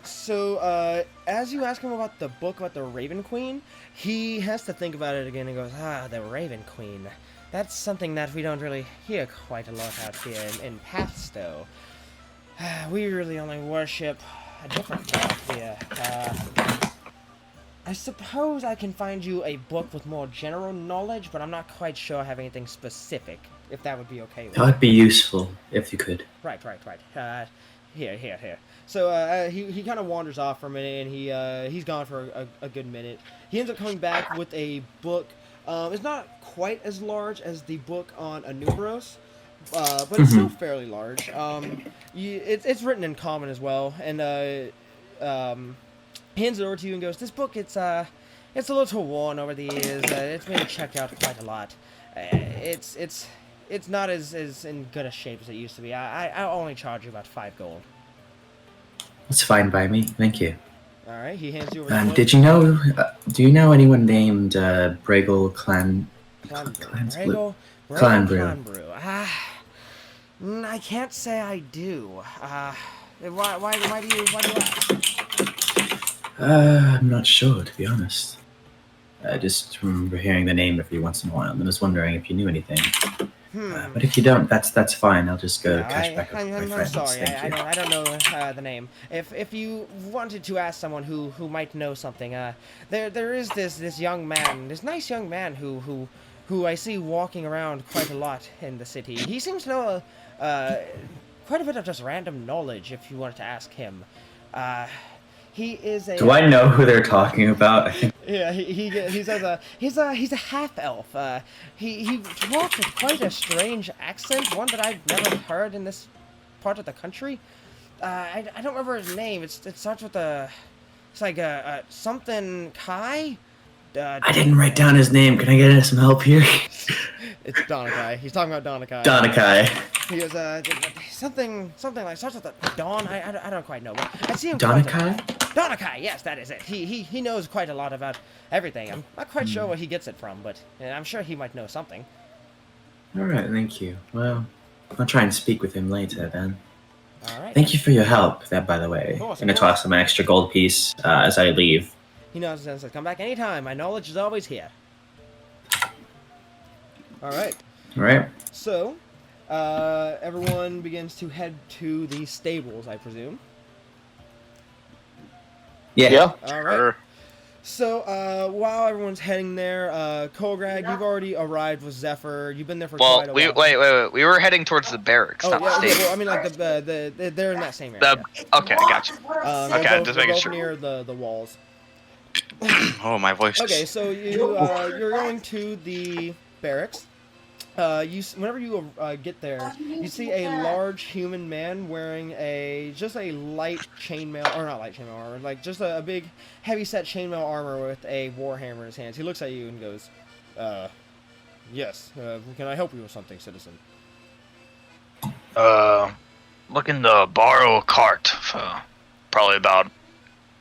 So as you ask him about the book about the Raven Queen, he has to think about it again and goes, the Raven Queen. That's something that we don't really hear quite a lot out here in Pathstow. We really only worship a different god here. I suppose I can find you a book with more general knowledge, but I'm not quite sure I have anything specific, if that would be okay with you. That would be useful if you could. Right. Here. So he kind of wanders off for a minute, and he's gone for a good minute. He ends up coming back with a book. It's not quite as large as the book on Anumeros, but it's still fairly large. It's written in common as well, and he hands it over to you and goes, "This book, it's a little worn over the years. It's been checked out quite a lot. It's not as in good a shape as it used to be. I'll only charge you about 5 gold." That's fine by me, thank you. All right, he hands you over. The book. Did you know? Do you know anyone named Bragel Clanbrew. I can't say I do. Why do you ask? I'm not sure, to be honest. I just remember hearing the name every once in a while, and I was wondering if you knew anything. But if you don't, that's fine. I'll just go catch back up with my friends. I'm sorry, Thank you. I don't know the name. If you wanted to ask someone who might know something, there is this young man, this nice young man who I see walking around quite a lot in the city. He seems to know quite a bit of just random knowledge. If you wanted to ask him, he is a. Do I know who they're talking about? I think. Yeah, he says he's a half elf. He talks with quite a strange accent, one that I've never heard in this part of the country. I don't remember his name. It starts with it's like something Kai. I didn't write down his name. Can I get some help here? It's Donakai. He's talking about Donakai. Donakai. He goes something like starts with a Dawn. I don't quite know. But I see him. Donakai? Donakai. Yes, that is it. He knows quite a lot about everything. I'm not quite sure where he gets it from, but I'm sure he might know something. All right, thank you. Well, I'll try and speak with him later then. All right. Thank you for your help. That, by the way, Of course, I'm gonna toss him an extra gold piece as I leave. He knows and says, "Come back anytime. My knowledge is always here." All right. All right. So, everyone begins to head to the stables, I presume. Yeah. All right. So, while everyone's heading there, Colgrag, you've already arrived with Zephyr. You've been there for quite a while. Wait. We were heading towards the barracks, not the okay. stable. Well, I mean, like they're in that same area. Okay, gotcha. They're Okay, both, just they're making both sure. near the walls. Oh, my voice. Okay, so you're going to the barracks. Whenever you get there, you see a large human man wearing just a light chainmail, or not light chainmail armor, like just a big, heavy-set chainmail armor with a warhammer in his hands. He looks at you and goes, "Yes, can I help you with something, citizen?" Looking to borrow a cart for probably about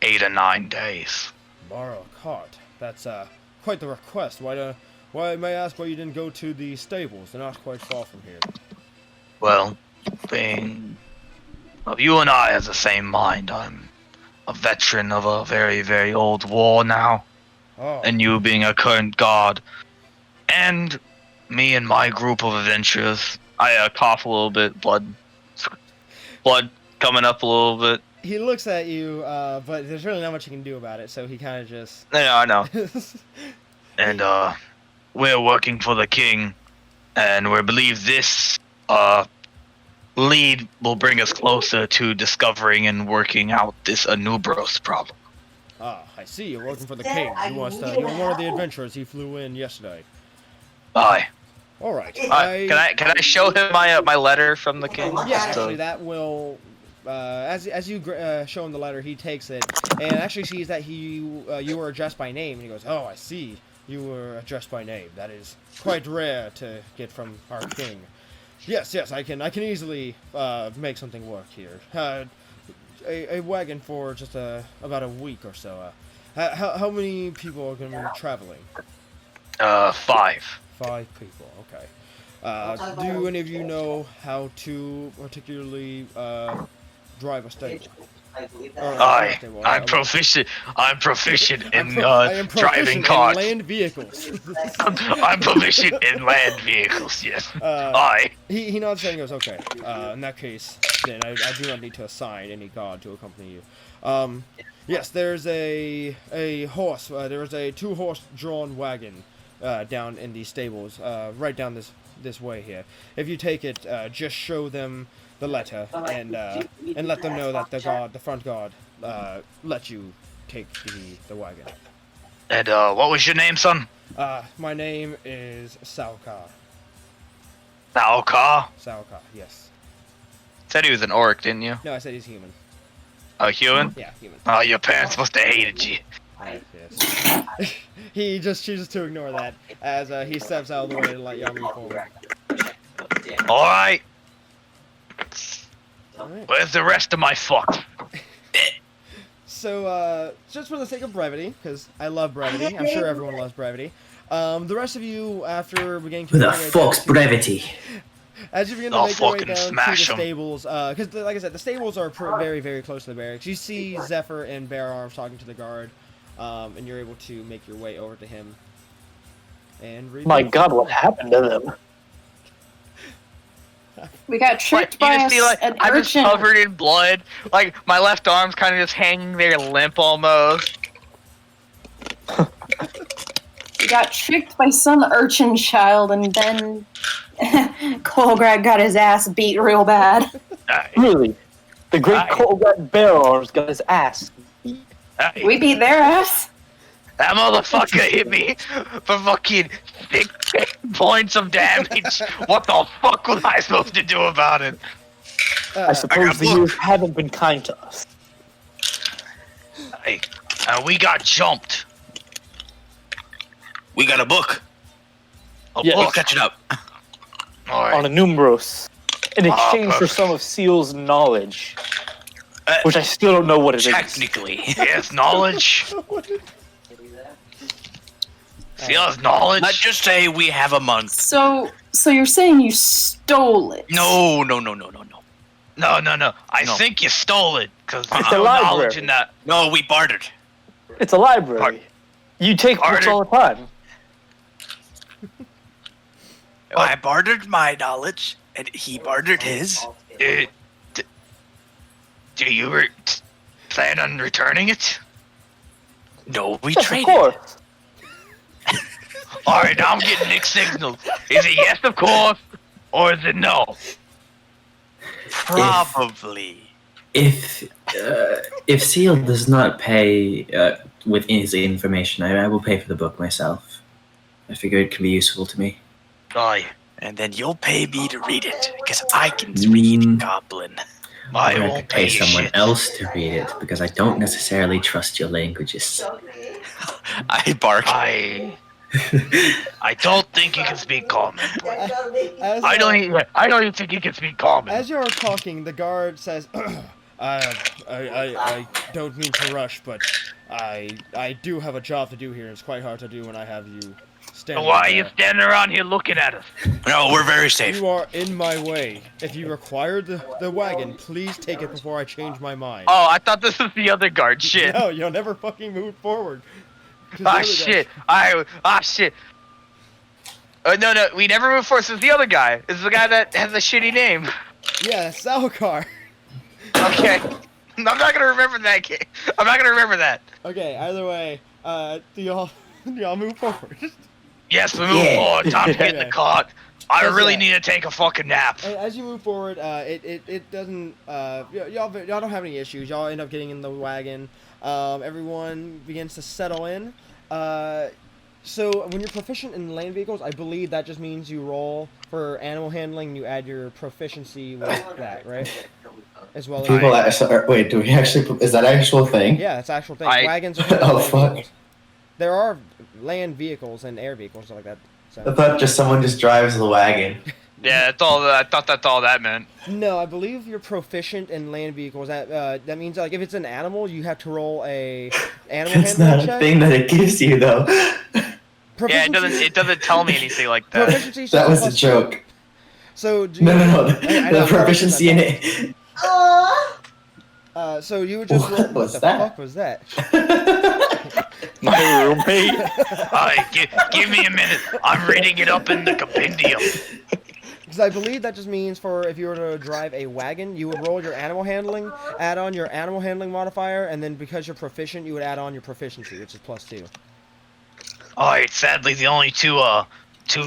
8 or 9 days. Borrow a cart. That's quite the request. Why may I ask why you didn't go to the stables? They're not quite far from here. Well, being of you and I has the same mind. I'm a veteran of a very, very old war now, Oh, and you being a current guard, and me and my group of adventurers. I cough a little bit, blood coming up a little bit. he looks at you, but there's really not much you can do about it, so he kind of just... Yeah, I know. And we're working for the king, and we believe this lead will bring us closer to discovering and working out this Anubros problem. Ah, I see. You're working for the king. You're one of the adventurers. He flew in yesterday. Aye. All right. Can I show him my letter from the king? Yeah, Just to- actually, that will. As you show him the letter, he takes it and actually sees that you were addressed by name, and he goes, "Oh, I see. You were addressed by name. That is quite rare to get from our king. Yes, I can easily make something work here. A wagon for just about a week or so. How many people are going to be traveling? 5. 5 people. Okay. Do any of you know how to particularly drive a stable? Aye, I'm proficient. I'm proficient in driving cars. In land vehicles. I'm proficient in land vehicles. Yes. Aye. He nods and goes, "Okay. In that case, then I do not need to assign any guard to accompany you. Yes, there's a horse. There's a 2-horse drawn wagon down in the stables, right down this way here. If you take it, just show them the letter and let them know that the front guard let you take the wagon." And what was your name, son? My name is Salkar. Salkar? Salkar, yes. Said he was an orc, didn't you? No, I said he's human. A human? Yeah, human. Oh, your parents must have hated you. Yes. He just chooses to ignore that as he steps out of the way to let y'all move forward. Alright. Alright. Where's the rest of my fuck? So, just for the sake of brevity, because I love brevity, I'm sure everyone loves brevity, the rest of you, after beginning to... Who the fuck's brevity? As you begin to I'll make your way fucking down to the smash 'em. stables, because, like I said, the stables are very, very close to the barracks. You see Zephyr and Bare Arms talking to the guard, and you're able to make your way over to him. And read My the- God, what happened to them? We got tricked by You just see, like, an I'm just urchin. covered in blood. Like, my left arm's kind of just hanging there limp almost. We got tricked by some urchin child, and then Colgrad got his ass beat real bad. Really? The great Aye. Colgrad Bear Arms got his ass. Hey, We beat their ass. that motherfucker hit me for fucking 6 points of damage. What the fuck was I supposed to do about it? I suppose got the booked. years haven't been kind to us. Hey, we got jumped. We got a book. Yeah, We'll catch it up. Alright. On a Numbros, in exchange for perfect. some of Seal's knowledge, Uh, which I still don't know what it is. Technically. Yes, knowledge. See us knowledge? Let's just say we have a month. So you're saying you stole it? No. No. I No. think you stole it, because there's It's a no knowledge library. in that. No, we bartered. It's a library. You take books all the time. I bartered my knowledge, and he bartered his. Do you plan on returning it? No, we Yes, of traded. course. All right, now I'm getting mixed signals. Is it yes, of course, or is it no? Probably. If Seal does not pay with his information, I will pay for the book myself. I figure it can be useful to me. Aye. And then you'll pay me to read it, because I can read Goblin. I Or I won't could pay pay you someone shit. else to read it because I don't necessarily trust your languages. I bark. I don't think you can speak common. As, I don't even think you can speak common. As you're talking, the guard says, I don't mean to rush, but I do have a job to do here. It's quite hard to do when I have you standing Why are you there. standing around here looking at us? No, we're very safe. You are in my way. If you require the wagon, please take it before I change my mind. Oh, I thought this was the other guard. Shit. No, you'll never fucking move forward. 'Cause the other Ah, guy- shit. Shit. No, we never moved forward. This is the other guy. This is the guy that has a shitty name. Yeah, Salakar. Okay. I'm not gonna remember that. I'm not gonna remember that. Okay, either way, do y'all move forward? Yes, we move Yeah. forward. Time to get in the Okay. car. I Yes, really yeah. need to take a fucking nap. As you move forward, it doesn't y'all don't have any issues. Y'all end up getting in the wagon. Everyone begins to settle in. So when you're proficient in land vehicles, I believe that just means you roll for animal handling. You add your proficiency with that, right? As well as People, wait, do we actually? Is that an actual thing? yeah, it's actual thing. I- Wagons are Oh, land fuck. vehicles. There are land vehicles and air vehicles like that. I So. thought just someone just drives the wagon. Yeah, that's all. I thought that's all that meant. No, I believe you're proficient in land vehicles. That means like if it's an animal, you have to roll a animal That's handling not a check. thing that it gives you, though. Yeah, it doesn't tell me anything like that. Proficiency is That was a plus joke. 2. So do No, you- no, no. I know, The proficiency in it. So you would just roll. What was the that? fuck was that? My roommate. Alright, give me a minute. I'm reading it up in the compendium. Because I believe that just means for if you were to drive a wagon, you would roll your animal handling, add on your animal handling modifier, and then because you're proficient, you would add on your proficiency, which is plus 2. Alright, sadly the only two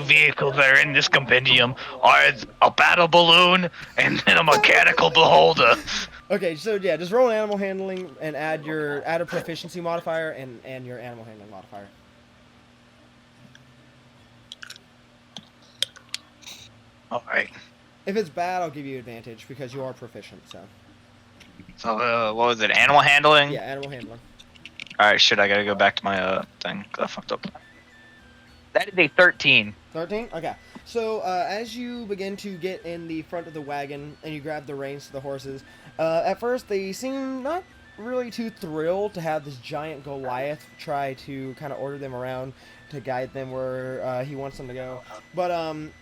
vehicles that are in this compendium are a battle balloon and then a mechanical beholder. Okay, so yeah, just roll an animal handling and add a proficiency modifier and your animal handling modifier. Alright. If it's bad, I'll give you advantage because you are proficient. So So what was it? Animal handling? yeah, animal handling. Alright, shit, I gotta go back to my thing. 'Cause I fucked up. That is a 13. 13? Okay. So, as you begin to get in the front of the wagon and you grab the reins to the horses, at first they seem not really too thrilled to have this giant Goliath try to kind of order them around to guide them where he wants them to go. But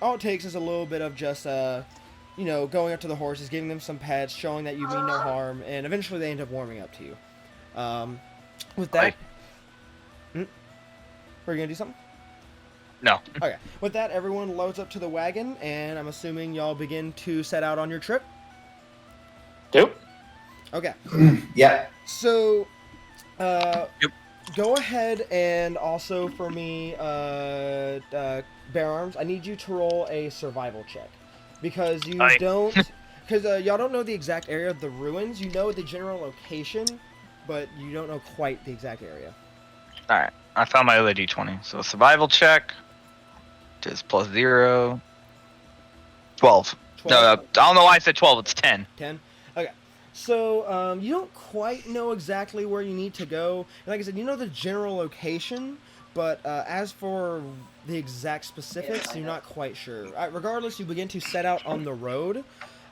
all it takes is a little bit of just, going up to the horses, giving them some pets, showing that you mean no harm, and eventually they end up warming up to you. With that... Were you going to do something? No. Okay. With that, everyone loads up to the wagon, and I'm assuming y'all begin to set out on your trip. Yep. Okay. Yeah. So, go ahead and also for me, Bear Arms, I need you to roll a survival check. Because you Aye. don't... Because y'all don't know the exact area of the ruins. You know the general location, but you don't know quite the exact area. Alright, I found my other d20. So survival check is plus 0. 12. 12? No, I don't know why I said 12. It's 10. 10? Okay. So, you don't quite know exactly where you need to go. And like I said, you know the general location, but as for the exact specifics, you're not quite sure. Regardless, you begin to set out on the road.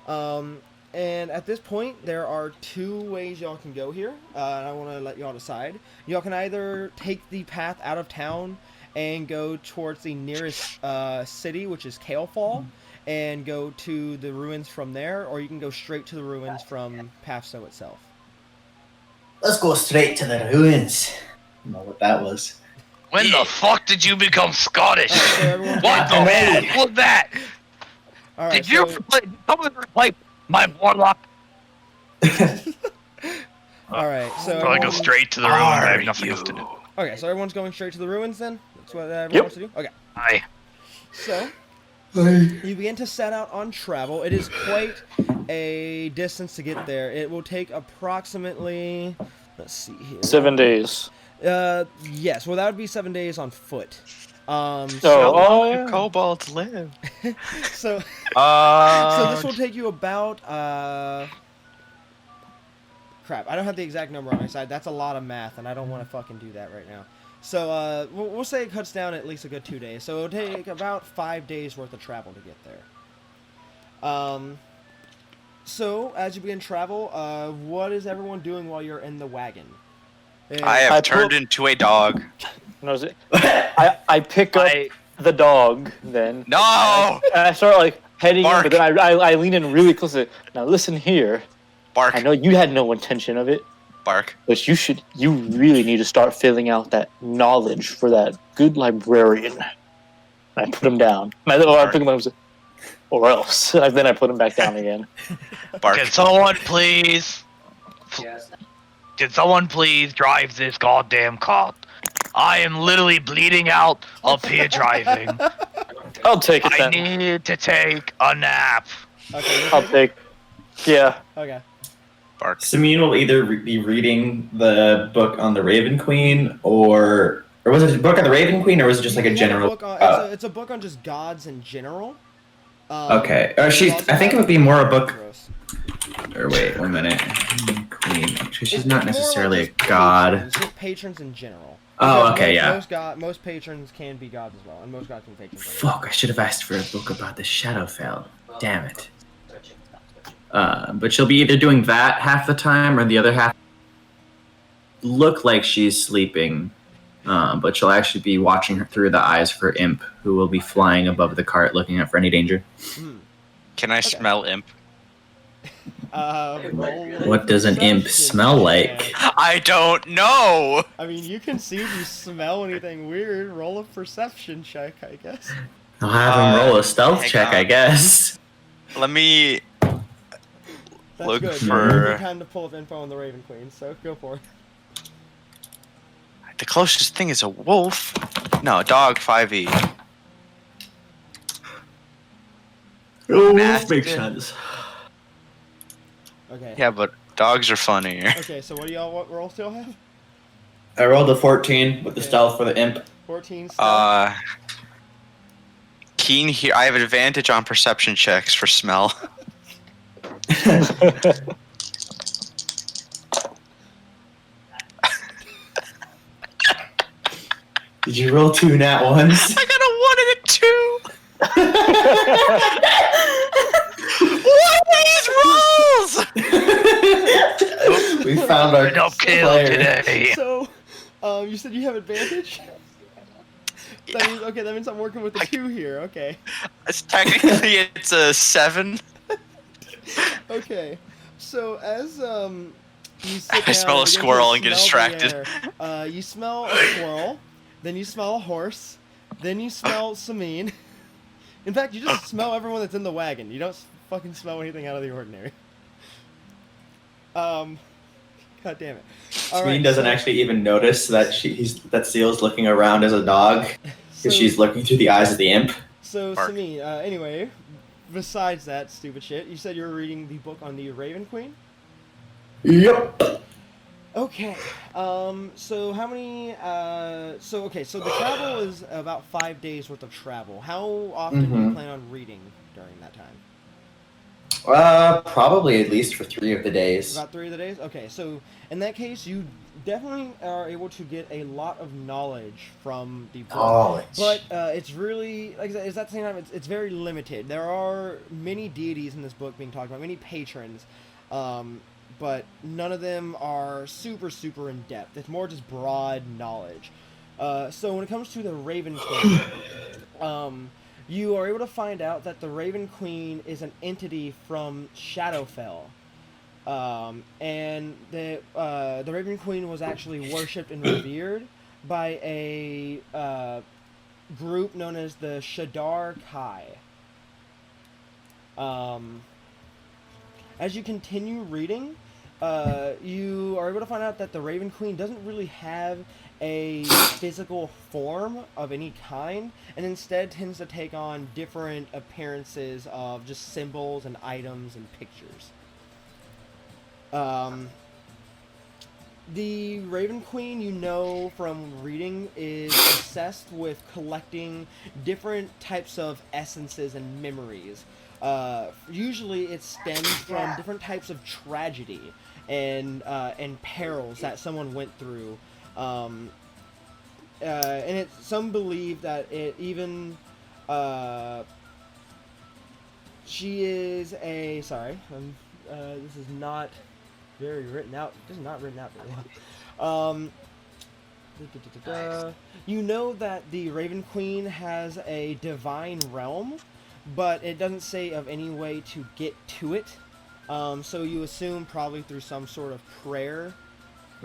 And at this point, there are 2 ways y'all can go here. And I want to let y'all decide. Y'all can either take the path out of town and go towards the nearest city, which is Kalefall, and go to the ruins from there, or you can go straight to the ruins from Pathstow itself. Let's go straight to the ruins. I don't know what that was. When the fuck did you become Scottish? So everyone- What the fuck was that? All right, Did you so- play? Someone play my warlock? All right, so Probably go everyone- straight to the ruins. I have nothing else to do. Okay, so everyone's going straight to the ruins then. That's what everyone Yep. wants to do. Okay, Aye. so you begin to set out on travel. It is quite a distance to get there. It will take approximately, let's see here. 7 days. Yes. Well, that would be 7 days on foot. Oh, yeah. Kobolds live. So Uh, this will take you about crap. I don't have the exact number on my side. That's a lot of math, and I don't want to fucking do that right now. So we'll say it cuts down at least a good 2 days. So it'll take about 5 days worth of travel to get there. So as you begin travel, what is everyone doing while you're in the wagon? I have I turned put- into a dog. No, is it? I pick up the dog then. No! And I start like heading Bark. in, but then I lean in really close to it. Now listen here. Bark. I know you had no intention of it, Bark. but you really need to start filling out that knowledge for that good librarian. And I put him down. I pick him up and say, or else. And then I put him back down again. Bark. Can someone please? Yes. Can someone please drive this goddamn car? I am literally bleeding out up here driving. I'll take it I then. need to take a nap. Okay. I'll take. Yeah. Okay. Bark. Sameen will either be reading the book on the Raven Queen, or was it a book on the Raven Queen, or was it just like a You have general? book on, it's a book on just gods in general. Okay. I think it would be more a book. Or wait, 1 minute. Queen. Actually, she's not necessarily a god. Just patrons in general. Oh, Because okay, yeah. Most patrons can be gods as well, and most gods can be patrons. Fuck! I should have asked for a book about the Shadowfell. Damn it. Searching. But she'll be either doing that half the time, or the other half look like she's sleeping. But she'll actually be watching her through the eyes of her imp, who will be flying above the cart, looking out for any danger. Can I smell imp? What does an imp smell like? I don't know! I mean, you can see if you smell anything weird. Roll a perception check, I guess. I'll have him roll a stealth hang check, on. I guess. Let me That's look good. for... Good time to pull up info on the Raven Queen, so go for it. The closest thing is a wolf. No, dog 5e. Oh, Math makes did. sense. Okay. Yeah, but dogs are funnier. Okay, so what do y'all roll still have? I rolled a 14 with the Okay. stealth for the imp. 14 stealth. Keen here. I have advantage on perception checks for smell. Did you roll 2 nat ones? I got a 1 and a 2. What are these rolls? We found our No kill player. today. So, you said you have advantage? That means, okay, that means I'm working with the 2 here, okay. It's technically it's a 7. Okay, so as, you sit I smell down, a begin to squirrel and get smell the distracted. air, you smell a squirrel, then you smell a horse, then you smell Sameen. In fact, you just smell everyone that's in the wagon. You don't fucking smell anything out of the ordinary. God damn it. All Sameen right, doesn't so- actually even notice that that Seal's looking around as a dog, so- because she's looking through the eyes of the imp. So, Bark. Sameen, anyway, besides that stupid shit, you said you were reading the book on the Raven Queen? Yep. Okay, so how many, so the travel is about 5 days worth of travel. How often do you Mhm. plan on reading during that time? Probably at least for 3 of the days. About 3 of the days? Okay, so in that case, you definitely are able to get a lot of knowledge from the book. Knowledge. But it's really, like I said, it's at the same time, it's very limited. There are many deities in this book being talked about, many patrons, but none of them are super, super in depth. It's more just broad knowledge. So when it comes to the Raven Queen, you are able to find out that the Raven Queen is an entity from Shadowfell. And the Raven Queen was actually worshipped and revered by a group known as the Shadar Kai. As you continue reading, you are able to find out that the Raven Queen doesn't really have a physical form of any kind, and instead tends to take on different appearances of just symbols and items and pictures. The Raven Queen, you know from reading, is obsessed with collecting different types of essences and memories. Usually it stems from different types of tragedy and perils that someone went through. And some believe that it even she is a this is not very written out. This is not written out very well. You know that the Raven Queen has a divine realm, but it doesn't say of any way to get to it. So you assume probably through some sort of prayer.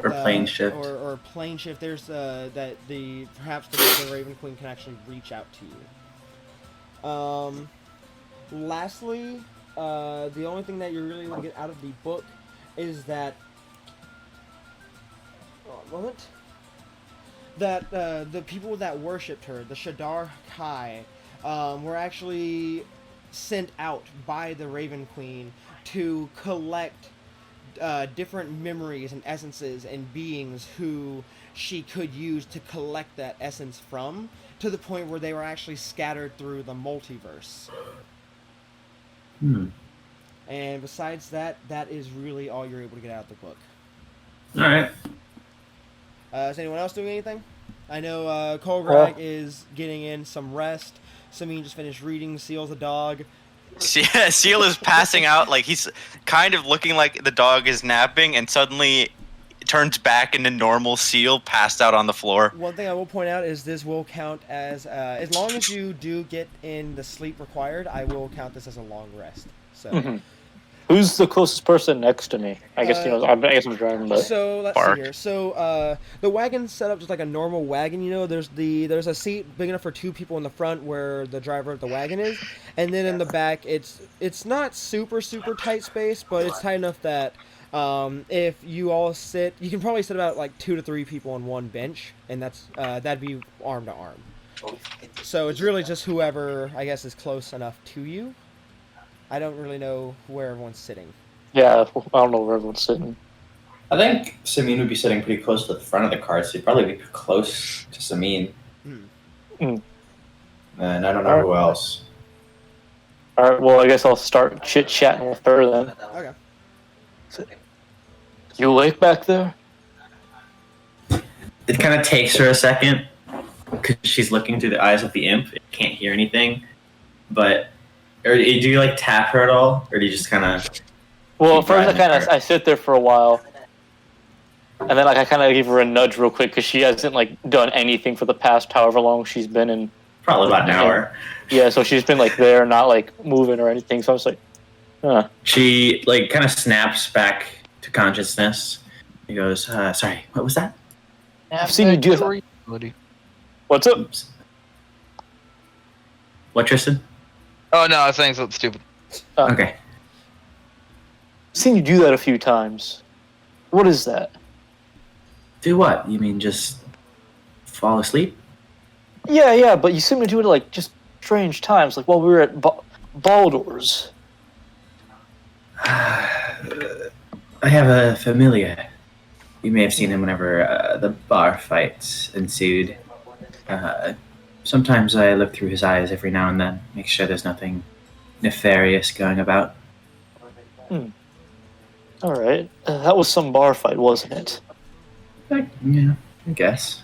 Or plane shift. Or plane shift. There's that perhaps the Raven Queen can actually reach out to you. Lastly, the only thing that you really want to get out of the book is that that the people that worshipped her, the Shadar Kai, were actually sent out by the Raven Queen to collect different memories and essences and beings who she could use to collect that essence from, to the point where they were actually scattered through the multiverse. And besides that, that is really all you're able to get out of the book. Alright. Is anyone else doing anything? I know Colgreg is getting in some rest. Sameen just finished reading. Seal's a dog. Seal is passing out, like he's kind of looking like the dog is napping, and suddenly turns back into normal Seal, passed out on the floor. One thing I will point out is this will count as long as you do get in the sleep required, I will count this as a long rest. So. Who's the closest person next to me? I guess I guess I'm driving, but so let's see here. So the wagon's set up just like a normal wagon. You know, there's a seat big enough for two people in the front where the driver of the wagon is, and then in the back it's not super tight space, but it's tight enough that if you all sit, you can probably sit about like 2 to 3 people on one bench, and that'd be arm to arm. So it's really just whoever I guess is close enough to you. I don't really know where everyone's sitting. Yeah, I don't know where everyone's sitting. I think Sameen would be sitting pretty close to the front of the cart, so he'd probably be close to Sameen. And I don't know who else. Alright, well, I guess I'll start chit-chatting with her then. Okay. You awake back there? It kind of takes her a second, because she's looking through the eyes of the imp. It can't hear anything. But... Or do you like tap her at all, or do you just kind of? Well, first I sit there for a while, and then I kind of give her a nudge real quick because she hasn't done anything for the past however long she's been in. Probably about an hour. Yeah, so she's been there, not moving or anything. So I'm just huh. She kind of snaps back to consciousness. He goes, "Sorry, what was that?" I've seen you do that. What's up? Oops. What, Tristan? Oh no, I was saying something stupid. Okay. I've seen you do that a few times. What is that? Do what? You mean just fall asleep? Yeah, but you seem to do it at just strange times, like while we were at Baldur's. I have a familiar. You may have seen him whenever the bar fights ensued. Sometimes I look through his eyes every now and then, make sure there's nothing nefarious going about. Alright. That was some bar fight, wasn't it? Yeah, I guess.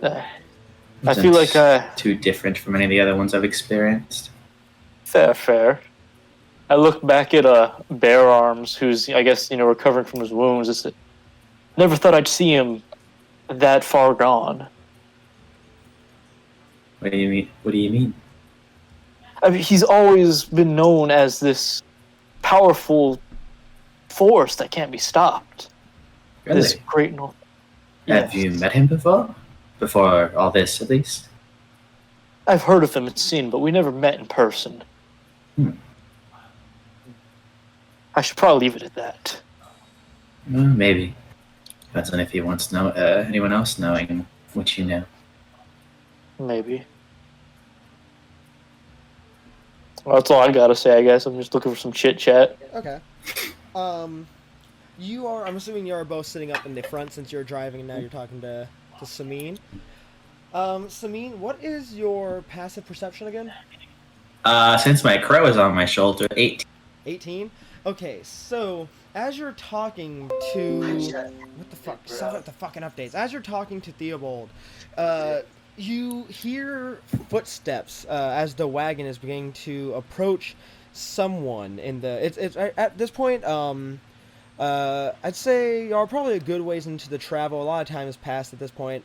I feel like... too different from any of the other ones I've experienced. Fair. I look back at Bear Arms, who's, I guess, recovering from his wounds. Never thought I'd see him that far gone. What do you mean? I mean, he's always been known as this powerful force that can't be stopped. Really? This great... Have you met him before? Before all this, at least? I've heard of him and seen, but we never met in person. Hmm. I should probably leave it at that. Maybe. Depends on if he wants to know anyone else knowing what you know. Maybe. Well, that's all I gotta say, I guess. I'm just looking for some chit chat. Okay. You are. I'm assuming you are both sitting up in the front since you're driving, and now you're talking to Samin. Samin, what is your passive perception again? Since my crow is on my shoulder, 18. 18. Okay, so as you're talking to what the fuck? Stop with the fucking updates. As you're talking to Theobald, you hear footsteps as the wagon is beginning to approach someone in the. It's at this point. I'd say you're probably a good ways into the travel. A lot of time has passed at this point.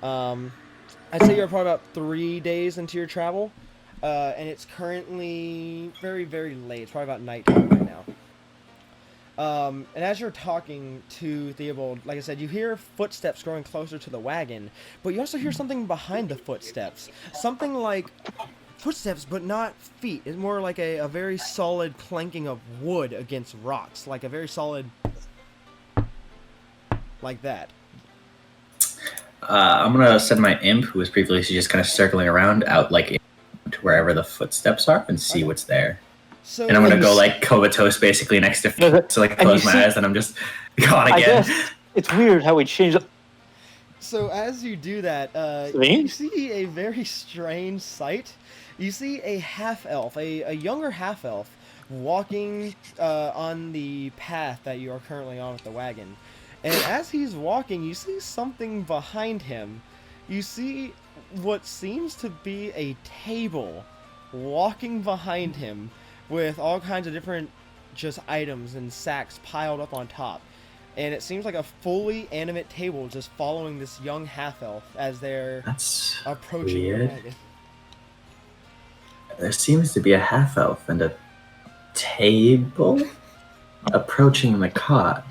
I'd say you're probably about 3 days into your travel, and it's currently very, very late. It's probably about nighttime right now. And as you're talking to Theobald, like I said, you hear footsteps growing closer to the wagon, but you also hear something behind the footsteps. Something like footsteps, but not feet. It's more like a very solid clanking of wood against rocks, like a very solid, like that. I'm gonna send my imp, who was previously just kind of circling around, out like to wherever the footsteps are and see what's there. So, And I'm gonna go like comatose basically next to feet, so like close my eyes and I'm just gone I again. guess it's weird how we changed. So as you do that, Me? you see a very strange sight. You see a half-elf, a younger half-elf, walking on the path that you are currently on with the wagon. And as he's walking, you see something behind him. You see what seems to be a table walking behind him with all kinds of different just items and sacks piled up on top. And it seems like a fully animate table just following this young half-elf as they're That's approaching your weird. wagon. There seems to be a half elf and a table approaching the cot.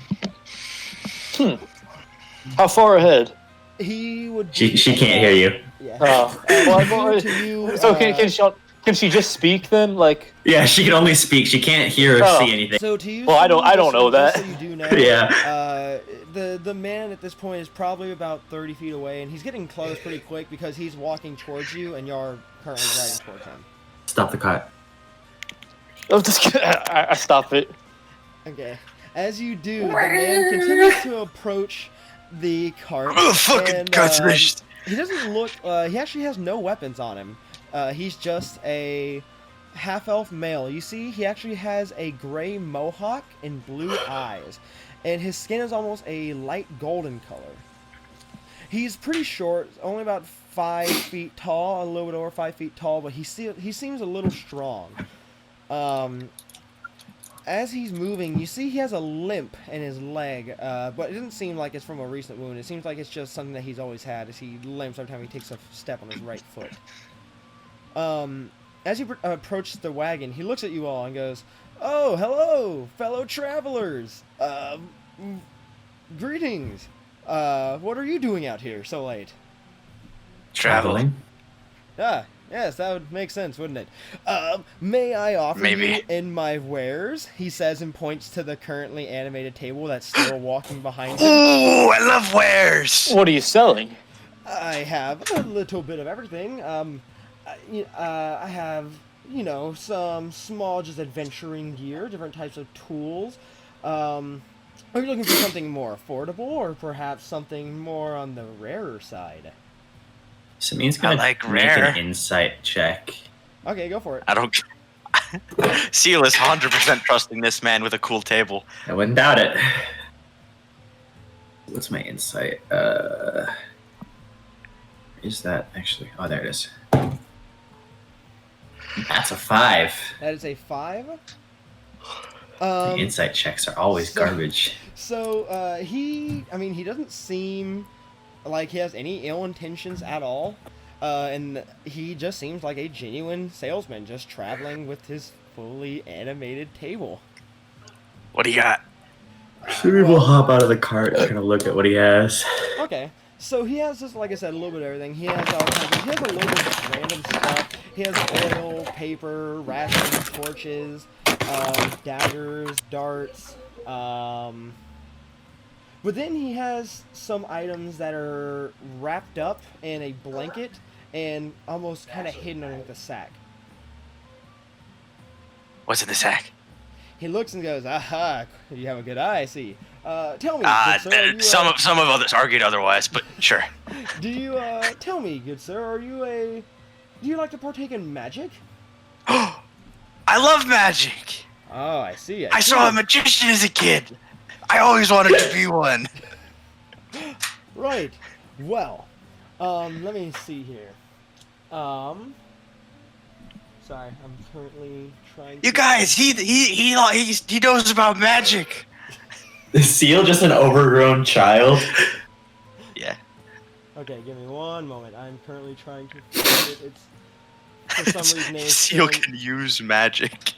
How far ahead? He would. She can't hear you. Yeah. Well, to you, so can she just speak then? Like, Yeah, she can only speak. She can't hear or Oh. see anything. So to you, Well, I don't just know just that. So you do know. Yeah. The man at this point is probably about 30 feet away, and he's getting close pretty quick because he's walking towards you, and you're currently riding towards him. Stop the cot. oh, just, I stop it. Okay. As you do, the man continues to approach the cart. Oh, fucking and, concentration. he doesn't look. He actually has no weapons on him. He's just a half-elf male. You see, he actually has a gray mohawk and blue eyes, and his skin is almost a light golden color. He's pretty short, only about 5 feet tall, a little bit over 5 feet tall, but he seems a little strong. As he's moving, you see he has a limp in his leg, but it doesn't seem like it's from a recent wound. It seems like it's just something that he's always had, as he limps every time he takes a step on his right foot. As you approach the wagon, he looks at you all and goes, "Oh, hello, fellow travelers. Greetings. What are you doing out here so late?" Traveling. Ah, yes, that would make sense, wouldn't it? May I offer Maybe. you in my wares? He says and points to the currently animated table that's still walking behind him. Ooh, I love wares. What are you selling? I have a little bit of everything. I have, some small, just adventuring gear, different types of tools. Are you looking for something more affordable, or perhaps something more on the rarer side? Samin's gonna I like make rare. an insight check. Okay, go for it. I don't. Seal is 100% trusting this man with a cool table. I wouldn't doubt it. What's my insight? Is that actually? Oh, there it is. That's a 5. That is a 5. The insight checks are always garbage. So, he doesn't seem like he has any ill intentions at all. And he just seems like a genuine salesman, just traveling with his fully animated table. What do you got? Samin will hop out of the cart and kind of look at what he has. Okay, so he has just, like I said, a little bit of everything. He has he has a little bit of random stuff. He has oil, paper, rations, torches, daggers, darts, But then he has some items that are wrapped up in a blanket and almost kind of hidden underneath the sack. What's in the sack? He looks and goes, "Aha! You have a good eye, I see. Tell me, good sir, are you, Some of others argued otherwise, but sure. do you tell me, good sir, do you like to partake in magic?" I love magic. Oh, I see. I saw a magician as a kid. I always wanted to be one. Right. Well, let me see here. Sorry, I'm currently trying. You guys, he knows about magic. Is Seal just an overgrown child? Yeah. Okay, give me one moment. I'm currently trying to find it. It's for some reason it's Seal showing, can use magic,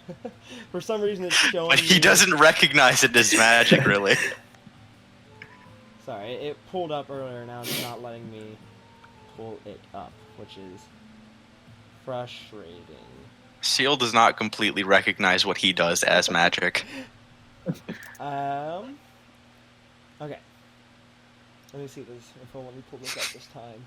for some reason it's showing. but he me- doesn't recognize it as magic, really. Sorry, it pulled up earlier. Now it's not letting me pull it up, which is frustrating. Seal does not completely recognize what he does as magic. Okay. Let me see this. If I'll let me pull this up this time.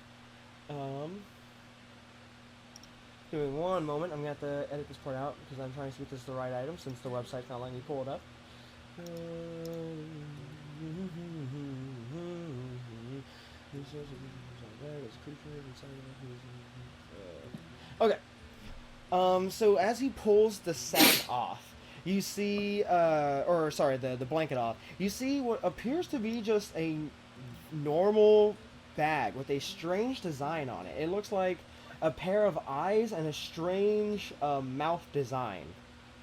Give me one moment. I'm gonna have to edit this part out because I'm trying to see if this is the right item since the website's not letting me pull it up. Okay. So as he pulls the sack off, you see, the blanket off, you see what appears to be just a normal bag with a strange design on it. It looks like a pair of eyes and a strange mouth design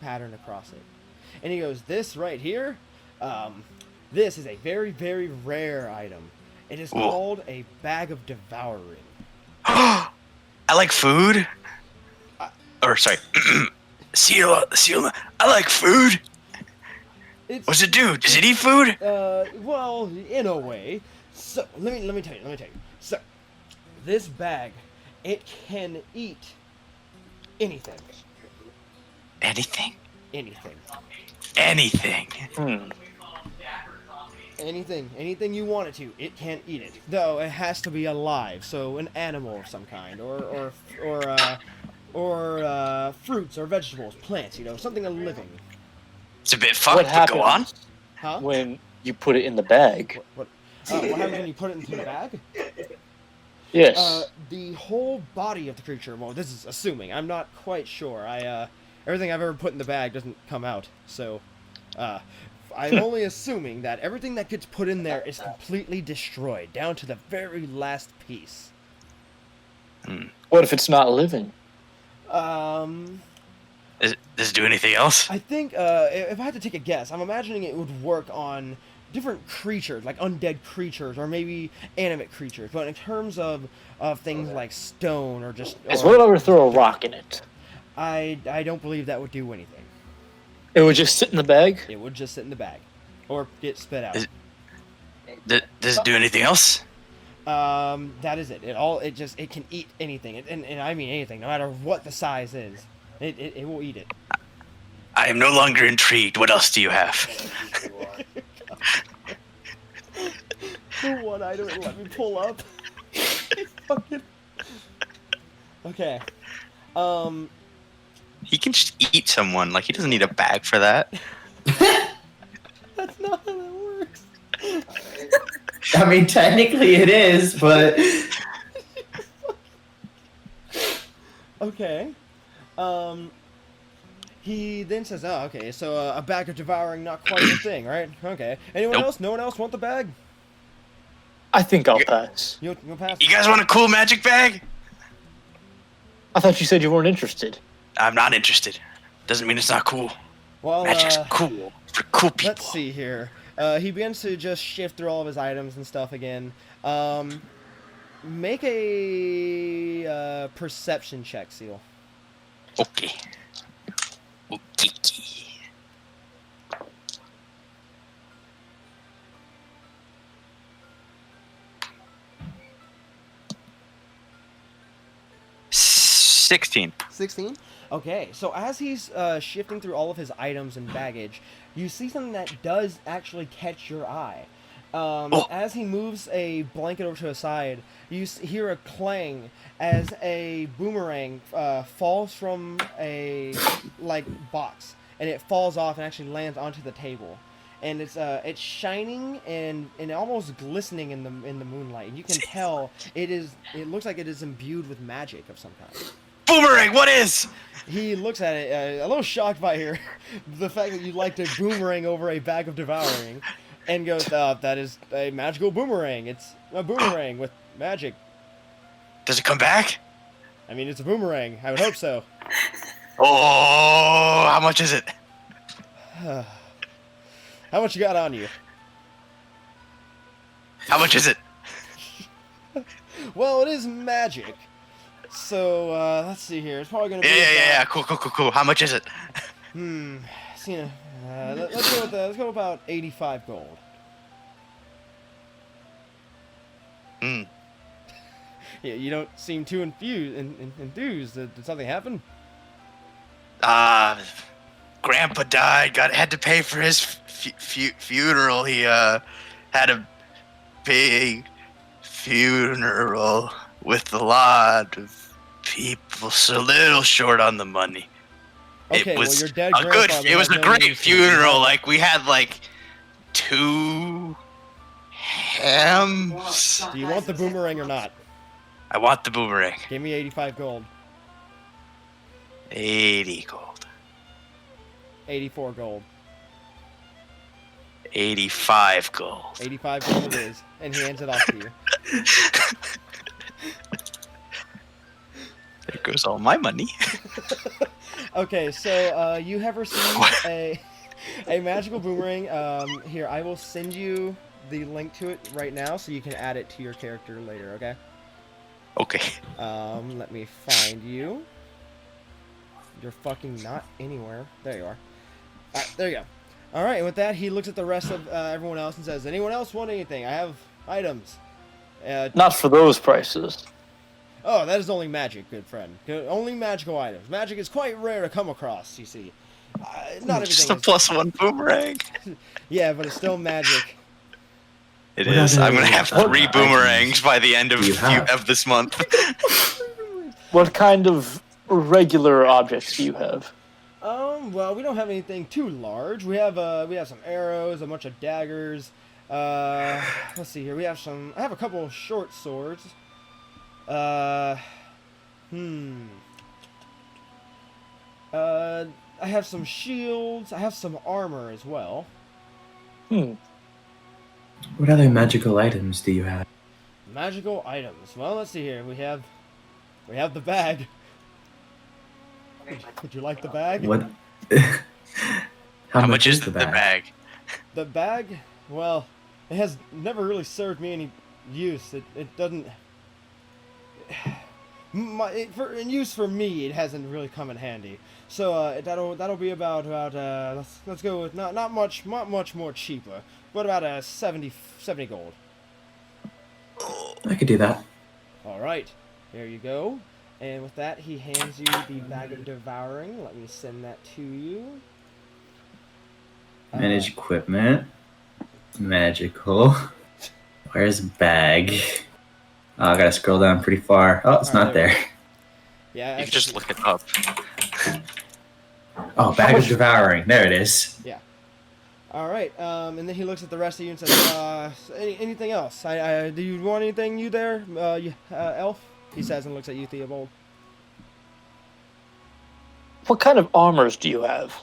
pattern across it. And he goes, "This right here, this is a very, very rare item. It is called a bag of devouring." I like food. Seal, I like food. What's it do? Does it eat food? Well, in a way. So let me tell you. So this bag, it can eat anything. Anything? Anything. Anything. Anything you want it to, it can eat it. Though it has to be alive, so an animal of some kind, or fruits or vegetables, plants, something living. It's a bit What fucked, but go on. happens Huh? when you put it in the bag? What happens when you put it into the bag? Yes. The whole body of the creature. Well, this is assuming. I'm not quite sure. Everything I've ever put in the bag doesn't come out, so I'm only assuming that everything that gets put in there is completely destroyed, down to the very last piece. What if it's not living? Does it do anything else? I think if I had to take a guess, I'm imagining it would work on different creatures, like undead creatures, or maybe animate creatures. But in terms of things like stone or just... Is what if I were to throw a rock in it? I don't believe that would do anything. It would just sit in the bag? It would just sit in the bag. Or get spit out. Does it do anything else? That is it. It can eat anything. And I mean anything, no matter what the size is. It will eat it. I am no longer intrigued. What else do you have? The one item it let me pull up. Fucking... Okay. He can just eat someone. Like, he doesn't need a bag for that. That's not how that works. I mean, technically it is, but Okay. He then says, "Oh, okay, so a bag of devouring, not quite a thing, right? Okay. Anyone Nope. else? No one else want the bag? I think I'll pass. You'll pass? You guys want a cool magic bag? I thought you said you weren't interested. I'm not interested. Doesn't mean it's not cool. Well, Magic's cool. For cool people. let's see here. He begins to just shift through all of his items and stuff again. Make a perception check, Seal. Okay. Okay. 16. 16? Okay, so as he's shifting through all of his items and baggage, you see something that does actually catch your eye. As he moves a blanket over to his side, you hear a clang as a boomerang falls from a box, and it falls off and actually lands onto the table. And it's shining and almost glistening in the moonlight. And you can tell it looks like it is imbued with magic of some kind. Boomerang, what is? He looks at it, a little shocked by the fact that you like to boomerang over a bag of devouring, and goes, that is a magical boomerang. It's a boomerang with magic. Does it come back? I mean, it's a boomerang. I would hope so. Oh, how much is it? How much you got on you? How much is it? Well, it is magic. So, let's see here. It's probably going to be... Yeah. Cool. How much is it? Let's go about 85 gold. Hmm. Yeah, you don't seem too enthused. Did something happen? Grandpa died. Had to pay for his funeral. He had a big funeral with a lot of people, so a little short on the money. Okay, It was well, your dead a good. grandfather It was had a no great use for funeral. you. Like we had 2 hams. Do you want the boomerang or not? I want the boomerang. Give me 85 gold. 80 gold. 84 gold. 85 gold. 85 gold it is. And he hands it off to you. There goes all my money. Okay, so you have received a magical boomerang. Here, I will send you the link to it right now so you can add it to your character later, okay? Okay. Let me find you. You're fucking not anywhere. There you are. Alright, there you go. Alright, and with that, he looks at the rest of everyone else and says, anyone else want anything? I have items. Not for those prices. Oh, that is only magic, good friend. Only magical items. Magic is quite rare to come across, you see. Not Just a everything is... +1 boomerang. Yeah, but it's still magic. It What is. other- I'm gonna have what 3 items boomerangs by the end of do you have? of this month. What kind of regular objects do you have? Well, we don't have anything too large. We have some arrows, a bunch of daggers. Let's see here. I have a couple of short swords. I have some shields. I have some armor as well. What other magical items do you have? Magical items. Well, let's see here. We have the bag. Would you like the bag? What? How much is the bag? The bag? Well, it has never really served me any use. It doesn't. In use for me, it hasn't really come in handy. So that'll be about let's go with not much more cheaper, but about 70 gold. I could do that. All right, here you go. And with that, he hands you the bag of devouring. Let me send that to you. Manage equipment. Magical. Where's bag? Oh, I gotta scroll down pretty far. Oh, it's not there. Yeah, You can just look it up. Oh, bag of devouring. There it is. Yeah. All right. And then he looks at the rest of you and says, anything else? Do you want anything, you there, elf? He says and looks at you, Theobald. What kind of armors do you have?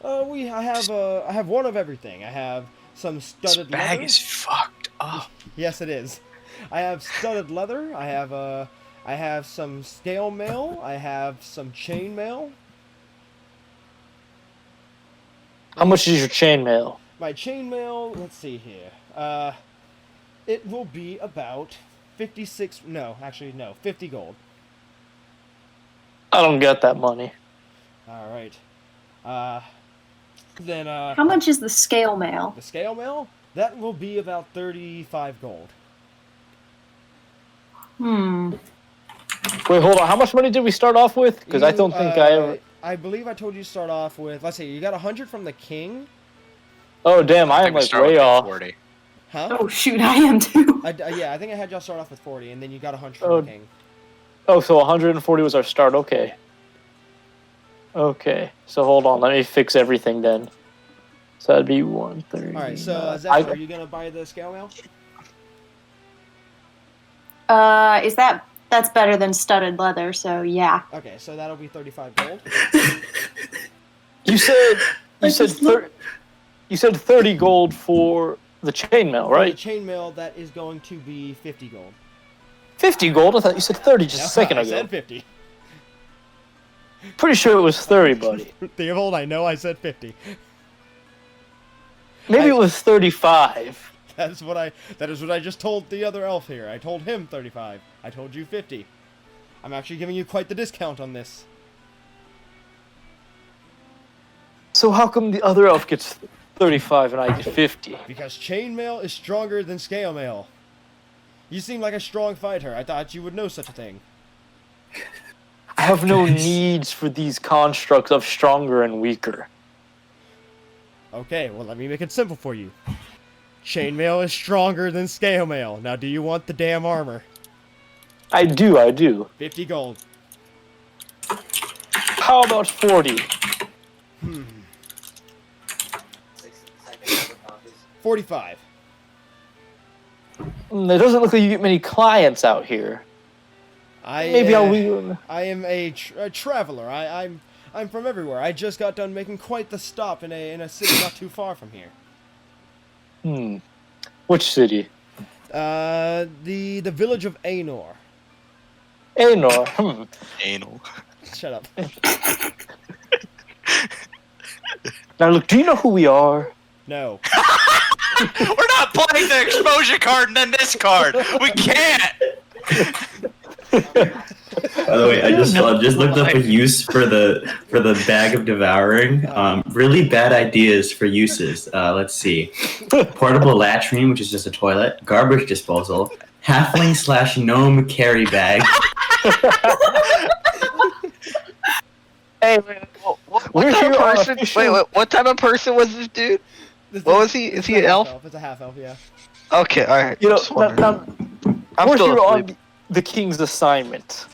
I have one of everything. I have some This studded bag leather. is fucked up. Yes, it is. I have studded leather. I have some scale mail. I have some chain mail. How much is your chainmail? My chain mail. Let's see here. It will be about 50 gold. I don't get that money. All right. Then How much is the scale mail? the scale mail, that will be about 35 gold. Wait, hold on. How much money did we start off with? Because I don't think I ever... I believe I told you to start off with, let's see, you got 100 from the king. Oh, damn. I am we like start way with off. 40. Huh? Oh shoot, I am too. Yeah, I think I had y'all start off with 40, and then you got 100 Oh. from the king. Oh, so 140 was our start. Okay. Okay. So hold on. Let me fix everything then. So that'd be 130. All right, so Zach, are you gonna buy the scale mail? That's better than studded leather, so yeah. Okay, so that'll be 35 gold. You said 30 gold for the chainmail, For the right? chainmail, that is going to be 50 gold. 50 gold? I thought you said 30 just No, a second I ago. said 50. Pretty sure it was 30, buddy. Theobald, I know I said 50. Maybe it was 35. That is what I just told the other elf here. I told him 35. I told you 50. I'm actually giving you quite the discount on this. So how come the other elf gets 35 and I get 50? Because chainmail is stronger than scale mail. You seem like a strong fighter. I thought you would know such a thing. I have no needs for these constructs of stronger and weaker. Okay, well let me make it simple for you. Chainmail is stronger than scale mail. Now do you want the damn armor? I do. 50 gold. How about 40? 45. It doesn't look like you get many clients out here. Maybe I am a traveler. I'm from everywhere. I just got done making quite the stop in a city not too far from here. Which city? The village of Anor. Anor. Anal. Shut up. Now look, do you know who we are? No. We're not playing the exposure card and then this card. We can't. By the way, I just looked up a use for the bag of devouring. Really bad ideas for uses. Let's see. Portable latrine, which is just a toilet. Garbage disposal. Halfling/gnome carry bag. Hey, what type of person? Wait, what type of person was this dude? What was he? Is he an elf? It's a half elf, yeah. Okay, all right. You know, Just wondering. I'm we're still here on asleep. the king's assignment.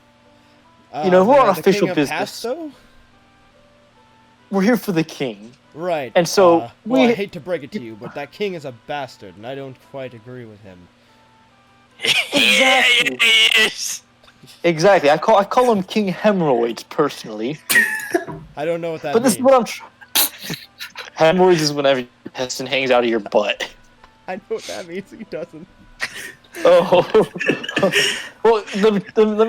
You know, we're on the official king of business. Pasto? We're here for the king. Right. And so, well, we- I hate to break it to you, but that king is a bastard, and I don't quite agree with him. Exactly. Yes. Exactly. I call him King Hemorrhoids personally. I don't know what that But means. this is what I'm Hemorrhoids is whenever your intestine hangs out of your butt. I know what that means. He doesn't. Oh. Well, let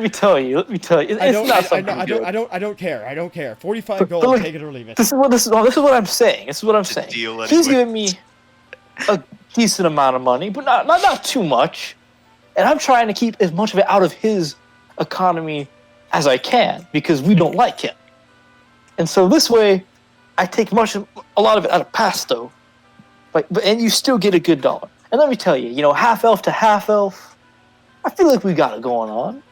me tell you. It's not something good. I don't care. I don't care. 45 gold, look, take it or leave it. This is what I'm saying. This is what I'm saying. deal He's anyway. giving me a decent amount of money, but not too much. And I'm trying to keep as much of it out of his economy as I can because we don't like him. And so this way, I take a lot of it out of Pasto, and you still get a good dollar. And let me tell you, half elf to half elf, I feel like we got it going on.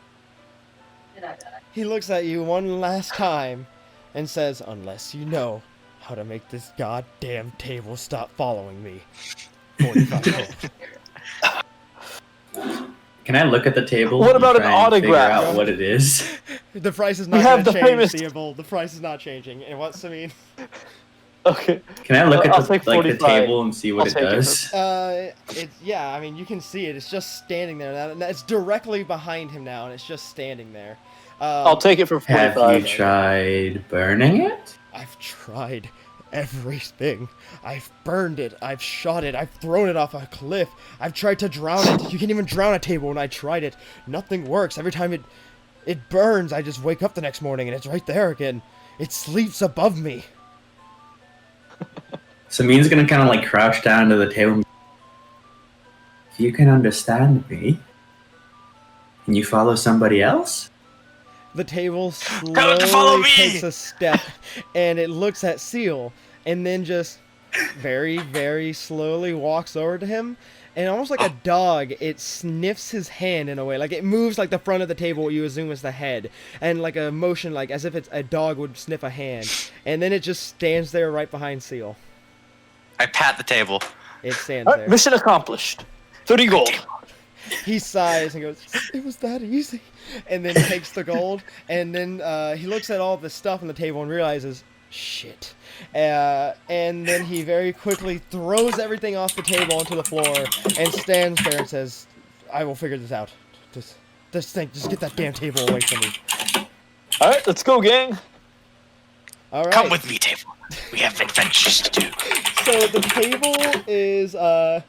He looks at you one last time and says, unless you know how to make this goddamn table stop following me. 45 gold. Can I look at the table? What and about an try and figure autograph? out what it is? The price is We not have going to the change, famous- Theobald. The price is not changing. And what's Samin? Okay. Can I look I'll at the take 45. table and see what I'll it take it. does? I mean, you can see it. It's just standing there. Now, it's directly behind him now, and it's just standing there. I'll take it for Have 45. you tried burning it? I've tried everything. I've burned it. I've shot it. I've thrown it off a cliff. I've tried to drown it. You can't even drown a table when I tried it. Nothing works. Every time it burns, I just wake up the next morning and it's right there again. It sleeps above me. Samin's gonna kind of like crouch down to the table. If you can understand me, can you follow somebody else? The table Come to follow slowly me! takes a step, and it looks at Seal, and then just very, very slowly walks over to him, and almost like a dog, it sniffs his hand in a way. Like, it moves like the front of the table, what you assume is the head, and like a motion like as if a dog would sniff a hand, and then it just stands there right behind Seal. I pat the table. It stands All right, there. mission accomplished. 30 gold. He sighs and goes, "It was that easy," and then takes the gold, and then he looks at all the stuff on the table and realizes, "Shit." And then he very quickly throws everything off the table onto the floor and stands there and says, "I will figure this out. Just get that damn table away from me." All right, let's go, gang. All right. Come with me, table. We have adventures to do. So the table is the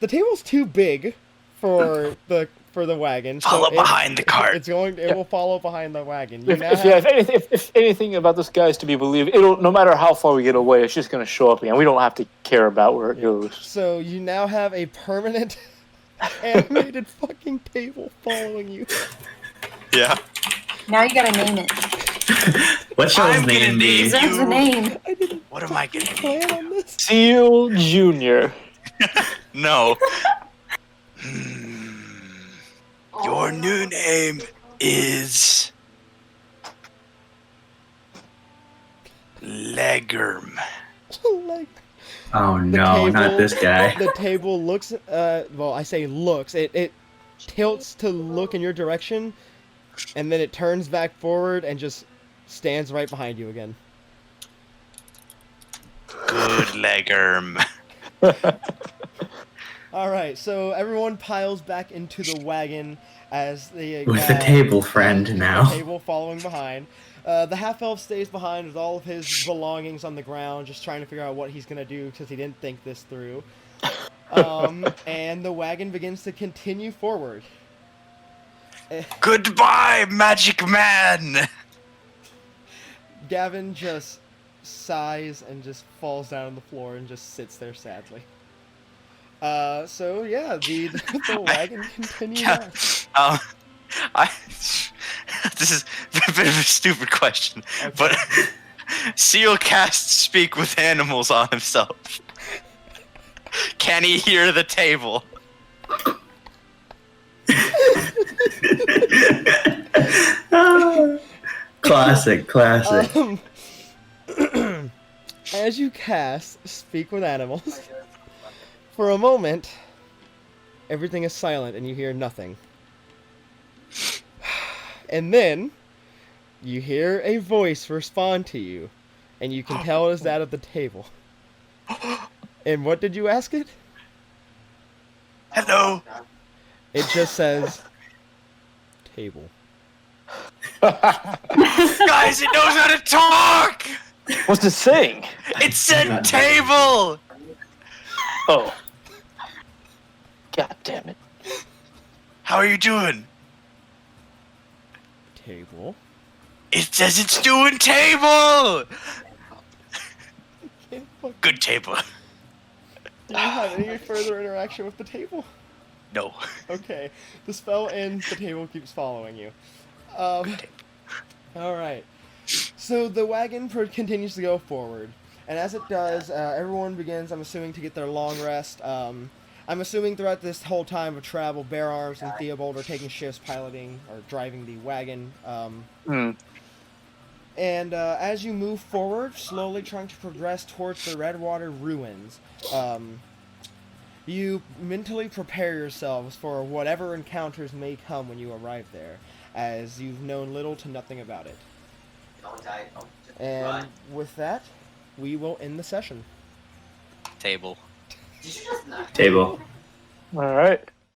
table's too big for the wagon. Follow so behind the cart. It will follow behind the wagon. You If anything about this guy is to be believed, it'll no matter how far we get away, it's just gonna show up again. We don't have to care about where it goes. So you now have a permanent animated fucking table following you. Yeah. Now you gotta name it. What shall his I'm gonna name be? name That's the name. I didn't What am I gonna plan name? on this. Seal Junior. No. Your new name is Legerm. Like, Oh no, not this guy. the table looks. Well, I say looks. It tilts to look in your direction, and then it turns back forward and just stands right behind you again. Good Legerm. All right, so everyone piles back into the wagon as the With the table friend the now. table following behind. The half-elf stays behind with all of his belongings on the ground, just trying to figure out what he's gonna do because he didn't think this through. And the wagon begins to continue forward. Goodbye, Magic Man. Gavin just sighs and just falls down on the floor and just sits there sadly. So yeah, the wagon continues on. This is a bit of a stupid question, Okay. but Seal casts speak with animals on himself. Can he hear the table? Classic. As you cast Speak with Animals, for a moment, everything is silent and you hear nothing. And then, you hear a voice respond to you, and you can tell it is that of the table. And what did you ask it? Hello. It just says, table. Guys, it knows how to talk! What's it saying? It said table! Oh. God damn it. How are you doing? Table? It says it's doing table! Can't fucking- Good table. Do you have any further interaction with the table? No. Okay, the spell ends, the table keeps following you. Alright. So the wagon continues to go forward, and as it does, everyone begins, I'm assuming, to get their long rest. I'm assuming throughout this whole time of travel, Bear Arms and Theobald are taking shifts piloting or driving the wagon. And as you move forward, slowly trying to progress towards the Redwater ruins, you mentally prepare yourselves for whatever encounters may come when you arrive there, as you've known little to nothing about it. Don't die. Don't just And run. with that, we will end the session. Table. You should just not. Table. All right.